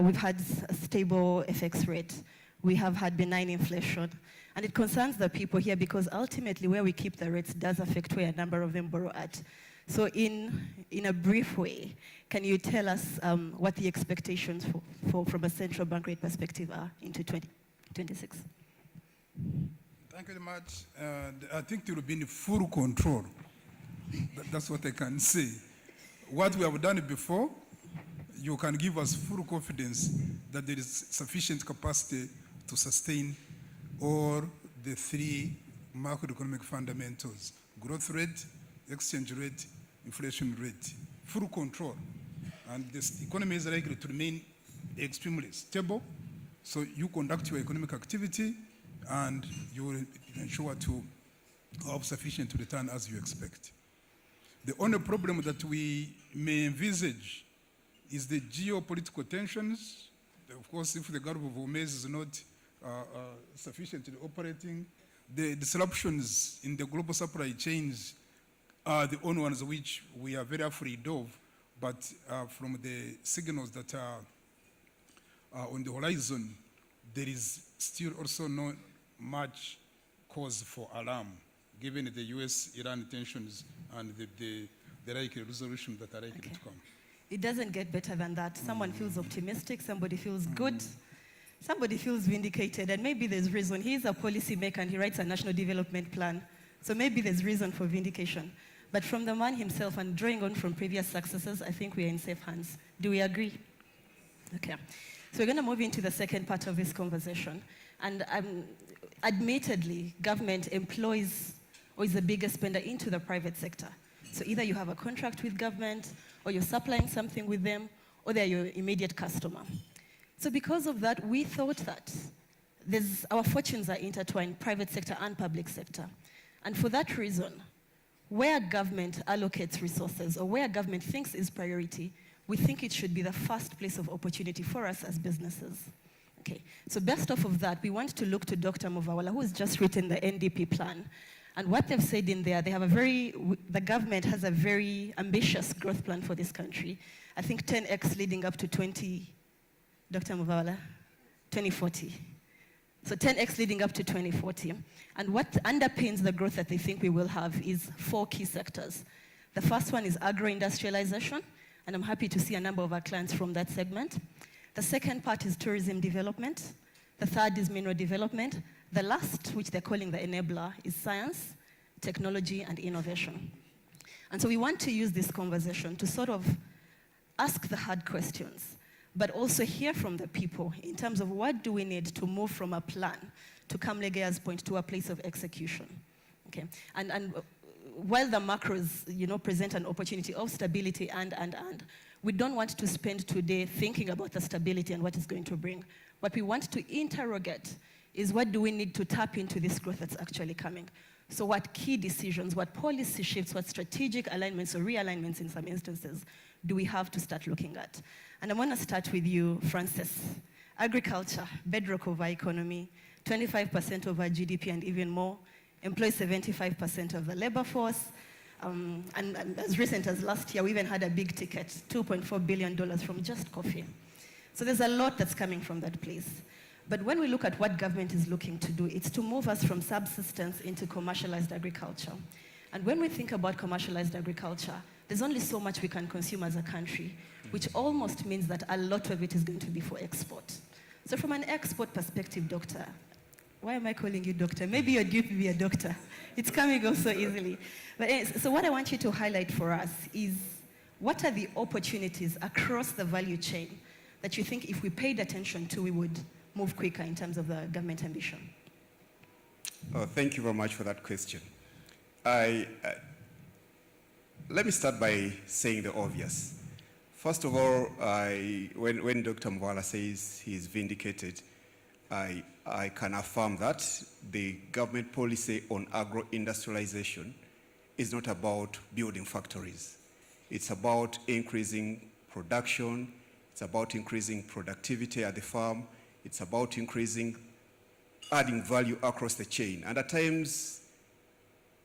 we've had a stable FX rate. We have had benign inflation. And it concerns the people here because ultimately where we keep the rates does affect where a number of them borrow at. So in a brief way, can you tell us what the expectations from a central bank rate perspective are into 2026? Thank you very much. I think there will be in full control. That's what I can say. What we have done before, you can give us full confidence that there is sufficient capacity to sustain all the three macroeconomic fundamentals: growth rate, exchange rate, inflation rate. Full control. And this economy is likely to remain extremely stable. So you conduct your economic activity and you will ensure to have sufficient return as you expect. The only problem that we may envisage is the geopolitical tensions. Of course, if the Gulf of Hormuz is not sufficiently operating, the disruptions in the global supply chains are the only ones which we are very afraid of, but from the signals that are on the horizon, there is still also not much cause for alarm, given the US-Iran tensions and the likely resolution that are likely to come. It doesn't get better than that. Someone feels optimistic, somebody feels good, somebody feels vindicated, and maybe there's reason. He's a policymaker and he writes a national development plan, so maybe there's reason for vindication. But from the man himself and drawing on from previous successes, I think we are in safe hands. Do we agree? Okay. So we're going to move into the second part of this conversation. And admittedly, government employs or is the biggest spender into the private sector. So either you have a contract with government, or you're supplying something with them, or they're your immediate customer. So because of that, we thought that our fortunes are intertwined, private sector and public sector. And for that reason, where government allocates resources or where government thinks is priority, we think it should be the first place of opportunity for us as businesses. Okay, so based off of that, we want to look to Dr. Muvawala, who has just written the NDP plan. And what they've said in there, they have the government has a very ambitious growth plan for this country. I think 10x leading up to Dr. Muvawala, 2040. So 10x leading up to 2040. And what underpins the growth that they think we will have is 4 key sectors. The first one is agro-industrialization, and I'm happy to see a number of our clients from that segment. The second part is tourism development. The third is mineral development. The last, which they're calling the enabler, is science, technology, and innovation. And so we want to use this conversation to sort of ask the hard questions, but also hear from the people in terms of what do we need to move from a plan, to Kamlegea's point, to a place of execution. Okay? And while the macros, present an opportunity of stability and, we don't want to spend today thinking about the stability and what it's going to bring. What we want to interrogate is what do we need to tap into this growth that's actually coming. So what key decisions, what policy shifts, what strategic alignments or realignments in some instances do we have to start looking at? And I want to start with you, Francis. Agriculture, bedrock of our economy, 25% of our GDP and even more, employs 75% of the labor force. And as recent as last year, we even had a big ticket, $2.4 billion from just coffee. So there's a lot that's coming from that place. But when we look at what government is looking to do, it's to move us from subsistence into commercialized agriculture. And when we think about commercialized agriculture, there's only so much we can consume as a country, which almost means that a lot of it is going to be for export. So from an export perspective, doctor, why am I calling you doctor? Maybe you're due to be a doctor. It's coming also easily. But so what I want you to highlight for us is what are the opportunities across the value chain that you think if we paid attention to, we would move quicker in terms of the government ambition? Oh, thank you very much for that question. Let me start by saying the obvious. First of all, when Dr. Muvawala says he's vindicated, I can affirm that the government policy on agro-industrialization is not about building factories. It's about increasing production. It's about increasing productivity at the farm. It's about adding value across the chain. And at times,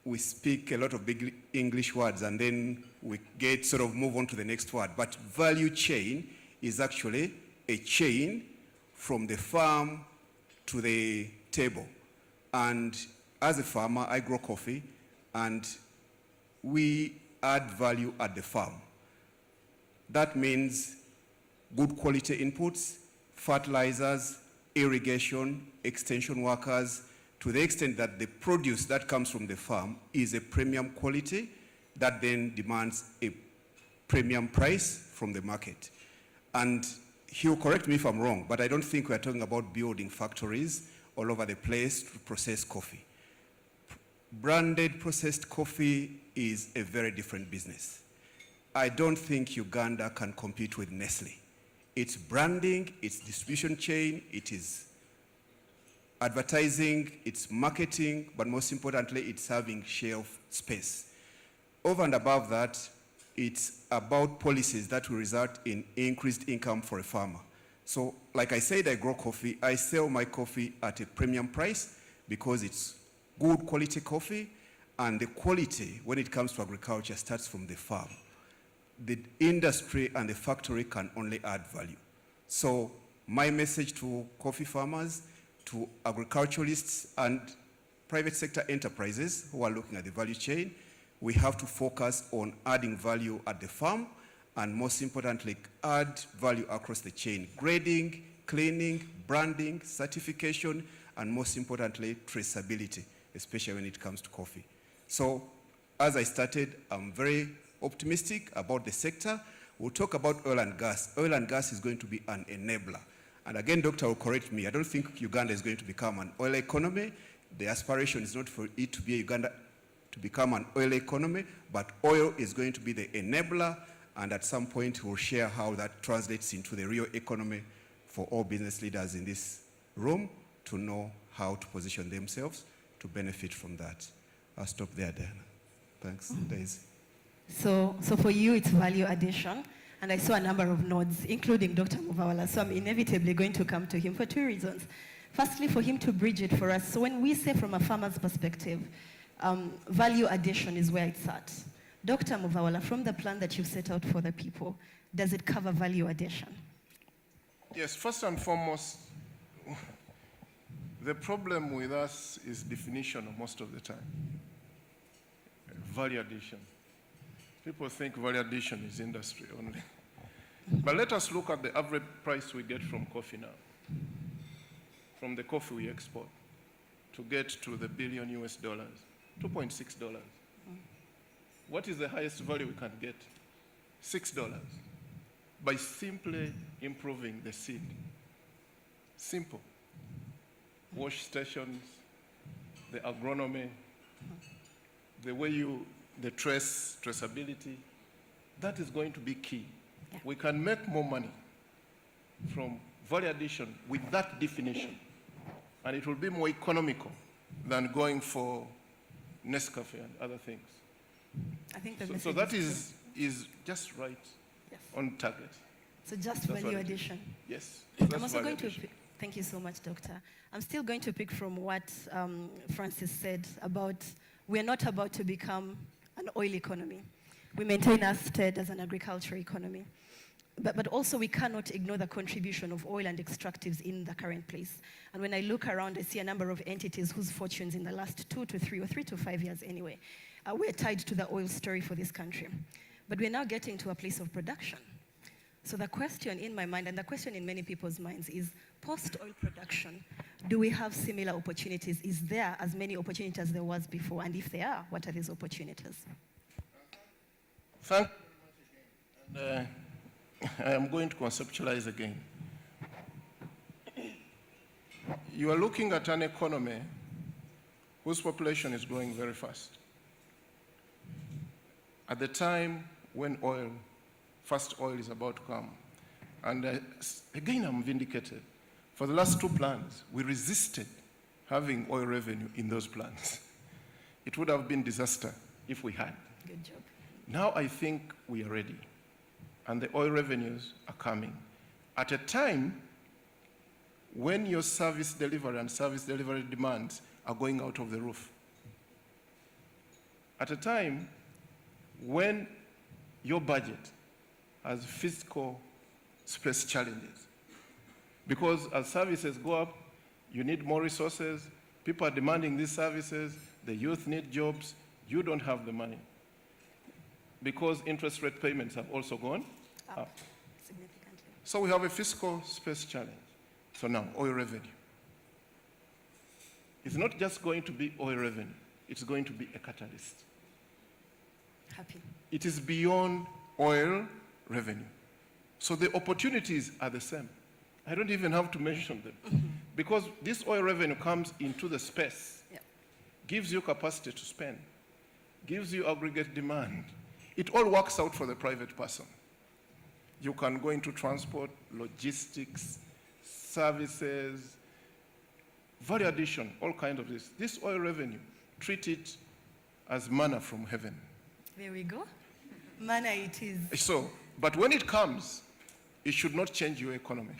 we speak a lot of big English words and then we move on to the next word. But value chain is actually a chain from the farm to the table. And as a farmer, I grow coffee and we add value at the farm. That means good quality inputs, fertilizers, irrigation, extension workers, to the extent that the produce that comes from the farm is a premium quality that then demands a premium price from the market. And he'll correct me if I'm wrong, but I don't think we're talking about building factories all over the place to process coffee. Branded processed coffee is a very different business. I don't think Uganda can compete with Nestle. It's branding, it's distribution chain, it is advertising, it's marketing, but most importantly, it's having shelf space. Over and above that, it's about policies that will result in increased income for a farmer. So, like I said, I grow coffee. I sell my coffee at a premium price because it's good quality coffee, and the quality, when it comes to agriculture, starts from the farm. The industry and the factory can only add value. So, my message to coffee farmers, to agriculturalists and private sector enterprises who are looking at the value chain, we have to focus on adding value at the farm and, most importantly, add value across the chain. Grading, cleaning, branding, certification, and most importantly, traceability, especially when it comes to coffee. So, as I started, I'm very optimistic about the sector. We'll talk about oil and gas. Oil and gas is going to be an enabler. And again, Doctor will correct me. I don't think Uganda is going to become an oil economy. The aspiration is not for it to be Uganda to become an oil economy, but oil is going to be the enabler, and at some point we'll share how that translates into the real economy for all business leaders in this room to know how to position themselves to benefit from that. I'll stop there, Diana. Thanks, Daisy. So for you, it's value addition. And I saw a number of nods, including Dr. Muvawala. So I'm inevitably going to come to him for two reasons. Firstly, for him to bridge it for us. So when we say from a farmer's perspective, value addition is where it's at. Dr. Muvawala, from the plan that you've set out for the people, does it cover value addition? Yes, first and foremost, the problem with us is definition most of the time. Value addition. People think value addition is industry only. But let us look at the average price we get from coffee now, from the coffee we export, to get to the billion US dollars, $2.6. What is the highest value we can get? $6. By simply improving the seed. Simple. Wash stations, the agronomy, the way the traceability, that is going to be key. Yeah. We can make more money from value addition with that definition, and it will be more economical than going for Nescafe and other things. I think so that is just right, yes, on target. So just value addition. Yes. I'm also going to thank you so much, Doctor. I'm still going to pick from what Francis said about we're not about to become an oil economy. We maintain our state as an agricultural economy. But also we cannot ignore the contribution of oil and extractives in the current place. And when I look around, I see a number of entities whose fortunes in the last 2 to 3 or 3 to 5 years anyway, were tied to the oil story for this country. But we're now getting to a place of production. So the question in my mind, and the question in many people's minds, is post-oil production, do we have similar opportunities? Is there as many opportunities as there was before? And if there are, what are these opportunities? Thank you very much again. I am going to conceptualize again. You are looking at an economy whose population is growing very fast. At the time when first oil is about to come, and again I'm vindicated, for the last 2 plans, we resisted having oil revenue in those plans. It would have been disaster if we had. Good job. Now I think we are ready, and the oil revenues are coming at a time when your service delivery and service delivery demands are going out of the roof. At a time when your budget has fiscal space challenges. Because as services go up, you need more resources, people are demanding these services, the youth need jobs, you don't have the money. Because interest rate payments have also gone up. Significantly. So we have a fiscal space challenge. So now, oil revenue. It's not just going to be oil revenue, it's going to be a catalyst. Happy. It is beyond oil revenue. So the opportunities are the same. I don't even have to mention them. Because this oil revenue comes into the space, gives you capacity to spend, gives you aggregate demand. It all works out for the private person. You can go into transport, logistics, services, value addition, all kinds of this. This oil revenue, treat it as manna from heaven. There we go. Manna it is. So, but when it comes, it should not change your economy.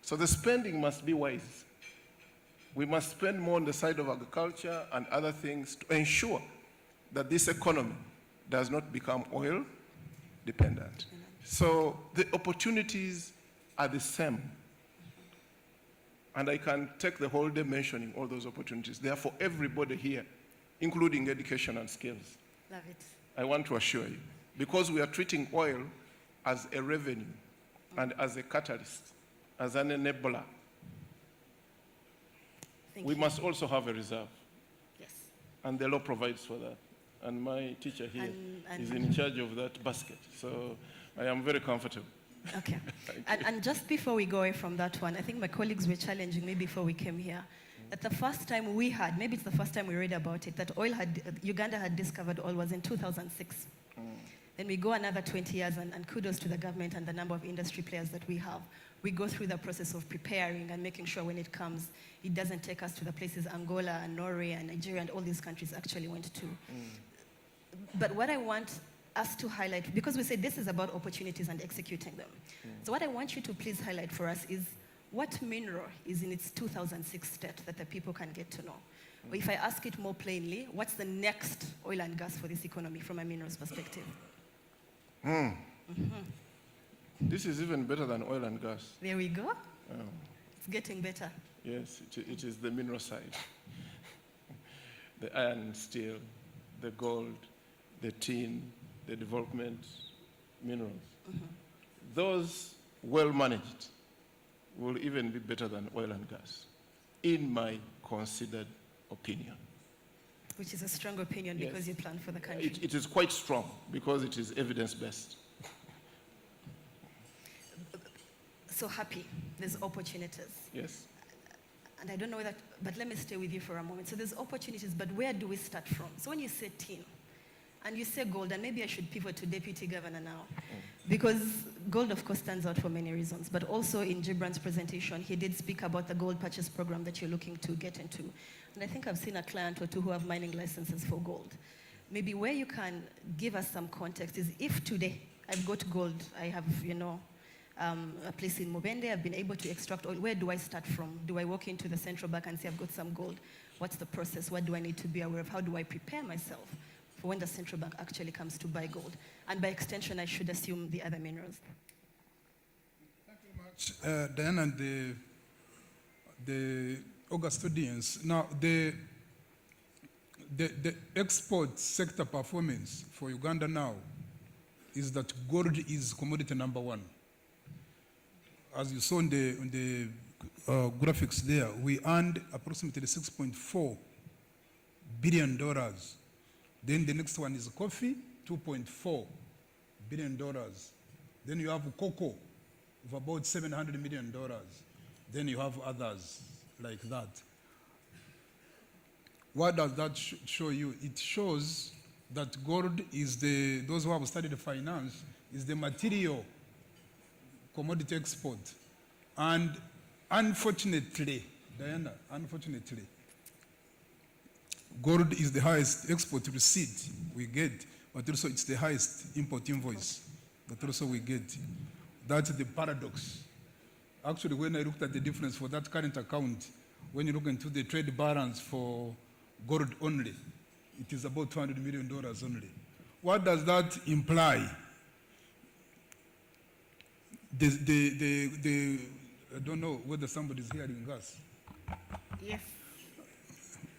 So the spending must be wise. We must spend more on the side of agriculture and other things to ensure that this economy does not become oil dependent. So the opportunities are the same. And I can take the whole day mentioning all those opportunities. They are for everybody here, including education and skills. Love it. I want to assure you, because we are treating oil as a revenue and as a catalyst, as an enabler, we must also have a reserve. Yes. And the law provides for that. And my teacher here is in charge of that basket. So I am very comfortable. Okay. And just before we go away from that one, I think my colleagues were challenging me before we came here, that the first time we had, maybe it's the first time we read about it, that Uganda had discovered oil was in 2006. Then we go another 20 years, and kudos to the government and the number of industry players that we have. We go through the process of preparing and making sure when it comes, it doesn't take us to the places Angola and Norway and Nigeria and all these countries actually went to. But what I want us to highlight, because we said this is about opportunities and executing them. So what I want you to please highlight for us is what mineral is in its 2006 state that the people can get to know. Or if I ask it more plainly, what's the next oil and gas for this economy from a minerals perspective? This is even better than oil and gas. There we go. It's getting better. Yes, it is the mineral side. The iron, steel, the gold, the tin, the development minerals. Those well managed will even be better than oil and gas, in my considered opinion. Which is a strong opinion because you plan for the country. It is quite strong because it is evidence-based. So happy, there's opportunities. Yes. And I don't know that, but let me stay with you for a moment. So there's opportunities, but where do we start from? So when you say tin, and you say gold, and maybe I should pivot to Deputy Governor now, because gold, of course, stands out for many reasons, but also in Gibran's presentation, he did speak about the gold purchase program that you're looking to get into. And I think I've seen a client or two who have mining licenses for gold. Maybe where you can give us some context is if today I've got gold, I have, a place in Mubende, I've been able to extract oil, where do I start from? Do I walk into the central bank and say I've got some gold? What's the process? What do I need to be aware of? How do I prepare myself for when the central bank actually comes to buy gold? And by extension, I should assume the other minerals. Thank you very much, Diana, and the August audience. Now, the export sector performance for Uganda now is that gold is commodity number one. As you saw on the graphics there, we earned approximately $6.4 billion. Then the next one is coffee, $2.4 billion. Then you have cocoa of about $700 million. Then you have others like that. What does that show you? It shows that gold is those who have studied finance, is the material commodity export. And unfortunately, Diana, gold is the highest export receipt we get but also it's the highest import invoice that also we get. That's the paradox. Actually, when I looked at the difference for that current account, when you look into the trade balance for gold only, it is about $200 million only. What does that imply? I don't know whether somebody's hearing us. Yes.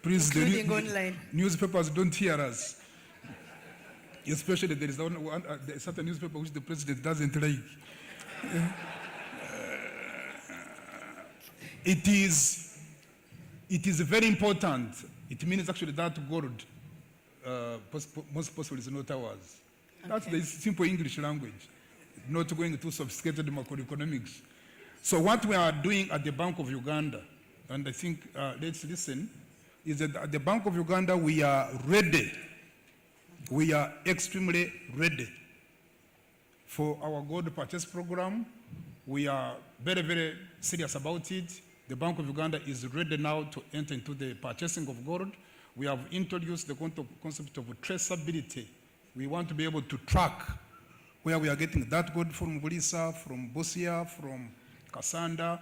Please, including online. Newspapers don't hear us. Especially there is a certain newspaper which the president doesn't like. It is very important. It means actually that gold, most possibly, is not ours. Okay. That's the simple English language, not going to sophisticated macroeconomics. So what we are doing at the Bank of Uganda, and I think let's listen, is that at the Bank of Uganda we are ready. We are extremely ready for our gold purchase program. We are very, very serious about it. The Bank of Uganda is ready now to enter into the purchasing of gold. We have introduced the concept of traceability. We want to be able to track where we are getting that gold from Bulisa, from Busia, from Kasanda,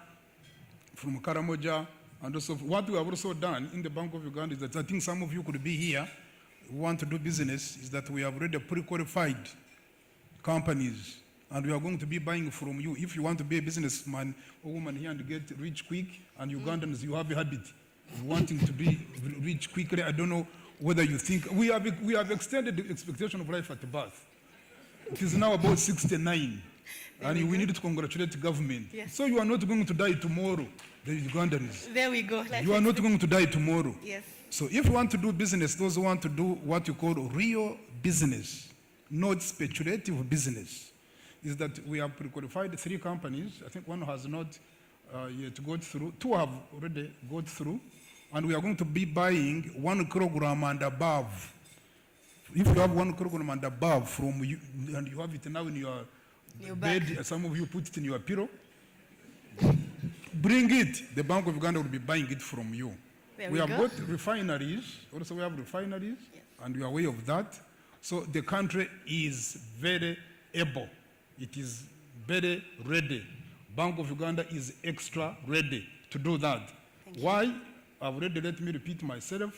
from Karamoja, and also what we have also done in the Bank of Uganda is that I think some of you could be here who want to do business, is that we have already pre-qualified companies, and we are going to be buying from you. If you want to be a businessman or woman here and get rich quick, and Ugandans, you have a habit of wanting to be rich quickly. I don't know whether you think, we have extended the expectation of life at birth. It is now about 69. And we need to congratulate the government. Yes. So you are not going to die tomorrow, the Ugandans. There we go. You are not going to die tomorrow. Yes. So if you want to do business, those who want to do what you call real business, not speculative business, is that we have pre-qualified 3 companies. I think one has not yet gone through. 2 have already gone through. And we are going to be buying 1 kilogram and above. If you have 1 kilogram and above from you, and you have it now in your bed, some of you put it in your pillow, bring it. The Bank of Uganda will be buying it from you. We have got refineries. Also, we have refineries, yes. And we are aware of that. So the country is very able. It is very ready. Bank of Uganda is extra ready to do that. Why? I've already let me repeat myself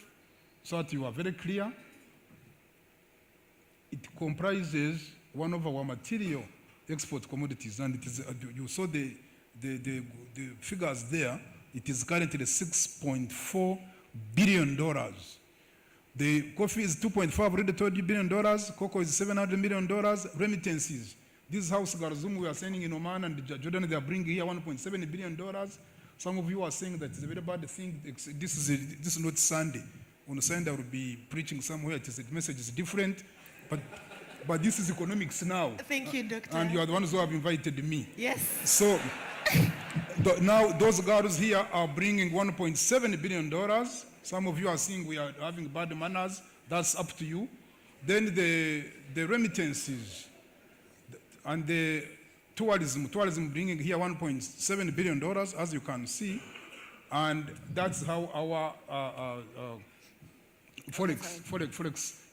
so that you are very clear. It comprises one of our material export commodities, and it is, you saw the figures there. It is currently $6.4 billion. The coffee is 2.5, already told you, $1 billion. Cocoa is $700 million. Remittances. These house girls whom we are sending in Oman and Jordan, they are bringing here $1.7 billion. Some of you are saying that it's a very bad thing. This is not Sunday. On Sunday I will be preaching somewhere. The message is different. But this is economics now. Thank you, Doctor. And you are the ones who have invited me. Yes. So now those girls here are bringing $1.7 billion. Some of you are saying we are having bad manners. That's up to you. Then the remittances and the tourism bringing here $1.7 billion, as you can see. And that's how our forex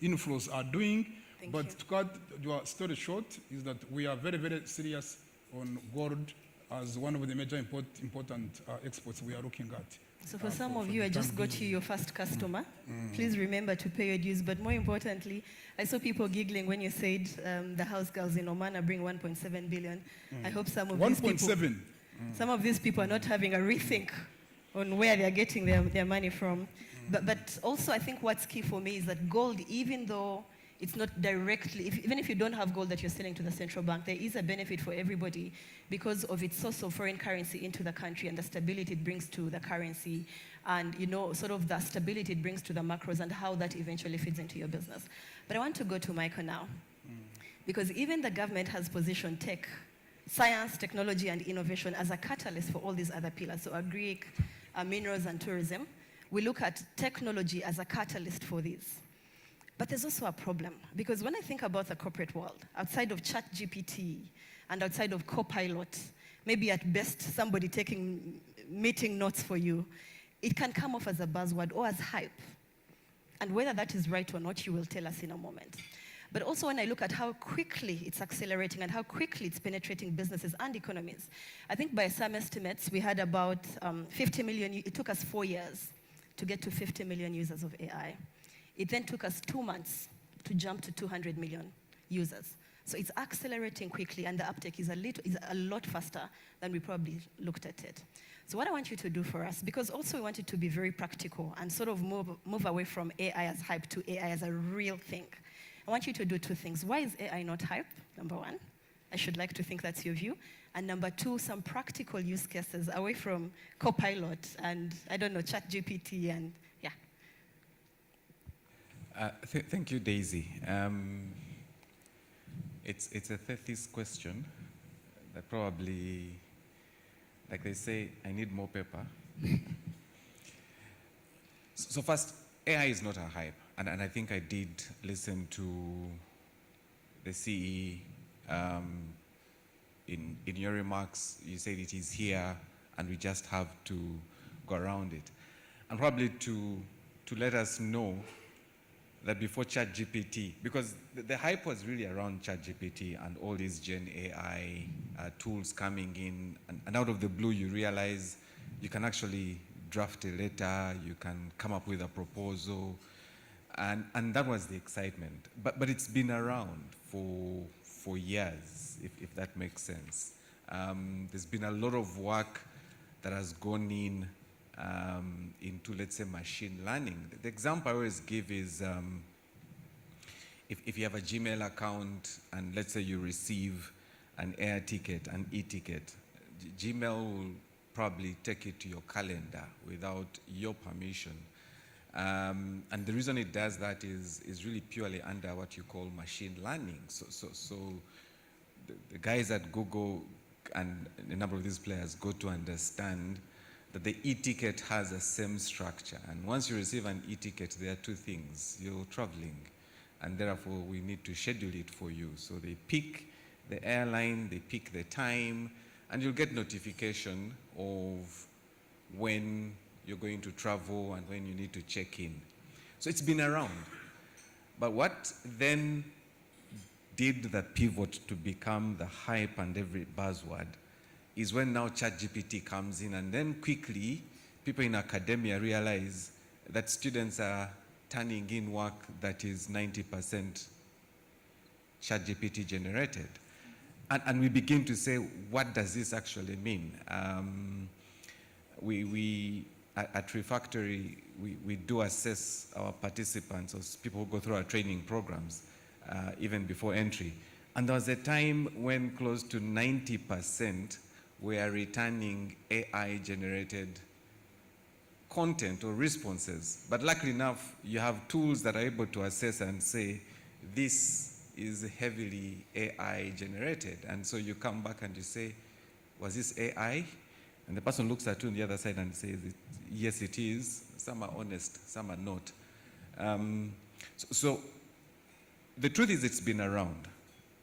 inflows are doing. But to cut your story short, is that we are very, very serious on gold as one of the major important exports we are looking at. So for some of you, I just got you your first customer. Please remember to pay your dues. But more importantly, I saw people giggling when you said the house girls in Oman are bringing 1.7 billion. I hope some of these people, some of these people are not having a rethink on where they are getting their money from. But also, I think what's key for me is that gold, even though it's not directly, even if you don't have gold that you're selling to the central bank, there is a benefit for everybody because of its source of foreign currency into the country and the stability it brings to the currency and, you know, sort of the stability it brings to the macros and how that eventually feeds into your business. But I want to go to Michael now because even the government has positioned tech, science, technology, and innovation as a catalyst for all these other pillars. So agri, minerals, and tourism. We look at technology as a catalyst for these. But there's also a problem, because when I think about the corporate world, outside of ChatGPT and outside of Copilot, maybe at best somebody taking meeting notes for you, it can come off as a buzzword or as hype. And whether that is right or not, you will tell us in a moment. But also when I look at how quickly it's accelerating and how quickly it's penetrating businesses and economies. I think by some estimates, we had about 50 million, it took us 4 years to get to 50 million users of AI. It then took us 2 months to jump to 200 million users. So it's accelerating quickly, and the uptake is a lot faster than we probably looked at it. So what I want you to do for us, because also we want it to be very practical and sort of move away from AI as hype to AI as a real thing. I want you to do 2 things. Why is AI not hype? Number 1, I should like to think that's your view. And number 2, some practical use cases away from Copilot and, I don't know, ChatGPT and, yeah. Thank you, Daisy. It's a thesis question that probably, like they say, I need more paper. So first, AI is not a hype. And I think I did listen to the CE in your remarks. You said it is here and we just have to go around it. And probably to let us know that before ChatGPT, because the hype was really around ChatGPT and all these Gen AI tools coming in, and out of the blue you realize you can actually draft a letter, you can come up with a proposal, and that was the excitement. But it's been around for years, if that makes sense. There's been a lot of work that has gone into, let's say, machine learning. The example I always give is if you have a Gmail account and let's say you receive an air ticket, an e-ticket, Gmail will probably take it to your calendar without your permission. And the reason it does that is really purely under what you call machine learning. So the guys at Google and a number of these players go to understand that the e-ticket has a same structure. And once you receive an e-ticket, there are 2 things. You're traveling, and therefore we need to schedule it for you. So they pick the airline, they pick the time, and you'll get notification of when you're going to travel and when you need to check in. So it's been around. But what then did the pivot to become the hype and every buzzword is when now ChatGPT comes in, and then quickly people in academia realize that students are turning in work that is 90% ChatGPT generated. And we begin to say, what does this actually mean? We at Refactory, we do assess our participants, or people who go through our training programs, even before entry. And there was a time when close to 90% were returning AI-generated content or responses. But luckily enough, you have tools that are able to assess and say, this is heavily AI-generated. And so you come back and you say, was this AI? And the person looks at you on the other side and says, yes, it is. Some are honest, some are not. So the truth is it's been around,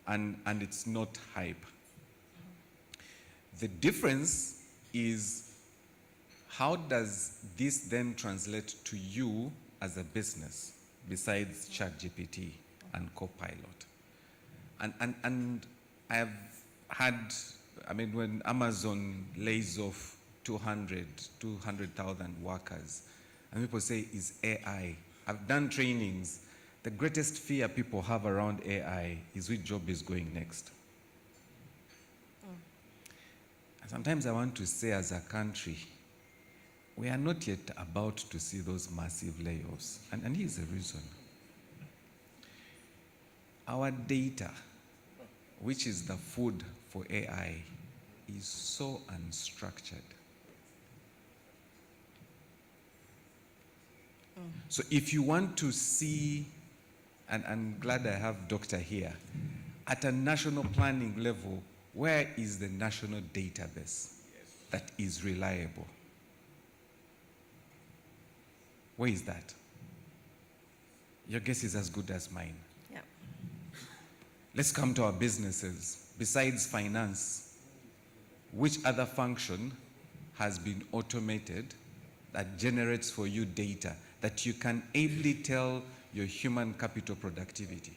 and it's not hype. The difference is, how does this then translate to you as a business, besides ChatGPT and Copilot? And I have had, when Amazon lays off 200,000 workers, and people say, is AI? I've done trainings. The greatest fear people have around AI is which job is going next. And sometimes I want to say, as a country, we are not yet about to see those massive layoffs. And here's the reason. Our data, which is the food for AI, is so unstructured. So if you want to see, and I'm glad I have Doctor here, at a national planning level, where is the national database that is reliable? Where is that? Your guess is as good as mine. Yeah. Let's come to our businesses. Besides finance, which other function has been automated that generates for you data that you can ably tell your human capital productivity?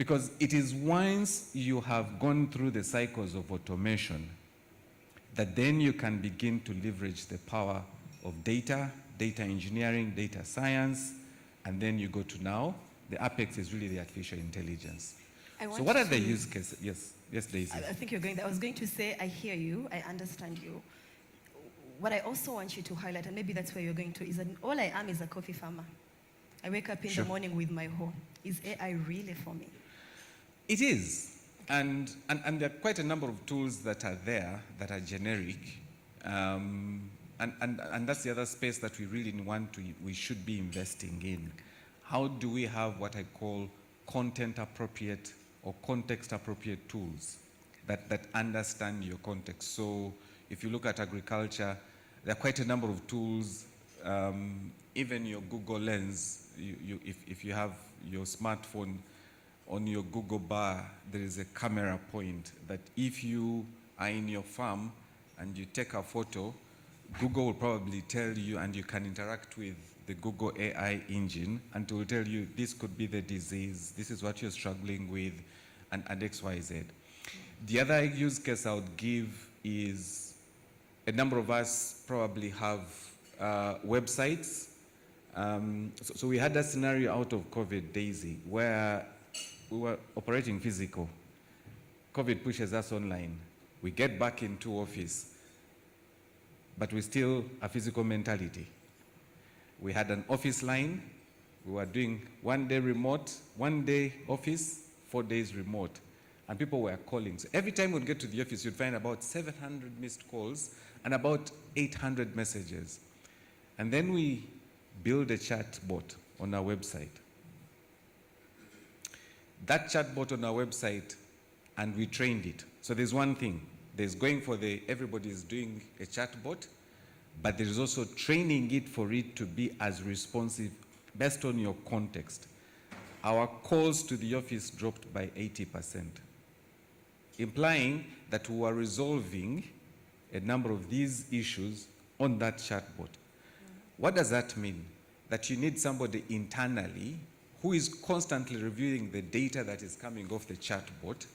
Because it is once you have gone through the cycles of automation that then you can begin to leverage the power of data, data engineering, data science, and then you go to now, the apex is really the artificial intelligence. So what are the use cases? Yes, Daisy. I think you're going there. I was going to say, I hear you, I understand you. What I also want you to highlight, and maybe that's where you're going to, is that all I am is a coffee farmer. I wake up in the morning with my hoe. Is AI really for me? It is. And there are quite a number of tools that are there that are generic. And that's the other space that we really we should be investing in. How do we have what I call content appropriate or context appropriate tools that understand your context? So if you look at agriculture, there are quite a number of tools. Even your Google Lens, if you have your smartphone, on your Google bar, there is a camera point that if you are in your farm and you take a photo, Google will probably tell you, and you can interact with the Google AI engine, and it will tell you this could be the disease, this is what you're struggling with, and X, Y, Z. The other use case I would give is a number of us probably have websites. So we had a scenario out of COVID, Daisy, where we were operating physical. COVID pushes us online. We get back into office, but we still a physical mentality. We had an office line. We were doing 1 day remote, 1 day office, 4 days remote. And people were calling. So every time we'd get to the office, you'd find about 700 missed calls and about 800 messages. And then we build a chatbot on our website. That chatbot on our website, and we trained it. So there's one thing. There's going for everybody is doing a chatbot, but there is also training it for it to be as responsive based on your context. Our calls to the office dropped by 80%, implying that we are resolving a number of these issues on that chatbot. What does that mean? That you need somebody internally who is constantly reviewing the data that is coming off the chatbot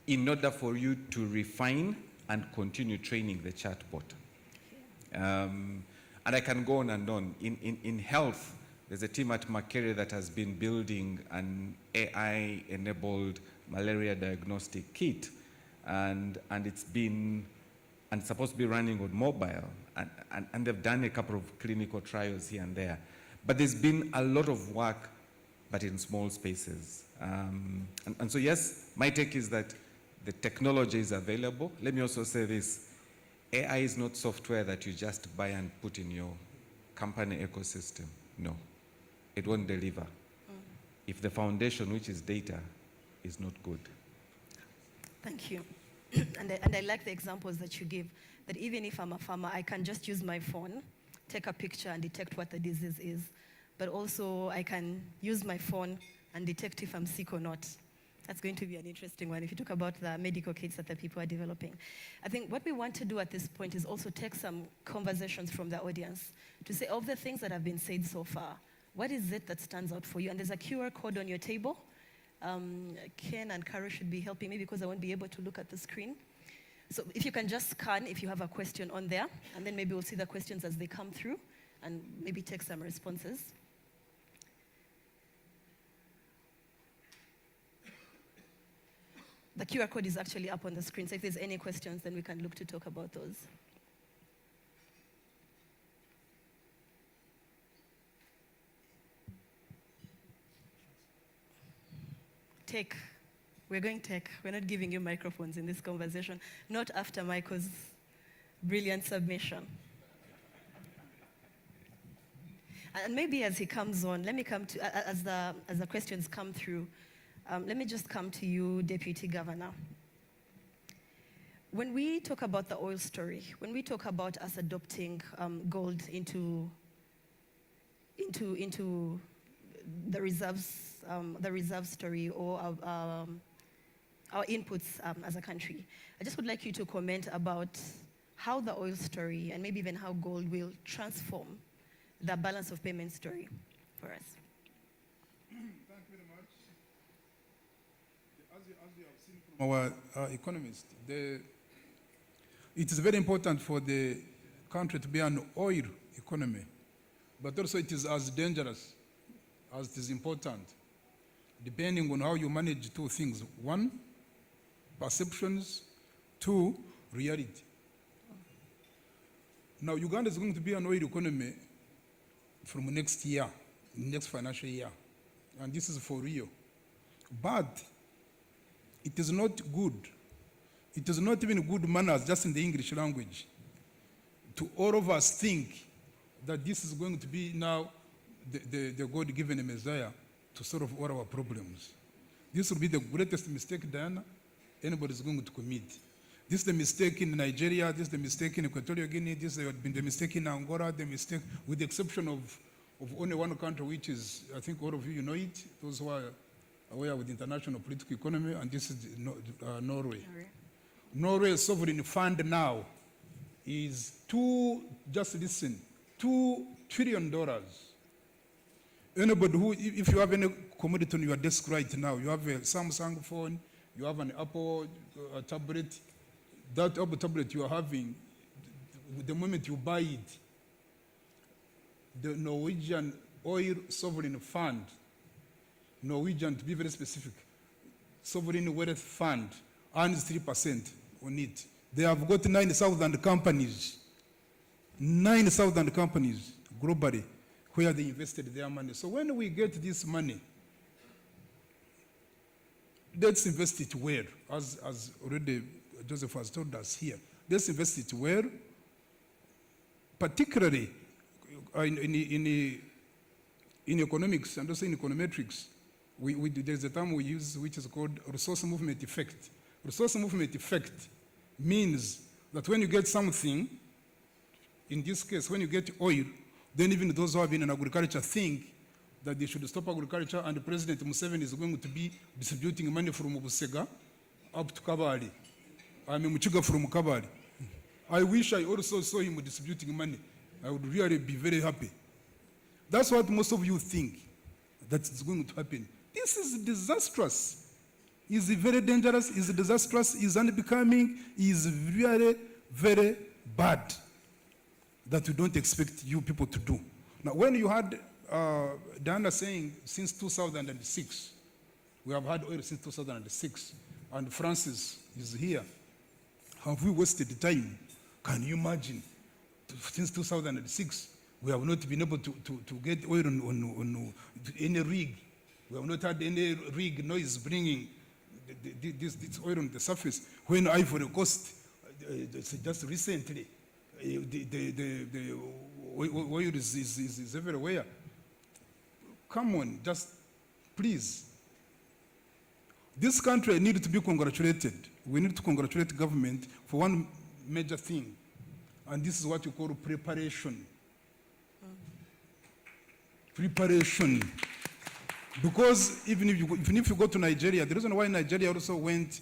in order for you to refine and continue training the chatbot. And I can go on and on. In health, there's a team at Makerere that has been building an AI-enabled malaria diagnostic kit, and it's supposed to be running on mobile, and they've done a couple of clinical trials here and there. But there's been a lot of work, but in small spaces. And so yes, my take is that the technology is available. Let me also say this. AI is not software that you just buy and put in your company ecosystem. No, it won't deliver if the foundation, which is data, is not good. Thank you. And I like the examples that you give, that even if I'm a farmer, I can just use my phone, take a picture and detect what the disease is. But also I can use my phone and detect if I'm sick or not. That's going to be an interesting one if you talk about the medical kits that the people are developing. I think what we want to do at this point is also take some conversations from the audience to say, of the things that have been said so far, what is it that stands out for you? And there's a QR code on your table. Ken and Caro should be helping me because I won't be able to look at the screen. So if you can just scan if you have a question on there, and then maybe we'll see the questions as they come through and maybe take some responses. The QR code is actually up on the screen, so if there's any questions, then we can look to talk about those. Tech. We're going tech. We're not giving you microphones in this conversation, not after Michael's brilliant submission. And maybe as he comes on, let me come to, as the questions come through, let me just come to you, Deputy Governor. When we talk about the oil story, when we talk about us adopting gold into the reserve story or our inputs as a country, I just would like you to comment about how the oil story and maybe even how gold will transform the balance of payment story for us. Thank you very much. our economists, it is very important for the country to be an oil economy, but also it is as dangerous as it is important, depending on how you manage two things. One, perceptions. Two, reality. Now, Uganda is going to be an oil economy from next year, next financial year, and this is for real. But it is not good. It is not even good manners, just in the English language, to all of us think that this is going to be now the God-given Messiah to solve all our problems. This will be the greatest mistake, Diana, anybody is going to commit. This is the mistake in Nigeria, this is the mistake in Equatorial Guinea, this has been the mistake in Angola, the mistake, with the exception of only one country, which is, I think all of you know it, those who are aware with international political economy, and this is Norway. Norway's sovereign fund now is just listen, $2 trillion. Anybody who, if you have any commodity on your desk right now, you have a Samsung phone, you have an Apple tablet, that Apple tablet you are having, the moment you buy it, the Norwegian Oil Sovereign Fund, Norwegian to be very specific, Sovereign Wealth Fund, earns 3% on it. They have got 9,000 companies, 9,000 companies globally where they invested their money. So when we get this money, let's invest it where, as already Joseph has told us here. Let's invest it where, particularly in economics and also in econometrics. There's a term we use which is called resource movement effect. Resource movement effect means that when you get something, in this case, when you get oil, then even those who have been in agriculture think that they should stop agriculture, and President Museveni is going to be distributing money from Busega up to Kabale. I mean, Muchiga from Kabale. I wish I also saw him distributing money. I would really be very happy. That's what most of you think that is going to happen. This is disastrous. It's very dangerous, it's disastrous, it's unbecoming, it's really very bad that we don't expect you people to do. Now, when you had Diana saying since 2006, we have had oil since 2006, and Francis is here. Have we wasted time? Can you imagine? Since 2006, we have not been able to get oil on any rig. We have not had any rig noise bringing this oil on the surface. When Ivory Coast, just recently, the oil is everywhere. Come on, just please. This country needs to be congratulated. We need to congratulate government for one major thing, and this is what you call preparation. Preparation. Because even if you go to Nigeria, the reason why Nigeria also went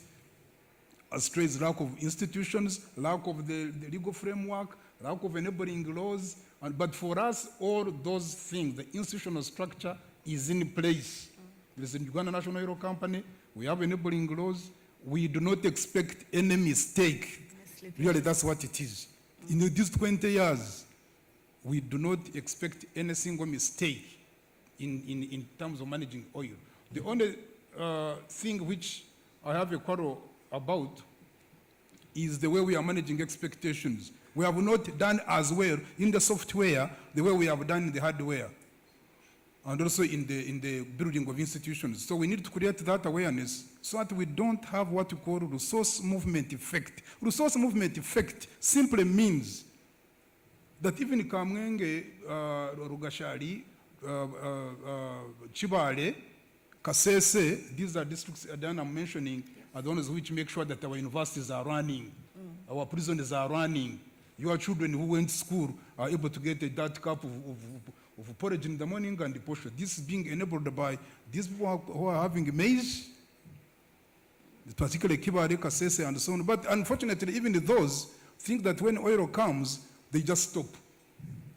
astray is lack of institutions, lack of the legal framework, lack of enabling laws. But for us, all those things, the institutional structure is in place. There is a Uganda National Oil Company. We have enabling laws. We do not expect any mistake. Really, that's what it is. In these 20 years, we do not expect any single mistake in terms of managing oil. The only thing which I have a quarrel about is the way we are managing expectations. We have not done as well in the software the way we have done in the hardware, and also in the building of institutions. So we need to create that awareness so that we don't have what we call resource movement effect. Resource movement effect simply means that even Kamwenge, Rugashari, Chibale, Kasese, these are districts that I'm mentioning, are the ones which make sure that our universities are running, our prisons are running. Your children who went to school are able to get that cup of porridge in the morning and the portion. This is being enabled by these people who are having maize, particularly Kibale, Kasese, and so on. But unfortunately, even those think that when oil comes, they just stop.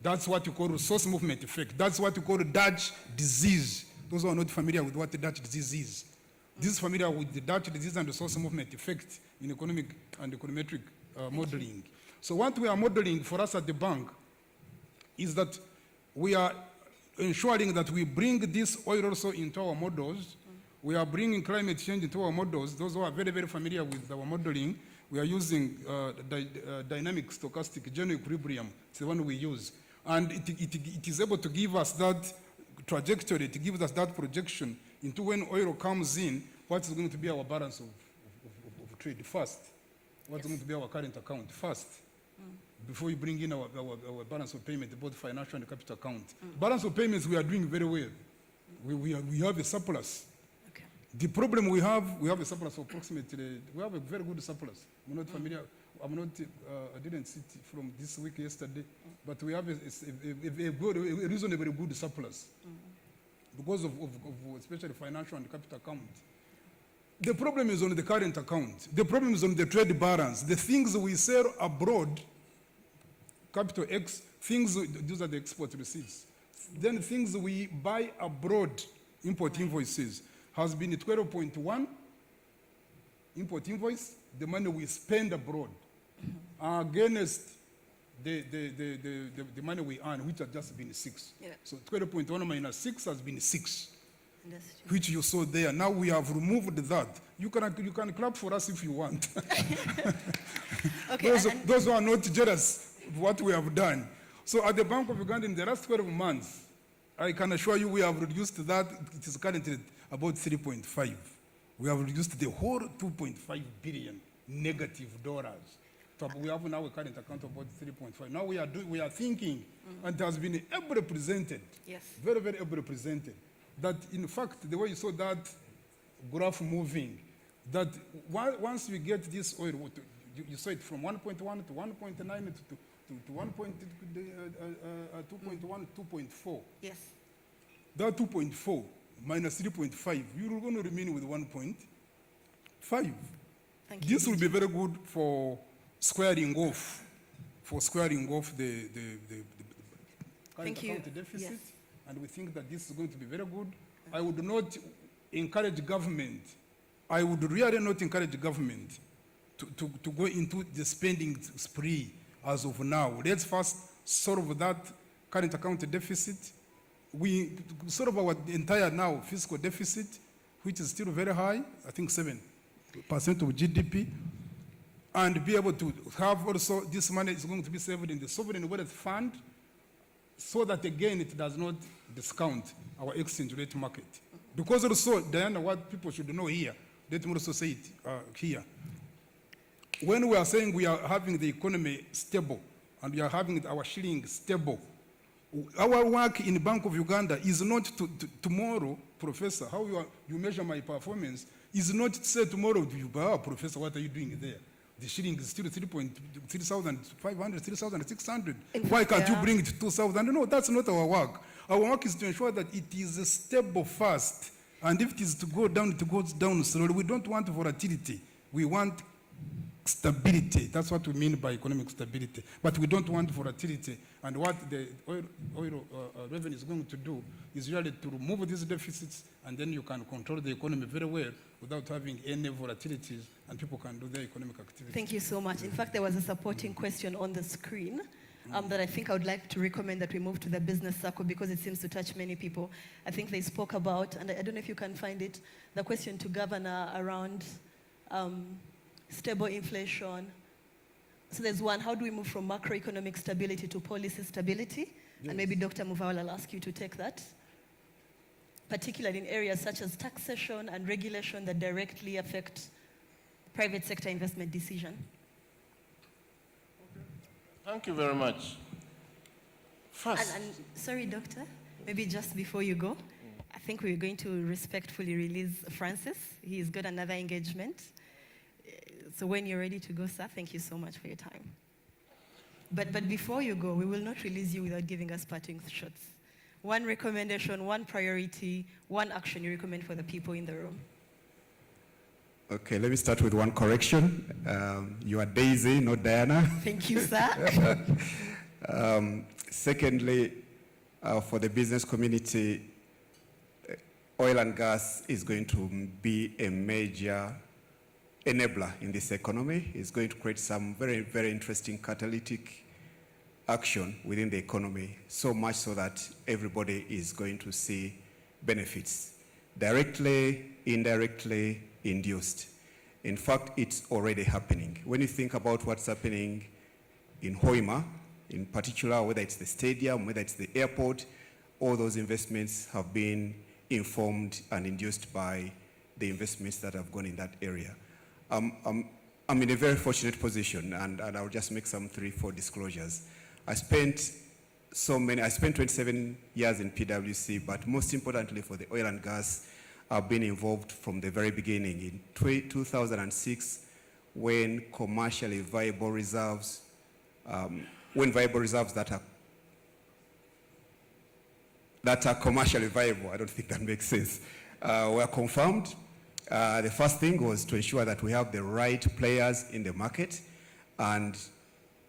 That's what you call resource movement effect. That's what you call Dutch disease. Those who are not familiar with what the Dutch disease is. This is familiar with the Dutch disease and resource movement effect in economic and econometric modeling. So what we are modeling for us at the bank is that we are ensuring that we bring this oil also into our models. We are bringing climate change into our models. Those who are very, very familiar with our modeling, we are using dynamic stochastic general equilibrium. It's the one we use. And it is able to give us that trajectory, it gives us that projection into when oil comes in, what's going to be our balance of trade first. What's going to be our current account first. Before we bring in our balance of payment, both financial and capital account. Balance of payments, we are doing very well. We have a surplus. Okay. The problem we have a surplus of approximately, we have a very good surplus. I'm not familiar, I didn't see it from this week yesterday, but we have a reasonably good surplus because of especially financial and capital account. The problem is on the current account. The problem is on the trade balance. The things we sell abroad, capital X, those are the export receipts. Then things we buy abroad, import invoices, has been 12.1 import invoice, the money we spend abroad, against the money we earn, which has just been 6. Yeah. So 12.1 minus 6 has been 6, which you saw there. Now we have removed that. You can clap for us if you want. Okay, those who are not jealous of what we have done. So at the Bank of Uganda in the last 12 months, I can assure you we have reduced that. It is currently about 3.5. We have reduced the whole 2.5 billion negative dollars. So we have now a current account of about 3.5. Now we are thinking, and it has been ably presented, very, very ably presented, that in fact, the way you saw that graph moving, that once we get this oil, you saw it from 1.1 to 1.9 to 2.1, 2.4. Yes. That 2.4 minus 3.5, you're going to remain with 1.5. Thank you. This will be very good for squaring off the current account deficit. Yes. And we think that this is going to be very good. I would not encourage government. I would really not encourage government to go into the spending spree as of now. Let's first solve that current account deficit. We solve our entire now fiscal deficit, which is still very high, I think 7% of GDP, and be able to have also this money is going to be saved in the sovereign wealth fund, so that again it does not discount our exchange rate market. Because also, Diana, what people should know here, let me also say it here. When we are saying we are having the economy stable and we are having our shilling stable, our work in Bank of Uganda is not tomorrow, Professor, how you measure my performance, is not to say tomorrow, Professor, what are you doing there? The shilling is still 3,500, 3,600. Why can't you bring it to 2,000? No, that's not our work. Our work is to ensure that it is stable first. And if it is to go down, it goes down slowly. We don't want volatility. We want stability. That's what we mean by economic stability. But we don't want volatility. And what the oil revenue is going to do is really to remove these deficits, and then you can control the economy very well without having any volatilities, and people can do their economic activity. Thank you so much. In fact, there was a supporting question on the screen that I think I would like to recommend that we move to the business circle, because it seems to touch many people. I think they spoke about, and I don't know if you can find it, the question to Governor around stable inflation. So there's one, how do we move from macroeconomic stability to policy stability? Yes. And maybe Dr. Muvawala, I'll ask you to take that, particularly in areas such as taxation and regulation that directly affect private sector investment decision. Thank you very much. First. And sorry, Doctor, maybe just before you go, I think we're going to respectfully release Francis. He's got another engagement. So when you're ready to go, sir, thank you so much for your time. But before you go, we will not release you without giving us parting shots. One recommendation, one priority, one action you recommend for the people in the room. Okay, let me start with one correction. You are Daisy, not Diana. Thank you, sir. Secondly, for the business community, oil and gas is going to be a major enabler in this economy. It's going to create some very, very interesting catalytic action within the economy, so much so that everybody is going to see benefits, directly, indirectly, induced. In fact, it's already happening. When you think about what's happening in Hoima, in particular, whether it's the stadium, whether it's the airport, all those investments have been informed and induced by the investments that have gone in that area. I'm in a very fortunate position, and I'll just make some 3-4 disclosures. I spent 27 years in PwC, but most importantly for the oil and gas, I've been involved from the very beginning. In 2006, when commercially viable reserves, that are commercially viable, I don't think that makes sense, were confirmed. The first thing was to ensure that we have the right players in the market, and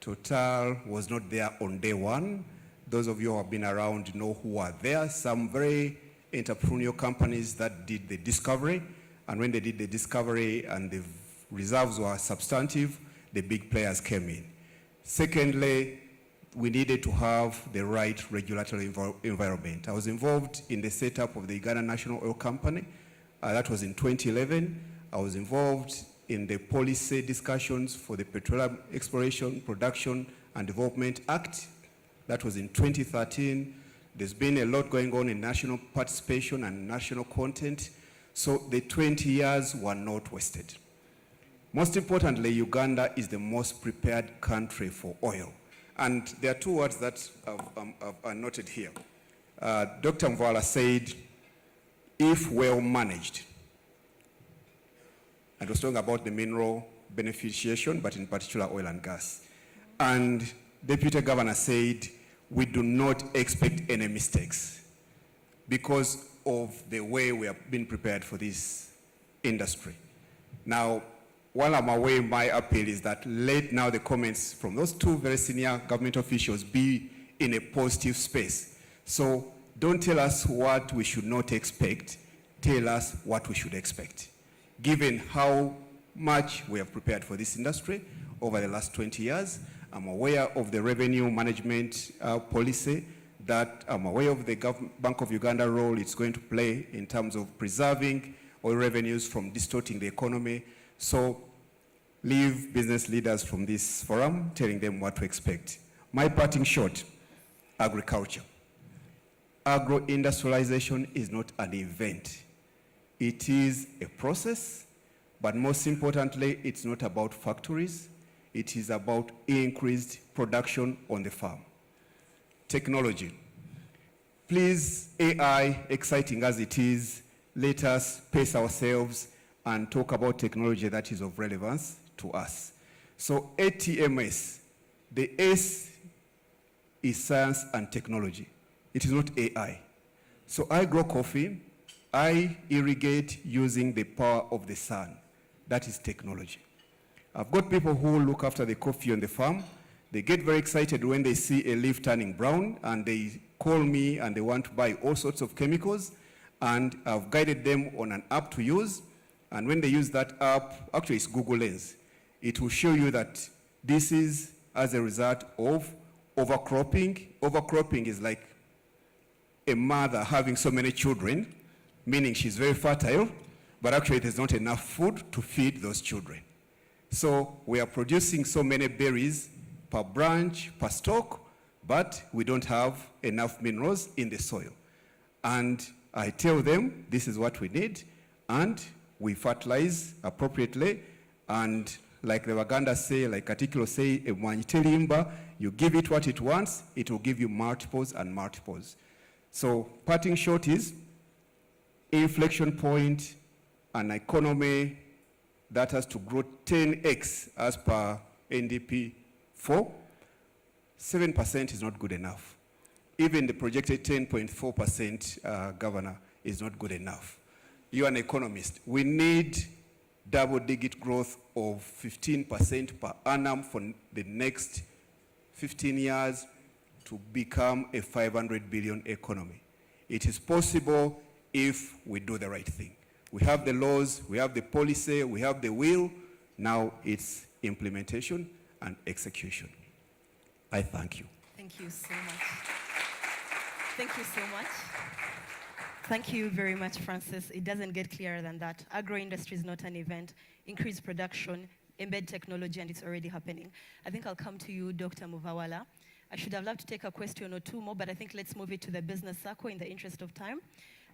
Total was not there on day one. Those of you who have been around know who are there. Some very entrepreneurial companies that did the discovery, and when they did the discovery and the reserves were substantive, the big players came in. Secondly, we needed to have the right regulatory environment. I was involved in the setup of the Uganda National Oil Company. That was in 2011. I was involved in the policy discussions for the Petroleum Exploration, Production and Development Act. That was in 2013. There's been a lot going on in national participation and national content. So the 20 years were not wasted. Most importantly, Uganda is the most prepared country for oil. And there are 2 words that are noted here. Dr. Mvala said, if well managed. And was talking about the mineral beneficiation, but in particular oil and gas. And Deputy Governor said, we do not expect any mistakes because of the way we have been prepared for this industry. Now, while I'm away, my appeal is that let now the comments from those 2 very senior government officials be in a positive space. So don't tell us what we should not expect, tell us what we should expect. Given how much we have prepared for this industry over the last 20 years, I'm aware of the revenue management policy, that I'm aware of the Bank of Uganda role it's going to play in terms of preserving oil revenues from distorting the economy. So leave business leaders from this forum telling them what to expect. My parting shot, agriculture. Agro-industrialization is not an event. It is a process, but most importantly, it's not about factories. It is about increased production on the farm. Technology. Please, AI, exciting as it is, let us pace ourselves and talk about technology that is of relevance to us. So ATMS, the S is science and technology. It is not AI. So I grow coffee, I irrigate using the power of the sun. That is technology. I've got people who look after the coffee on the farm. They get very excited when they see a leaf turning brown, and they call me and they want to buy all sorts of chemicals, and I've guided them on an app to use. And when they use that app, actually it's Google Lens, it will show you that this is as a result of overcropping. Overcropping is like a mother having so many children, meaning she's very fertile, but actually there's not enough food to feed those children. So we are producing so many berries per branch, per stalk, but we don't have enough minerals in the soil. And I tell them this is what we need, and we fertilize appropriately, and like the Waganda say, like Katikilo say, you give it what it wants, it will give you multiples and multiples. So parting short is inflection point, an economy that has to grow 10x as per NDP 4. 7% is not good enough. Even the projected 10.4%, Governor, is not good enough. You're an economist. We need double-digit growth of 15% per annum for the next 15 years to become a 500 billion economy. It is possible if we do the right thing. We have the laws, we have the policy, we have the will. Now it's implementation and execution. I thank you. Thank you so much. Thank you so much. Thank you very much, Francis. It doesn't get clearer than that. Agro-industry is not an event. Increase production, embed technology, and it's already happening. I think I'll come to you, Dr. Muvawala. I should have loved to take a question or two more, but I think let's move it to the business circle in the interest of time.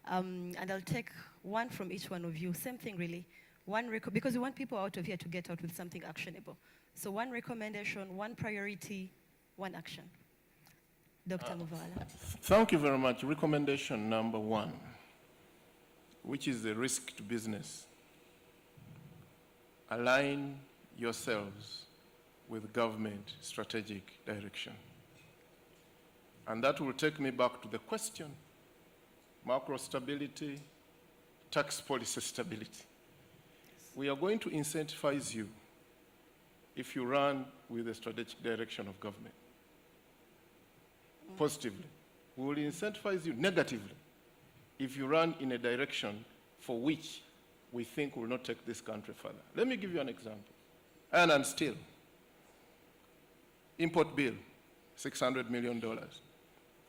And I'll take one from each one of you. Same thing, really. Because we want people out of here to get out with something actionable. So one recommendation, one priority, one action. Dr. Muvawala. Thank you very much. Recommendation number one, which is the risk to business. Align yourselves with government strategic direction. And that will take me back to the question, macro stability, tax policy stability. We are going to incentivize you if you run with the strategic direction of government. Positively. We will incentivize you negatively if you run in a direction for which we think will not take this country further. Let me give you an example. Iron and steel. Import bill, $600 million.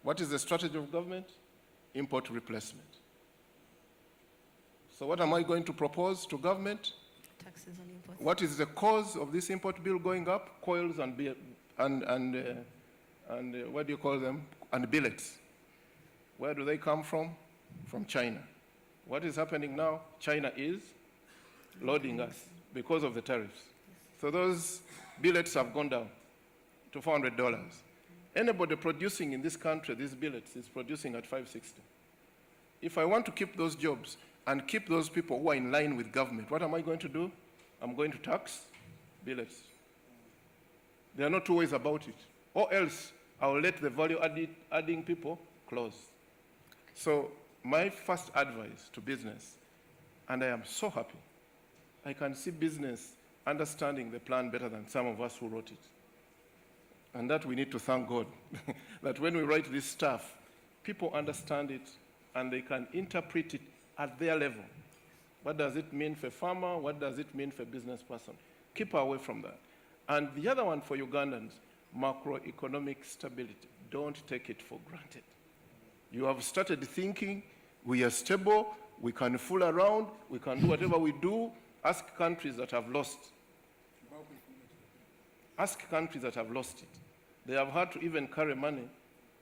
What is the strategy of government? Import replacement. So what am I going to propose to government? Taxes on imports. What is the cause of this import bill going up? Coils and what do you call them? And billets. Where do they come from? From China. What is happening now? China is loading us because of the tariffs. So those billets have gone down to $400. Anybody producing in this country, these billets, is producing at $560. If I want to keep those jobs and keep those people who are in line with government, what am I going to do? I'm going to tax billets. There are no two ways about it. Or else I will let the value-adding people close. So my first advice to business, and I am so happy, I can see business understanding the plan better than some of us who wrote it. And that we need to thank God, that when we write this stuff, people understand it and they can interpret it at their level. What does it mean for a farmer? What does it mean for a business person? Keep away from that. And the other one for Ugandans, macroeconomic stability. Don't take it for granted. You have started thinking, we are stable, we can fool around, we can do whatever we do. Ask countries that have lost. Ask countries that have lost it. They have had to even carry money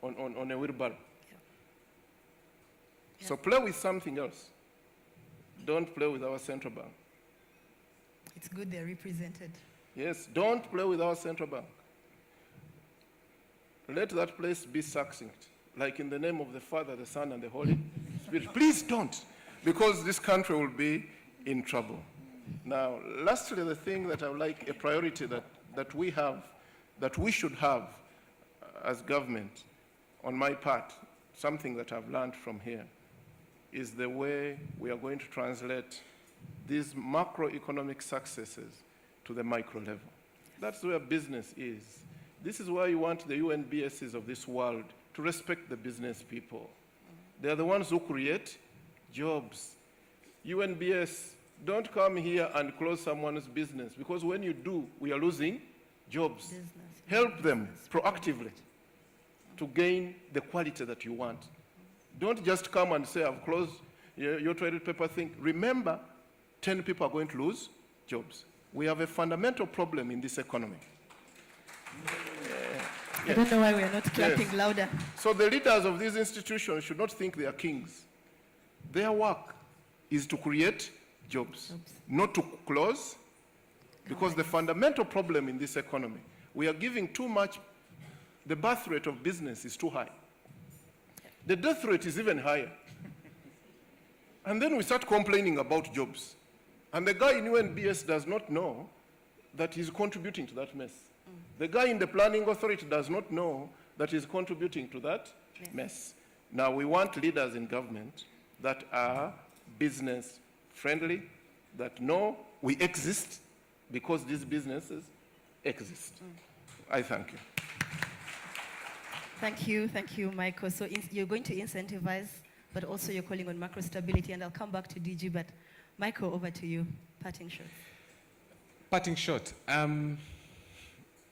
on a wheelbarrow. Yeah. So play with something else. Don't play with our central bank. It's good they're represented. Yes, don't play with our central bank. Let that place be succinct, like in the name of the Father, the Son, and the Holy Spirit. Please don't, because this country will be in trouble. Now, lastly, the thing that I would like, a priority that we have, that we should have as government, on my part, something that I've learned from here, is the way we are going to translate these macroeconomic successes to the micro level. That's where business is. This is why you want the UNBSs of this world to respect the business people. They are the ones who create jobs. UNBS, don't come here and close someone's business, because when you do, we are losing jobs. Business. Help them proactively to gain the quality that you want. Don't just come and say, I've closed your toilet paper thing. Remember, 10 people are going to lose jobs. We have a fundamental problem in this economy. I don't know why we are not clapping louder. So the leaders of these institutions should not think they are kings. Their work is to create jobs, not to close, because the fundamental problem in this economy, we are giving too much. The birth rate of business is too high. The death rate is even higher. And then we start complaining about jobs. And the guy in UNBS does not know that he's contributing to that mess. The guy in the planning authority does not know that he's contributing to that mess. Now, we want leaders in government that are business friendly, that know we exist because these businesses exist. I thank you. Thank you, Michael. So you're going to incentivize but also you're calling on macro stability, and I'll come back to DG, but Michael, over to you, parting shot. Parting shot,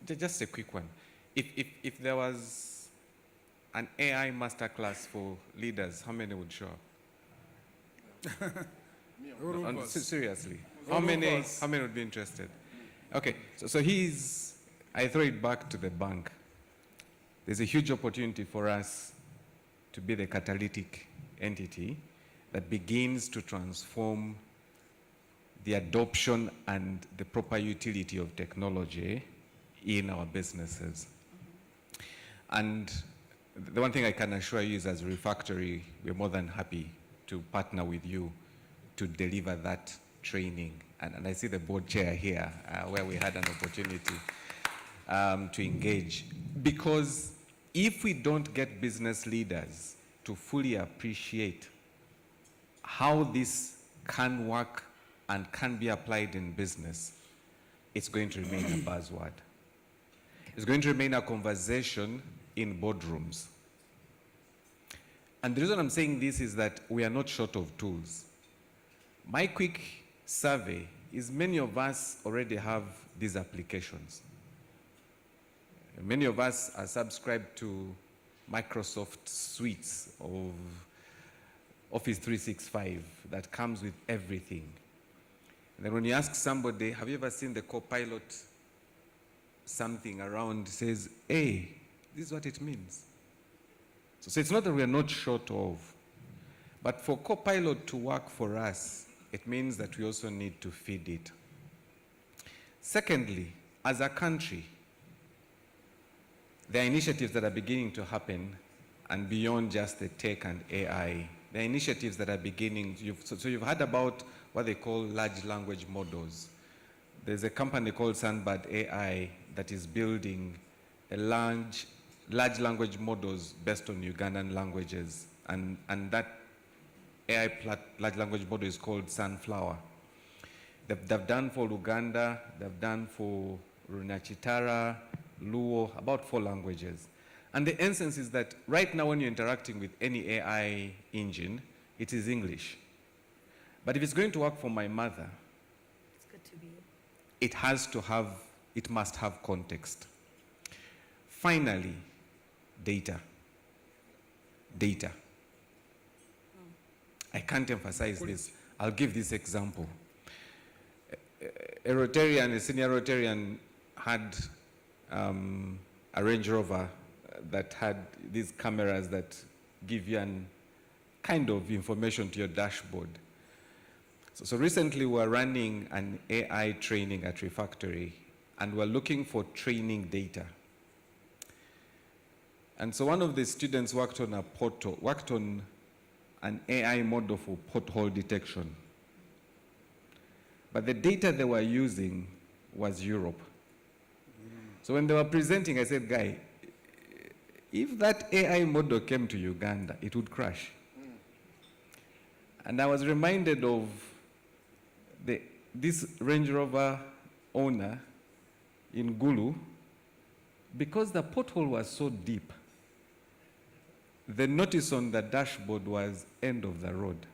just a quick one. If there was an AI masterclass for leaders, how many would show up? Seriously, how many would be interested? Okay, so I throw it back to the bank. There's a huge opportunity for us to be the catalytic entity that begins to transform the adoption and the proper utility of technology in our businesses. And the one thing I can assure you is, as Refactory, we're more than happy to partner with you to deliver that training. And I see the board chair here, where we had an opportunity to engage. Because if we don't get business leaders to fully appreciate how this can work and can be applied in business, it's going to remain a buzzword. It's going to remain a conversation in boardrooms. And the reason I'm saying this is that we are not short of tools. My quick survey is many of us already have these applications. Many of us are subscribed to Microsoft suites of Office 365 that comes with everything. And then when you ask somebody, have you ever seen the Copilot something around, says, hey, this is what it means. So it's not that we are not short of, but for Copilot to work for us, it means that we also need to feed it. Secondly, as a country, there are initiatives that are beginning to happen, and beyond just the tech and AI, there are initiatives that are beginning. So you've heard about what they call large language models. There's a company called Sandbird AI that is building a large language models based on Ugandan languages, and that AI large language model is called Sunflower. They've done for Uganda, they've done for Runachitara, Luo, about 4 languages. And the essence is that right now when you're interacting with any AI engine, it is English. But if it's going to work for my mother, It's good to be. it must have context. Finally, data. Data. I can't emphasize this. I'll give this example. A senior Rotarian had a Range Rover that had these cameras that give you an kind of information to your dashboard. So recently we're running an AI training at Refactory, and we're looking for training data. And so one of the students worked on an AI model for pothole detection. But the data they were using was Europe. So when they were presenting, I said, guy, if that AI model came to Uganda, it would crash. And I was reminded of this Range Rover owner in Gulu, because the pothole was so deep, the notice on the dashboard was end of the road.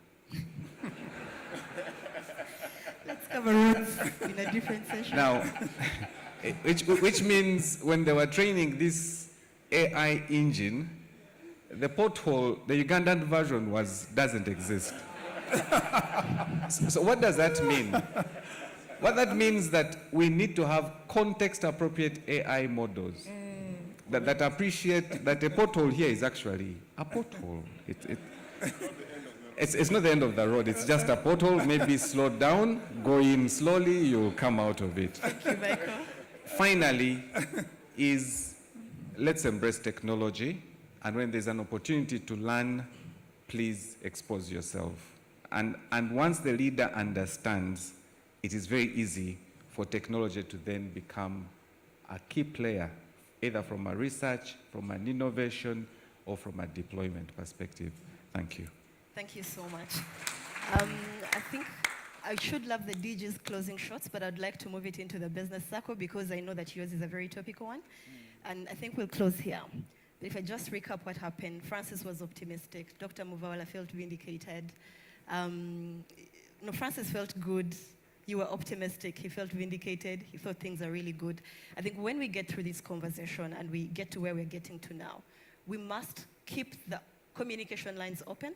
Let's cover roads in a different session. Now, which means when they were training this AI engine, the pothole, the Ugandan version doesn't exist. So what does that mean? What that means that we need to have context-appropriate AI models that appreciate that a pothole here is actually a pothole. It's not the end of the road. It's just a pothole. Maybe slow down, go in slowly, you'll come out of it. Thank you, Michael. Finally, let's embrace technology, and when there's an opportunity to learn, please expose yourself. And once the leader understands, it is very easy for technology to then become a key player, either from a research, from an innovation, or from a deployment perspective. Thank you. Thank you so much. I think I should love the DG's closing shots, but I'd like to move it into the business circle because I know that yours is a very topical one. And I think we'll close here. if I just recap what happened, Francis was optimistic. Dr. Muvawala felt vindicated. No, Francis felt good. You were optimistic. He felt vindicated. He thought things are really good. I think when we get through this conversation and we get to where we're getting to now, we must keep the communication lines open,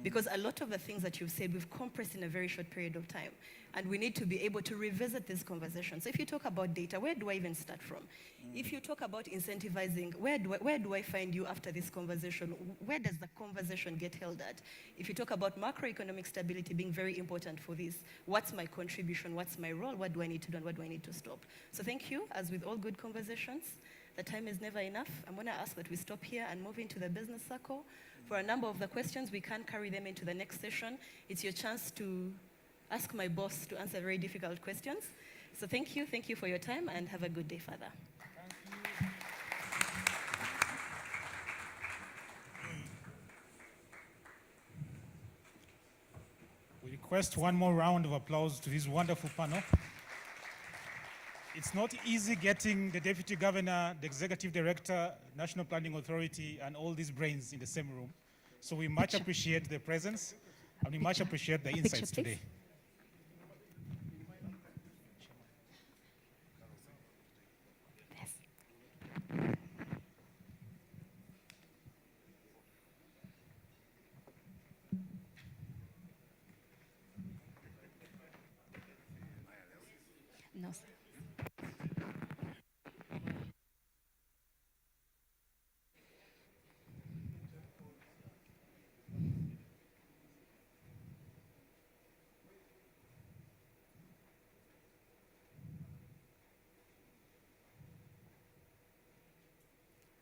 because a lot of the things that you've said, we've compressed in a very short period of time. And we need to be able to revisit this conversation. So if you talk about data, where do I even start from? If you talk about incentivizing, where do I find you after this conversation? Where does the conversation get held at? If you talk about macroeconomic stability being very important for this, what's my contribution? What's my role? What do I need to do and what do I need to stop? So thank you. As with all good conversations, the time is never enough. I'm going to ask that we stop here and move into the business circle. For a number of the questions, we can carry them into the next session. It's your chance to ask my boss to answer very difficult questions. So thank you for your time, and have a good day further. We request one more round of applause to this wonderful panel. It's not easy getting the Deputy Governor, the Executive Director, National Planning Authority, and all these brains in the same room. So we much appreciate their presence, and we much appreciate the insights today. No, sir.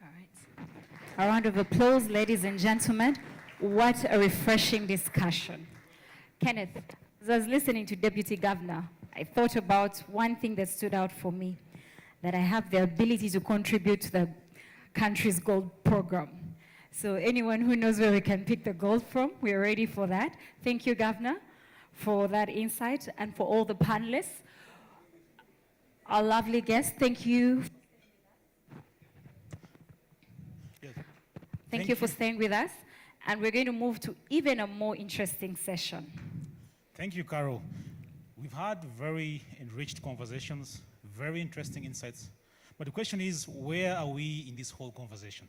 All right. A round of applause, ladies and gentlemen. What a refreshing discussion. Kenneth, as I was listening to Deputy Governor, I thought about one thing that stood out for me, that I have the ability to contribute to the country's gold program. So anyone who knows where we can pick the gold from, we're ready for that. Thank you, Governor, for that insight, and for all the panelists. Our lovely guests, thank you. Thank you for staying with us. And we're going to move to even a more interesting session. Thank you, Carol. We've had very enriched conversations, very interesting insights. But the question is, where are we in this whole conversation?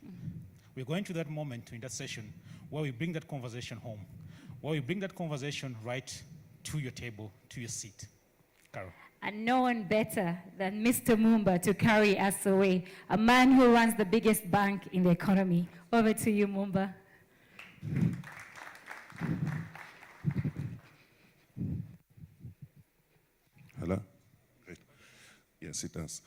We're going to that moment in that session where we bring that conversation home, where we bring that conversation right to your table, to your seat. Carol. And no one better than Mr. Mumba to carry us away, a man who runs the biggest bank in the economy. Over to you, Mumba. Hello? Great. Yes, it does.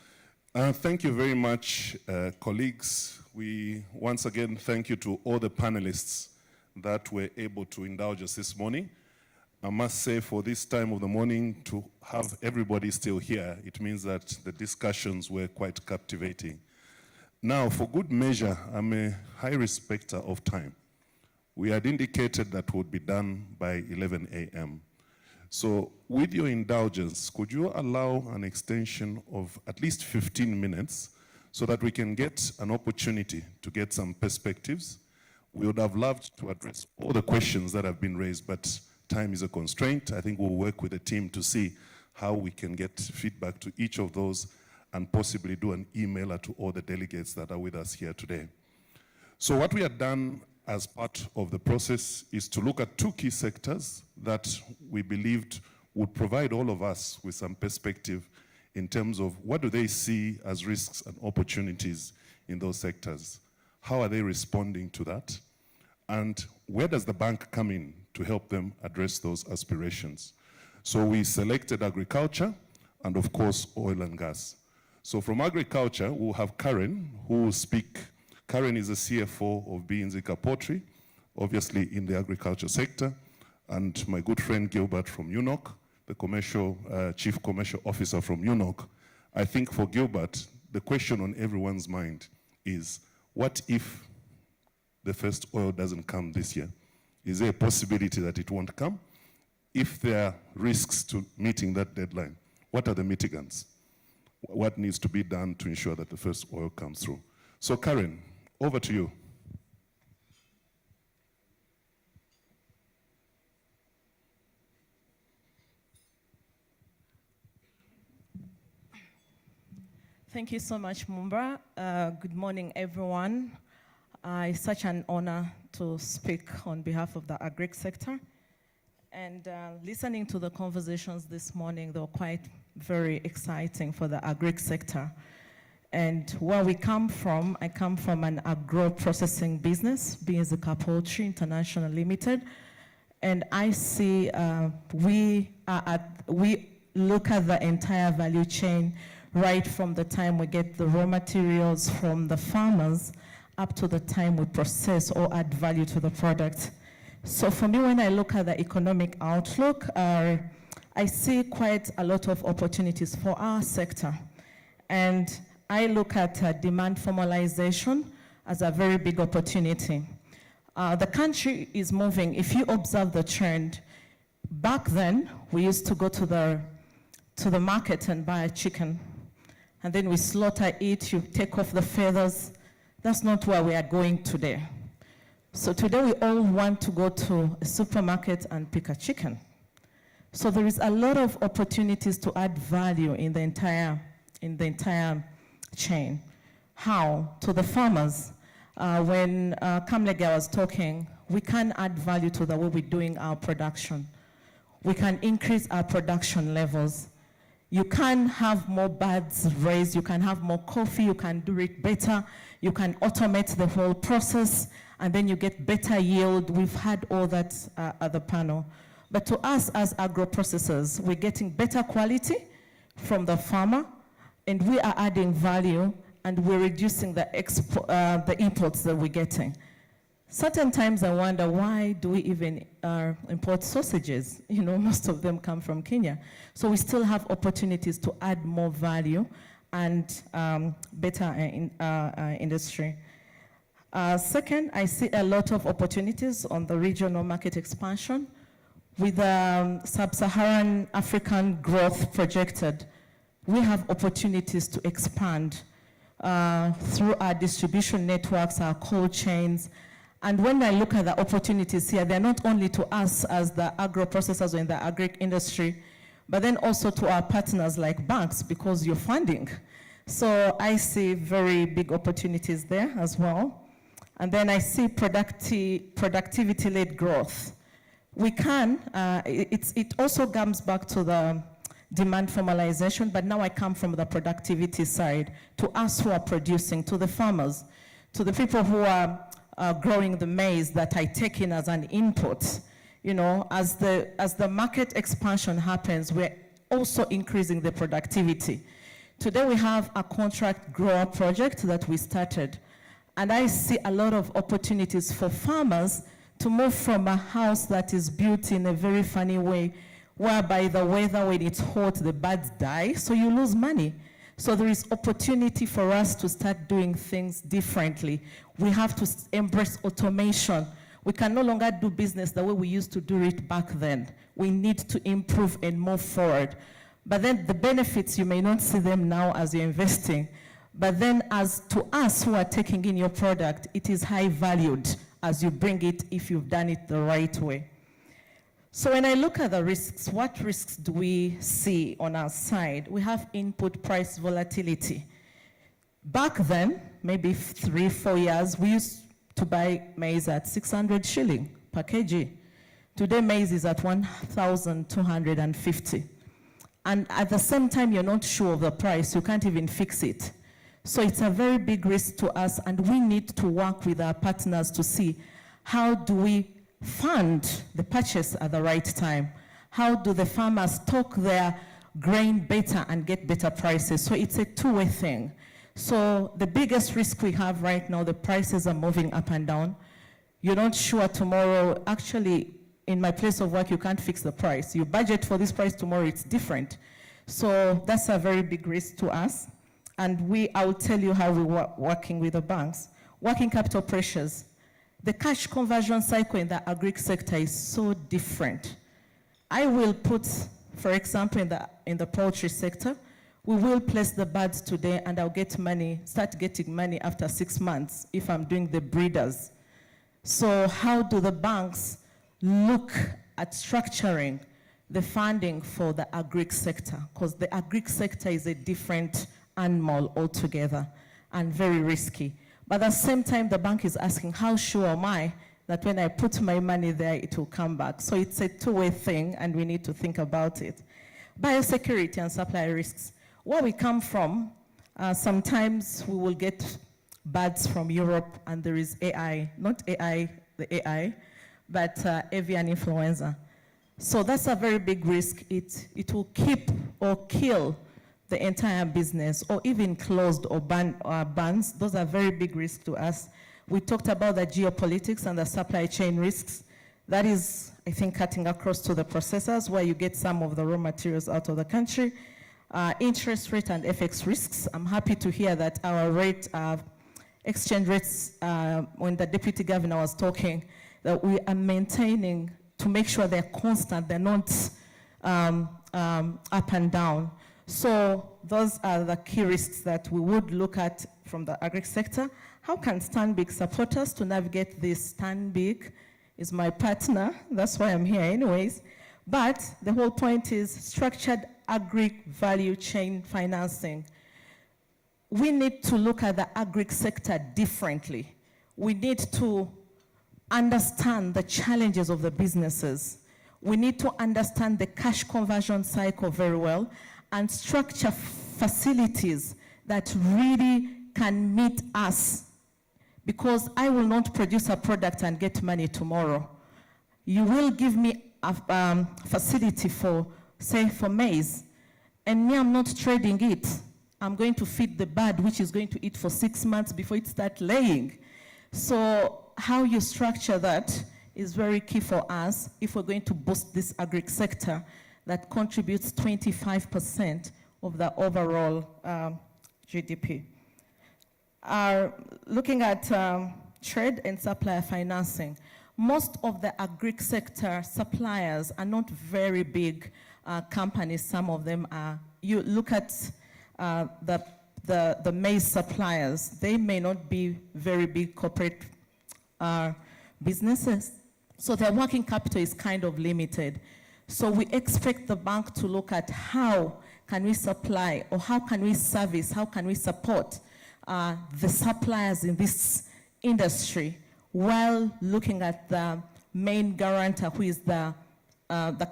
Thank you very much, colleagues. We once again thank you to all the panelists that were able to indulge us this morning. I must say, for this time of the morning, to have everybody still here, it means that the discussions were quite captivating. Now, for good measure, I'm a high respecter of time. We had indicated that would be done by 11 a.m. So with your indulgence, could you allow an extension of at least 15 minutes so that we can get an opportunity to get some perspectives? We would have loved to address all the questions that have been raised, but time is a constraint. I think we'll work with the team to see how we can get feedback to each of those and possibly do an emailer to all the delegates that are with us here today. So what we have done as part of the process is to look at two key sectors that we believed would provide all of us with some perspective in terms of what do they see as risks and opportunities in those sectors. How are they responding to that? And where does the bank come in to help them address those aspirations? So we selected agriculture and, of course, oil and gas. So from agriculture, we'll have Karen, who will speak. Karen is the CFO of Nzika Poultry, obviously in the agriculture sector, and my good friend Gilbert from UNOC, the Chief Commercial Officer from UNOC. I think for Gilbert, the question on everyone's mind is, what if the first oil doesn't come this year? Is there a possibility that it won't come? If there are risks to meeting that deadline, what are the mitigants? What needs to be done to ensure that the first oil comes through? So Karen, Over to you. Thank you so much, Mumba. Good morning, everyone. It's such an honor to speak on behalf of the agri sector. And listening to the conversations this morning, they were quite very exciting for the agri sector. And where we come from, I come from an agro-processing business, Bienzika Poultry International Limited. And I see we look at the entire value chain right from the time we get the raw materials from the farmers up to the time we process or add value to the product. So for me, when I look at the economic outlook, I see quite a lot of opportunities for our sector. And I look at demand formalization as a very big opportunity. The country is moving. If you observe the trend, back then, we used to go to the market and buy a chicken. And then we slaughter it, you take off the feathers. That's not where we are going today. So today we all want to go to a supermarket and pick a chicken. So there is a lot of opportunities to add value in the entire chain. How? To the farmers. When Kamlega was talking, we can add value to the way we're doing our production. We can increase our production levels. You can have more birds raised, you can have more coffee, you can do it better, you can automate the whole process, and then you get better yield. We've had all that at the panel. But to us as agro-processors, we're getting better quality from the farmer, and we are adding value, and we're reducing the imports that we're getting. Certain times I wonder, why do we even import sausages? You know, most of them come from Kenya. So we still have opportunities to add more value and better industry. Second, I see a lot of opportunities on the regional market expansion. With sub-Saharan African growth projected, we have opportunities to expand through our distribution networks, our cold chains. And when I look at the opportunities here, they're not only to us as the agro-processors or in the agri industry, but then also to our partners like banks, because you're funding. So I see very big opportunities there as well. And then I see productivity-led growth. We can, it also comes back to the demand formalization, but now I come from the productivity side, to us who are producing, to the farmers, to the people who are growing the maize that I take in as an input. You know, as the market expansion happens, we're also increasing the productivity. Today we have a contract grower project that we started, and I see a lot of opportunities for farmers to move from a house that is built in a very funny way, whereby the weather, when it's hot, the birds die, so you lose money. So there is opportunity for us to start doing things differently. We have to embrace automation. We can no longer do business the way we used to do it back then. We need to improve and move forward. But then the benefits, you may not see them now as you're investing. But then as to us who are taking in your product, it is high valued as you bring it if you've done it the right way. So when I look at the risks, what risks do we see on our side? We have input price volatility. Back then, maybe 3-4 years, we used to buy maize at 600 shilling per kg. Today, maize is at 1,250. And at the same time, you're not sure of the price. You can't even fix it. So it's a very big risk to us, and we need to work with our partners to see how do we fund the purchase at the right time. How do the farmers stock their grain better and get better prices? So it's a two-way thing. So the biggest risk we have right now, the prices are moving up and down. You're not sure tomorrow. Actually, in my place of work, you can't fix the price. You budget for this price tomorrow, it's different. So that's a very big risk to us. And I will tell you how we're working with the banks. Working capital pressures. The cash conversion cycle in the agri sector is so different. I will put, for example, in the poultry sector, we will place the birds today and I'll get money, start getting money after 6 months if I'm doing the breeders. So how do the banks look at structuring the funding for the agri sector? Because the agri sector is a different animal altogether and very risky. But at the same time, the bank is asking, how sure am I that when I put my money there, it will come back? So it's a two-way thing, and we need to think about it. Biosecurity and supply risks. Where we come from, sometimes we will get birds from Europe, and there is AI, not AI, the AI, but avian influenza. So that's a very big risk. It will keep or kill the entire business, or even closed or bans. Those are very big risks to us. We talked about the geopolitics and the supply chain risks. That is, I think, cutting across to the processors, where you get some of the raw materials out of the country. Interest rate and FX risks. I'm happy to hear that our rate, exchange rates, when the deputy governor was talking, that we are maintaining to make sure they're constant, they're not up and down. So those are the key risks that we would look at from the agri sector. How can Stanbic support us to navigate this? Stanbic is my partner, that's why I'm here anyways. But the whole point is structured agri value chain financing. We need to look at the agri sector differently. We need to understand the challenges of the businesses. We need to understand the cash conversion cycle very well and structure facilities that really can meet us. Because I will not produce a product and get money tomorrow. You will give me a facility for, say, for maize, and me, I'm not trading it. I'm going to feed the bird, which is going to eat for 6 months before it starts laying. So how you structure that is very key for us if we're going to boost this agri sector that contributes 25% of the overall GDP. Looking at trade and supplier financing, most of the agri sector suppliers are not very big companies. Some of them are. You look at the maize suppliers, they may not be very big corporate businesses. So their working capital is kind of limited. So we expect the bank to look at how can we supply, or how can we service, how can we support the suppliers in this industry while looking at the main guarantor, who is the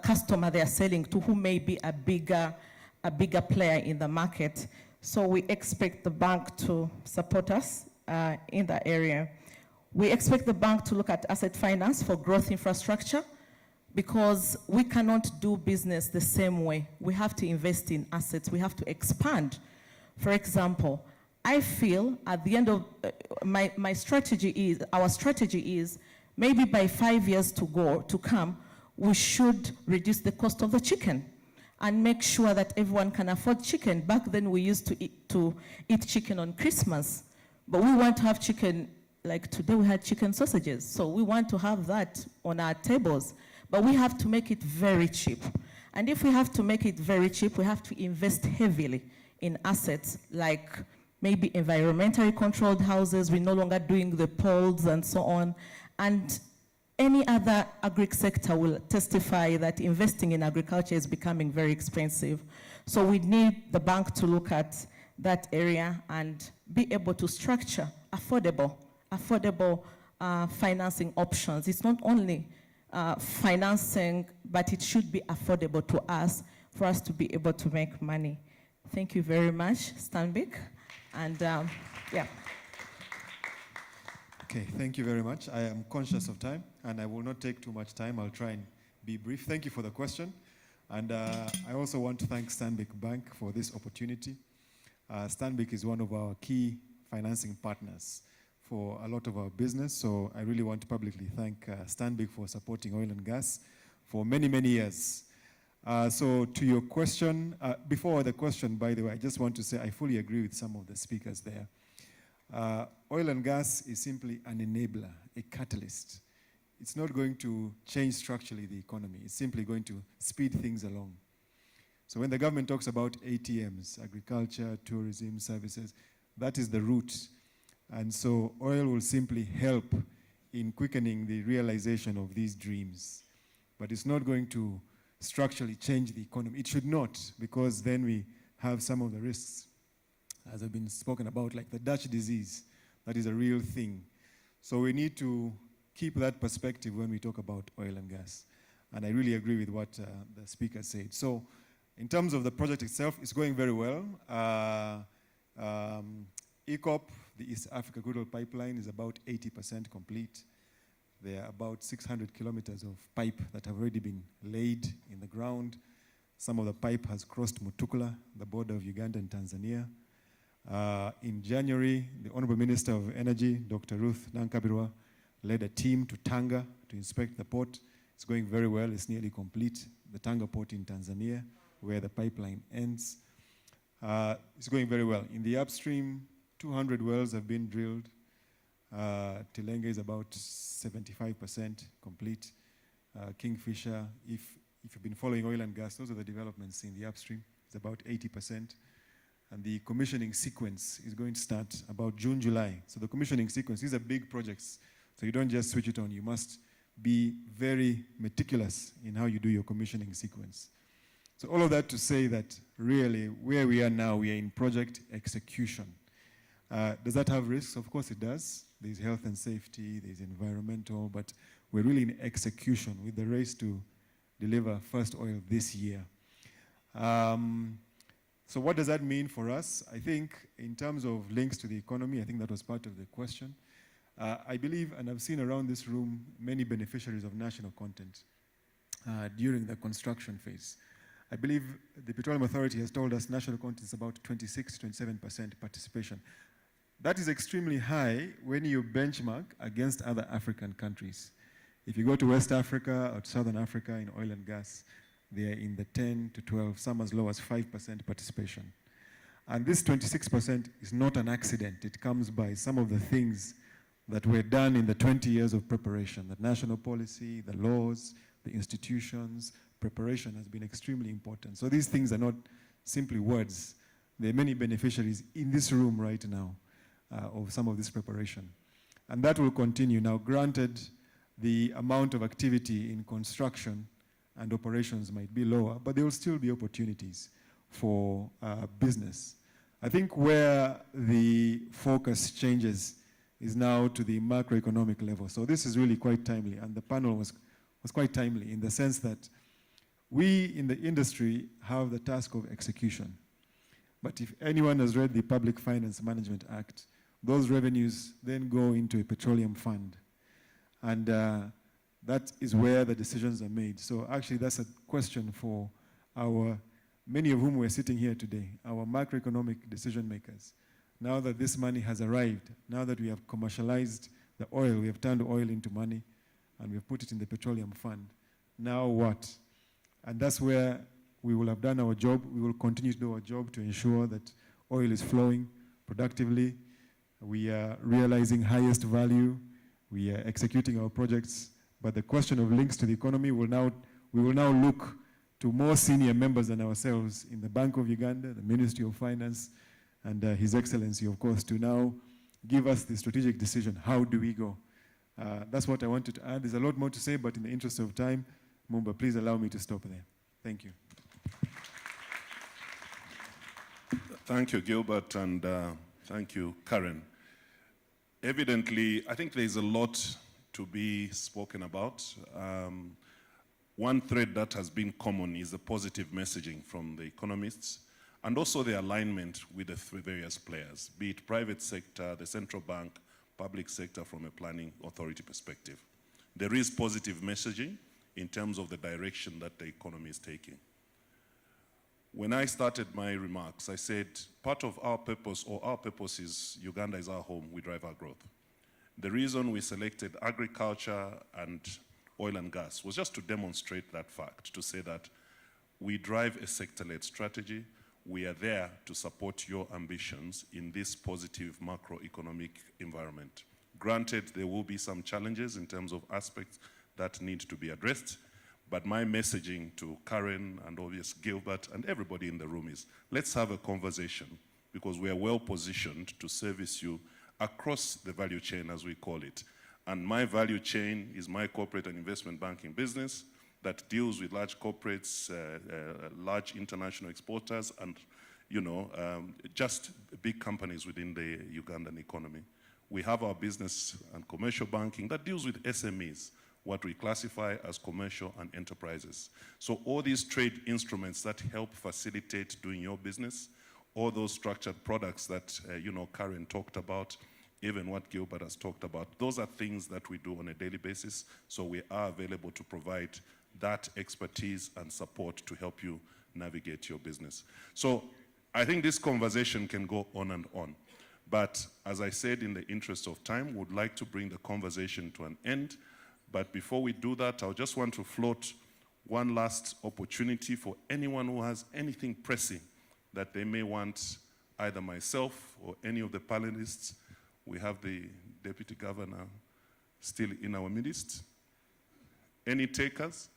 customer they are selling to, who may be a bigger player in the market. So we expect the bank to support us in that area. We expect the bank to look at asset finance for growth infrastructure, because we cannot do business the same way. We have to invest in assets. We have to expand. For example, I feel at the end of our strategy is maybe by 5 years to come, we should reduce the cost of the chicken and make sure that everyone can afford chicken. Back then we used to eat chicken on Christmas, but we want to have chicken, like today we had chicken sausages. So we want to have that on our tables, but we have to make it very cheap. And if we have to make it very cheap, we have to invest heavily in assets like maybe environmentally controlled houses. We're no longer doing the poles and so on. And any other agri sector will testify that investing in agriculture is becoming very expensive. So we need the bank to look at that area and be able to structure affordable financing options. It's not only financing, but it should be affordable to us for us to be able to make money. Thank you very much, Stanbic. And yeah. Okay, thank you very much. I am conscious of time, and I will not take too much time. I'll try and be brief. Thank you for the question. And I also want to thank Stanbic Bank for this opportunity. Stanbic is one of our key financing partners for a lot of our business, so I really want to publicly thank Stanbic for supporting oil and gas for many, many years. So to your question, before the question, by the way, I just want to say I fully agree with some of the speakers there. Oil and gas is simply an enabler, a catalyst. It's not going to change structurally the economy. It's simply going to speed things along. So when the government talks about ATMs, agriculture, tourism, services, that is the root. And so oil will simply help in quickening the realization of these dreams. But it's not going to structurally change the economy. It should not, because then we have some of the risks, as have been spoken about, like the Dutch disease. That is a real thing. So we need to keep that perspective when we talk about oil and gas. And I really agree with what the speaker said. So in terms of the project itself, it's going very well. ECOP, the East Africa Crude Oil Pipeline, is about 80% complete. There are about 600 kilometers of pipe that have already been laid in the ground. Some of the pipe has crossed Mutukula, the border of Uganda and Tanzania. In January, the Honorable Minister of Energy, Dr. Ruth Nankabirwa, led a team to Tanga to inspect the port. It's going very well. It's nearly complete. The Tanga port in Tanzania, where the pipeline ends. It's going very well. In the upstream, 200 wells have been drilled. Tilenge is about 75% complete. Kingfisher, if you've been following oil and gas, those are the developments in the upstream. It's about 80%. And the commissioning sequence is going to start about June, July. So the commissioning sequence, these are big projects. So you don't just switch it on. You must be very meticulous in how you do your commissioning sequence. So all of that to say that really where we are now, we are in project execution. Does that have risks? Of course it does. There's health and safety, there's environmental, but we're really in execution with the race to deliver first oil this year. So what does that mean for us? I think in terms of links to the economy, I think that was part of the question. I believe, and I've seen around this room, many beneficiaries of national content during the construction phase. I believe the Petroleum Authority has told us national content is about 26 to 27% participation. That is extremely high when you benchmark against other African countries. If you go to West Africa or Southern Africa in oil and gas, they are in the 10 to 12, some as low as 5% participation. And this 26% is not an accident. It comes by some of the things that were done in the 20 years of preparation. The national policy, the laws, the institutions, preparation has been extremely important. So these things are not simply words. There are many beneficiaries in this room right now of some of this preparation. And that will continue. Now, granted, the amount of activity in construction and operations might be lower, but there will still be opportunities for business. I think where the focus changes is now to the macroeconomic level. So this is really quite timely, and the panel was quite timely in the sense that we in the industry have the task of execution. But if anyone has read the Public Finance Management Act, those revenues then go into a petroleum fund. And that is where the decisions are made. So actually that's a question for many of whom we're sitting here today, our macroeconomic decision makers. Now that this money has arrived, now that we have commercialized the oil, we have turned oil into money, and we've put it in the petroleum fund. Now what? And that's where we will have done our job. We will continue to do our job to ensure that oil is flowing productively. We are realizing highest value. We are executing our projects. But the question of links to the economy we will now look to more senior members than ourselves in the Bank of Uganda, the Ministry of Finance, and His Excellency, of course, to now give us the strategic decision. How do we go? That's what I wanted to add. There's a lot more to say, but in the interest of time, Mumba, please allow me to stop there. Thank you. Thank you, Gilbert, and thank you, Karen. Evidently, I think there's a lot to be spoken about. One thread that has been common is the positive messaging from the economists, and also the alignment with the various players, be it private sector, the central bank, public sector from a planning authority perspective. There is positive messaging in terms of the direction that the economy is taking. When I started my remarks, I said part of our purpose, or our purpose is Uganda is our home, we drive our growth. The reason we selected agriculture and oil and gas was just to demonstrate that fact, to say that we drive a sector-led strategy. We are there to support your ambitions in this positive macroeconomic environment. Granted, there will be some challenges in terms of aspects that need to be addressed, But my messaging to Karen and obvious Gilbert and everybody in the room is, let's have a conversation, because we are well positioned to service you across the value chain, as we call it. And my value chain is my corporate and investment banking business that deals with large corporates, large international exporters, and just big companies within the Ugandan economy. We have our business and commercial banking that deals with SMEs, what we classify as commercial and enterprises. So all these trade instruments that help facilitate doing your business, all those structured products that Karen talked about, even what Gilbert has talked about, those are things that we do on a daily basis. So we are available to provide that expertise and support to help you navigate your business. So I think this conversation can go on and on. But as I said, in the interest of time, would like to bring the conversation to an end. But before we do that, I just want to float one last opportunity for anyone who has anything pressing that they may want either myself or any of the panelists. We have the Deputy Governor still in our midst. Any takers?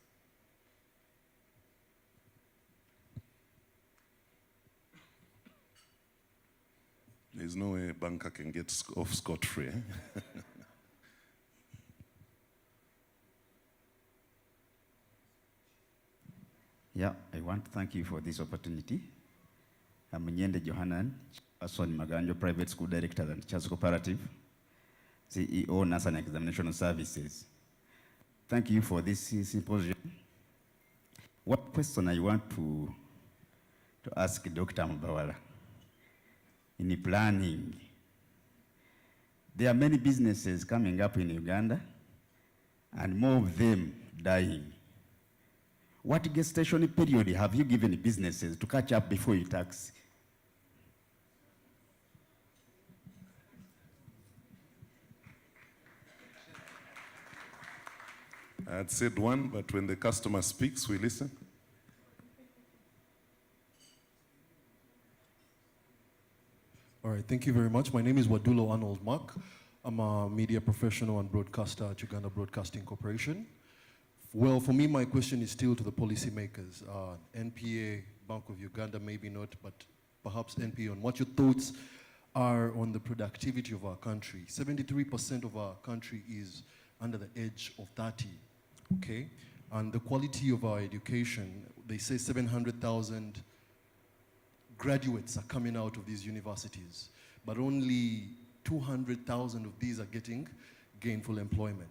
There's no way a banker can get off scot-free. Eh? Yeah, I want to thank you for this opportunity. I'm Nyende Johanan, Aswani Maganjo, Private School Director and Teachers Cooperative, CEO, National Examination Services. Thank you for this symposium. What question I want to ask Dr. Mbawala? In planning, there are many businesses coming up in Uganda and more of them dying. What gestation period have you given businesses to catch up before you tax? I had said one, but when the customer speaks, we listen. All right, thank you very much. My name is Wadulo Arnold Mark. I'm a media professional and broadcaster at Uganda Broadcasting Corporation. Well, for me, my question is still to the policymakers. NPA, Bank of Uganda, maybe not, but perhaps NPA, on what your thoughts are on the productivity of our country. 73% of our country is under the age of 30, okay? And the quality of our education, they say 700,000 graduates are coming out of these universities, but only 200,000 of these are getting gainful employment.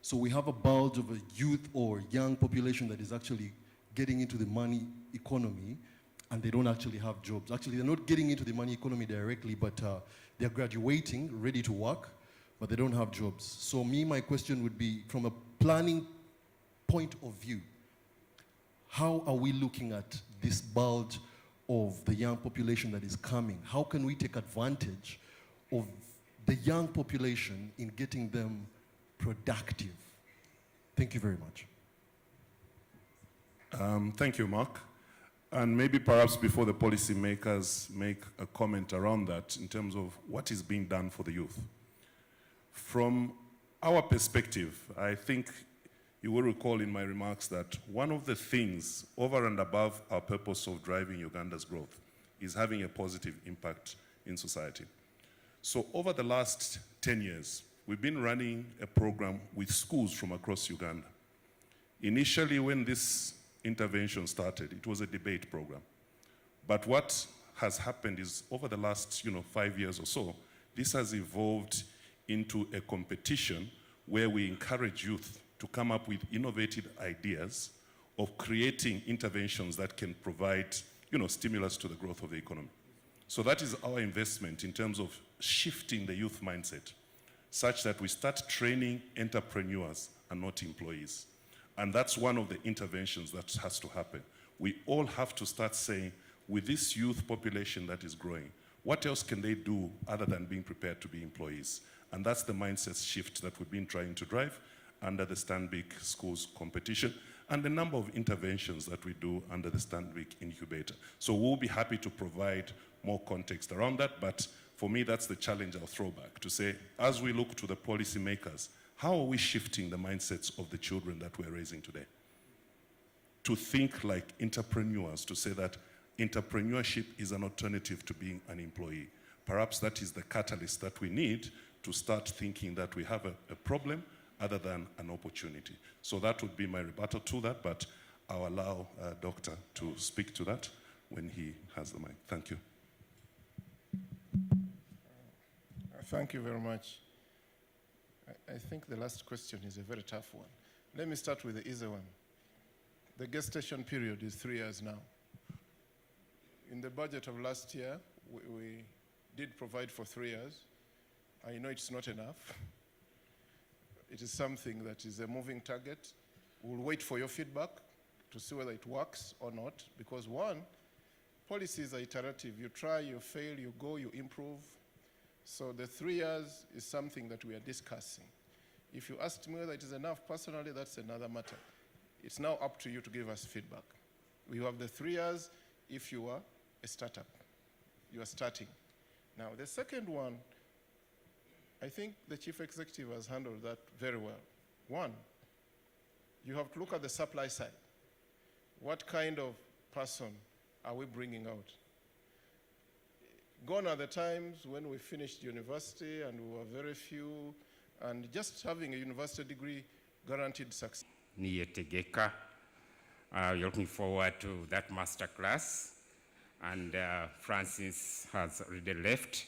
So we have a bulge of a youth or young population that is actually getting into the money economy, and they don't actually have jobs. Actually, they're not getting into the money economy directly, but they're graduating, ready to work, but they don't have jobs. So my question would be, from a planning point of view, how are we looking at this bulge of the young population that is coming? How can we take advantage of the young population in getting them productive? Thank you very much. Thank you, Mark. And maybe perhaps before the policymakers make a comment around that in terms of what is being done for the youth. From our perspective, I think you will recall in my remarks that one of the things over and above our purpose of driving Uganda's growth is having a positive impact in society. So over the last 10 years, we've been running a program with schools from across Uganda. Initially, when this intervention started, it was a debate program. But what has happened is over the last 5 years or so, this has evolved into a competition where we encourage youth to come up with innovative ideas of creating interventions that can provide stimulus to the growth of the economy. So that is our investment in terms of shifting the youth mindset, such that we start training entrepreneurs and not employees. And that's one of the interventions that has to happen. We all have to start saying, with this youth population that is growing, what else can they do other than being prepared to be employees? And that's the mindset shift that we've been trying to drive under the Stanbic Schools competition and the number of interventions that we do under the Stanbic Incubator. So we'll be happy to provide more context around that, but for me, that's the challenge I'll throw back to say, as we look to the policymakers, how are we shifting the mindsets of the children that we're raising today? to think like entrepreneurs, to say that entrepreneurship is an alternative to being an employee. Perhaps that is the catalyst that we need to start thinking that we have a problem other than an opportunity. So that would be my rebuttal to that, but I'll allow Doctor to speak to that when he has the mic. Thank you. Thank you very much. I think the last question is a very tough one. Let me start with the easy one. The gestation period is 3 years now. In the budget of last year, we did provide for 3 years. I know it's not enough. It is something that is a moving target. We'll wait for your feedback to see whether it works or not, because one, policies are iterative. You try, you fail, you go, you improve. So the 3 years is something that we are discussing. If you asked me whether it is enough personally, that's another matter. It's now up to you to give us feedback. We have the 3 years if you are a startup. You are starting. Now, the second one, I think the chief executive has handled that very well. One, you have to look at the supply side. What kind of person are we bringing out? Gone are the times when we finished university and we were very few, and just having a university degree guaranteed success. Niyetegeka, you're looking forward to that master class, and Francis has already left,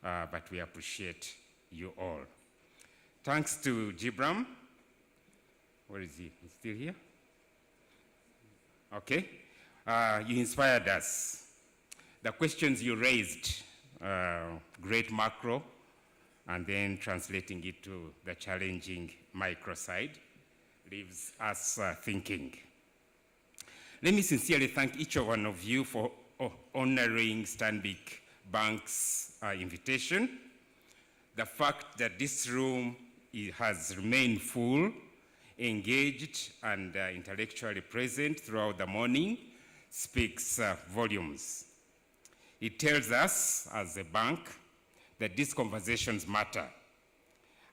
but we appreciate you all. Thanks to Gibram. Where is he? He's still here? Okay. You inspired us. The questions you raised, great macro, and then translating it to the challenging micro side, leaves us thinking. Let me sincerely thank each one of you for honoring Stanbic Bank's invitation. The fact that this room has remained full, engaged, and intellectually present throughout the morning speaks volumes. It tells us, as a bank, that these conversations matter,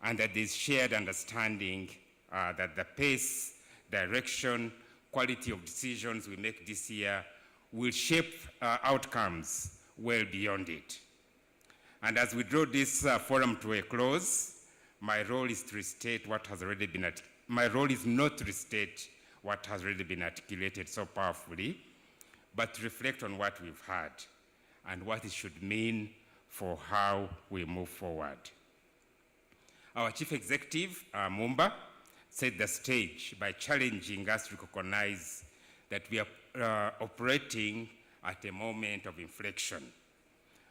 and that there's shared understanding that the pace, direction, quality of decisions we make this year will shape outcomes well beyond it. And as we draw this forum to a close, my role is to restate what has already been my role is not to restate what has already been articulated so powerfully, but to reflect on what we've heard and what it should mean for how we move forward. Our chief executive, Mumba, set the stage by challenging us to recognize that we are operating at a moment of inflection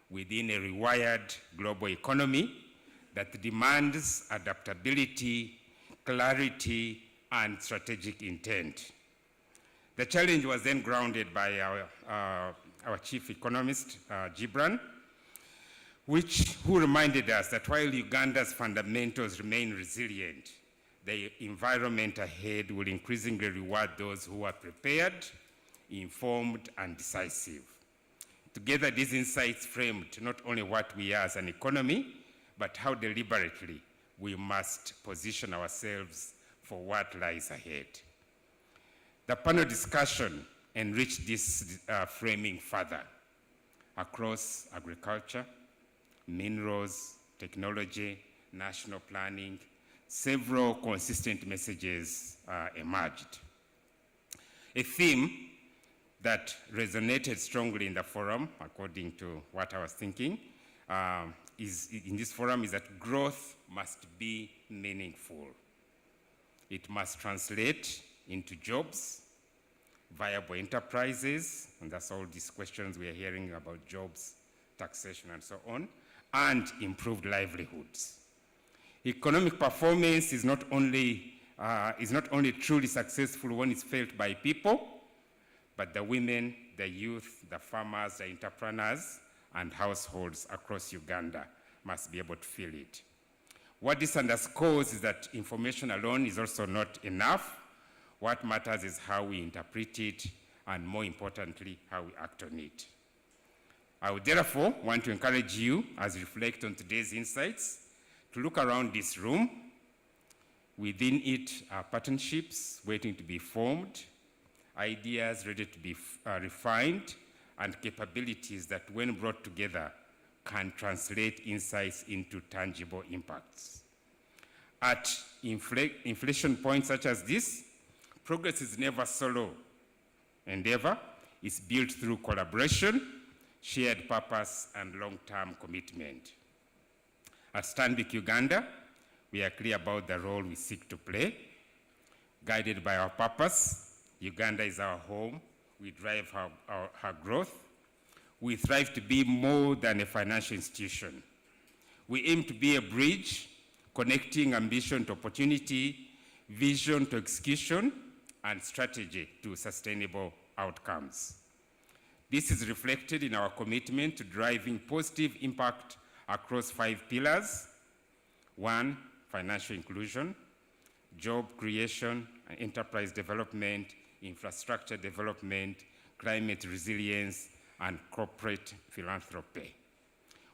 within a rewired global economy that demands adaptability, clarity, and strategic intent. The challenge was then grounded by our chief economist, Gibran, who reminded us that while Uganda's fundamentals remain resilient, the environment ahead will increasingly reward those who are prepared, informed, and decisive. Together, these insights framed not only what we are as an economy, but how deliberately we must position ourselves for what lies ahead. The panel discussion enriched this framing further across agriculture, minerals, technology, national planning. Several consistent messages emerged. A theme that resonated strongly in the forum, according to what I was thinking, in this forum is that growth must be meaningful. It must translate into jobs, viable enterprises, and that's all these questions we are hearing about jobs, taxation, and so on, and improved livelihoods. Economic performance is not only truly successful when it's felt by people, but the women, the youth, the farmers, the entrepreneurs, and households across Uganda must be able to feel it. What this underscores is that information alone is also not enough. What matters is how we interpret it, and more importantly, how we act on it. I would therefore want to encourage you, as you reflect on today's insights, to look around this room. Within it are partnerships waiting to be formed, ideas ready to be refined, and capabilities that, when brought together, can translate insights into tangible impacts. At inflection points such as this, progress is never solo endeavor. It's built through collaboration, shared purpose, and long-term commitment. At Stanbic Uganda, we are clear about the role we seek to play. Guided by our purpose, Uganda is our home. We drive our growth. We strive to be more than a financial institution. We aim to be a bridge connecting ambition to opportunity, vision to execution, and strategy to sustainable outcomes. This is reflected in our commitment to driving positive impact across 5 pillars. 1, financial inclusion, job creation and enterprise development, infrastructure development, climate resilience, and corporate philanthropy,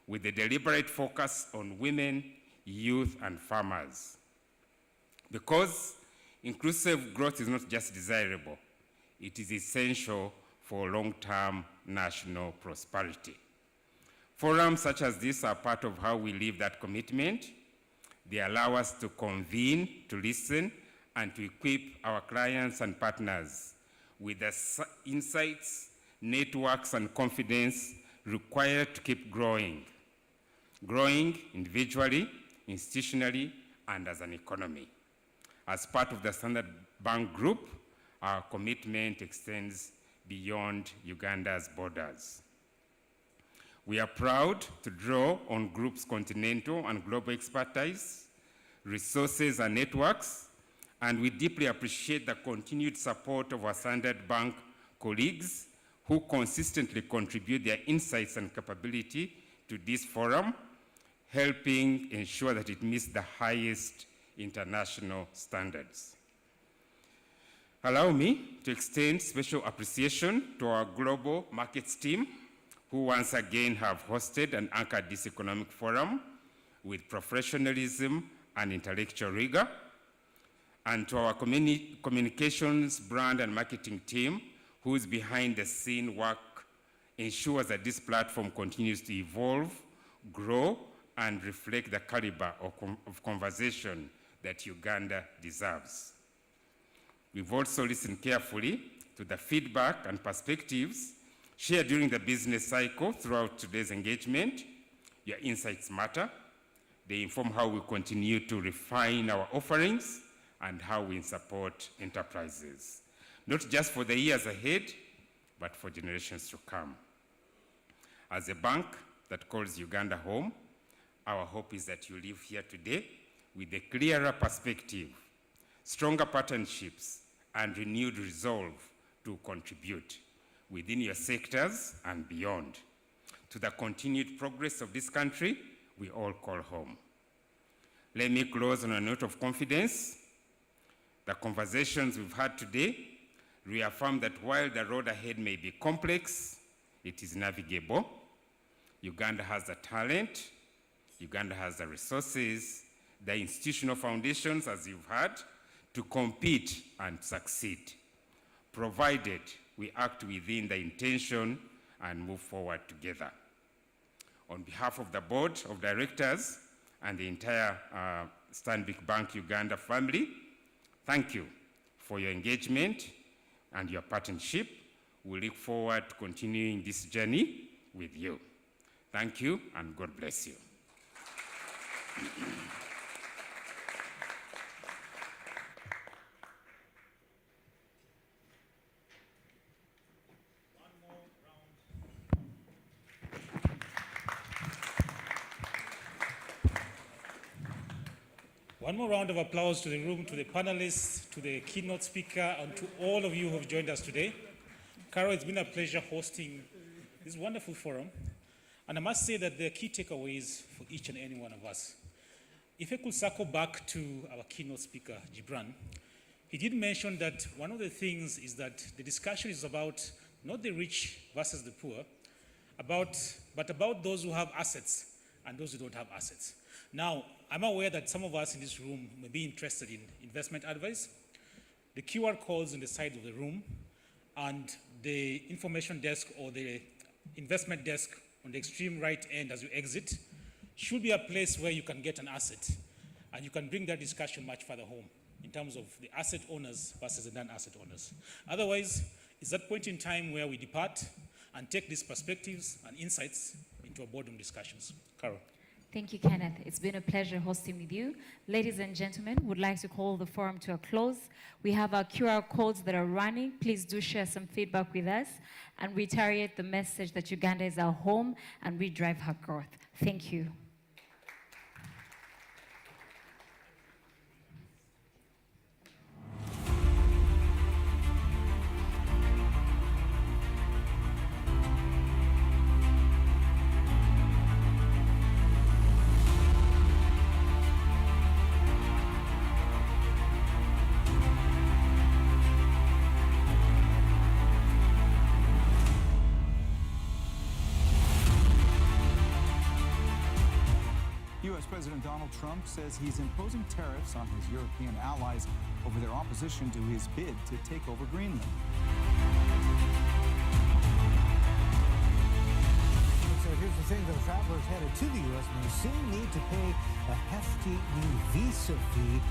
with a deliberate focus on women, youth, and farmers. Because inclusive growth is not just desirable, it is essential for long-term national prosperity. Forums such as this are part of how we live that commitment. They allow us to convene, to listen, and to equip our clients and partners with the insights, networks, and confidence required to keep growing individually, institutionally, and as an economy. As part of the Standard Bank Group, our commitment extends beyond Uganda's borders. We are proud to draw on Group's continental and global expertise, resources, and networks, and we deeply appreciate the continued support of our Standard Bank colleagues who consistently contribute their insights and capability to this forum, helping ensure that it meets the highest international standards. Allow me to extend special appreciation to our global markets team, who once again have hosted and anchored this economic forum with professionalism and intellectual rigor, and to our communications, brand, and marketing team, whose behind-the-scene work ensures that this platform continues to evolve, grow, and reflect the caliber of conversation that Uganda deserves. We've also listened carefully to the feedback and perspectives shared during the business cycle throughout today's engagement. Your insights matter. They inform how we continue to refine our offerings and how we support enterprises, not just for the years ahead, but for generations to come. As a bank that calls Uganda home, our hope is that you leave here today with a clearer perspective, stronger partnerships, and renewed resolve to contribute within your sectors and beyond to the continued progress of this country we all call home. Let me close on a note of confidence. The conversations we've had today reaffirm that while the road ahead may be complex, it is navigable. Uganda has the talent, Uganda has the resources, the institutional foundations, as you've heard, to compete and succeed, provided we act within the intention and move forward together. On behalf of the board of directors and the entire Stanbic Bank Uganda family, thank you for your engagement and your partnership. We look forward to continuing this journey with you. Thank you, and God bless you. One more round of applause to the room, to the panelists, to the keynote speaker, and to all of you who have joined us today. Carol, it's been a pleasure hosting this wonderful forum. And I must say that there are key takeaways for each and any one of us. If I could circle back to our keynote speaker, Gibran, he did mention that one of the things is that the discussion is about not the rich versus the poor, but about those who have assets and those who don't have assets. Now, I'm aware that some of us in this room may be interested in investment advice. The QR codes on the side of the room and the information desk or the investment desk on the extreme right end as you exit should be a place where you can get an asset, and you can bring that discussion much further home in terms of the asset owners versus the non-asset owners. Otherwise, it's that point in time where we depart and take these perspectives and insights into our boardroom discussions. Carol. Thank you, Kenneth. It's been a pleasure hosting with you. Ladies and gentlemen, would like to call the forum to a close. We have our QR codes that are running. Please do share some feedback with us and reiterate the message that Uganda is our home and we drive her growth. Thank you. U.S. President Donald Trump says he's imposing tariffs on his European allies over their opposition to his bid to take over Greenland. So here's the thing, though, travelers headed to the U.S. may soon need to pay a hefty new visa fee.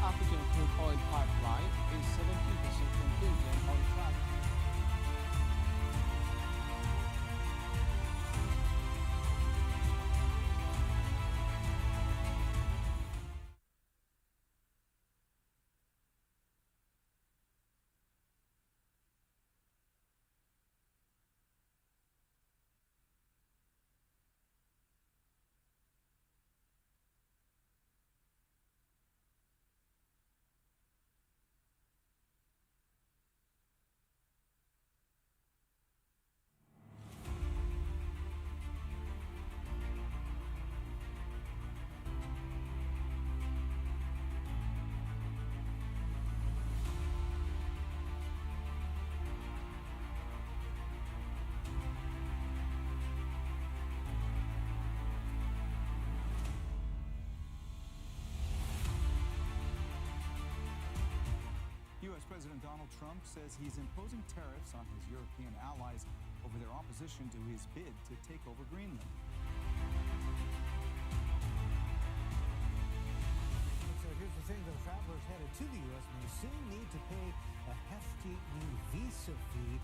African crude oil pipeline is 70% complete and on track. U.S. President Donald Trump says he's imposing tariffs on his European allies over their opposition to his bid to take over Greenland. So here's the thing, though, travelers headed to the U.S. may soon need to pay a hefty new visa fee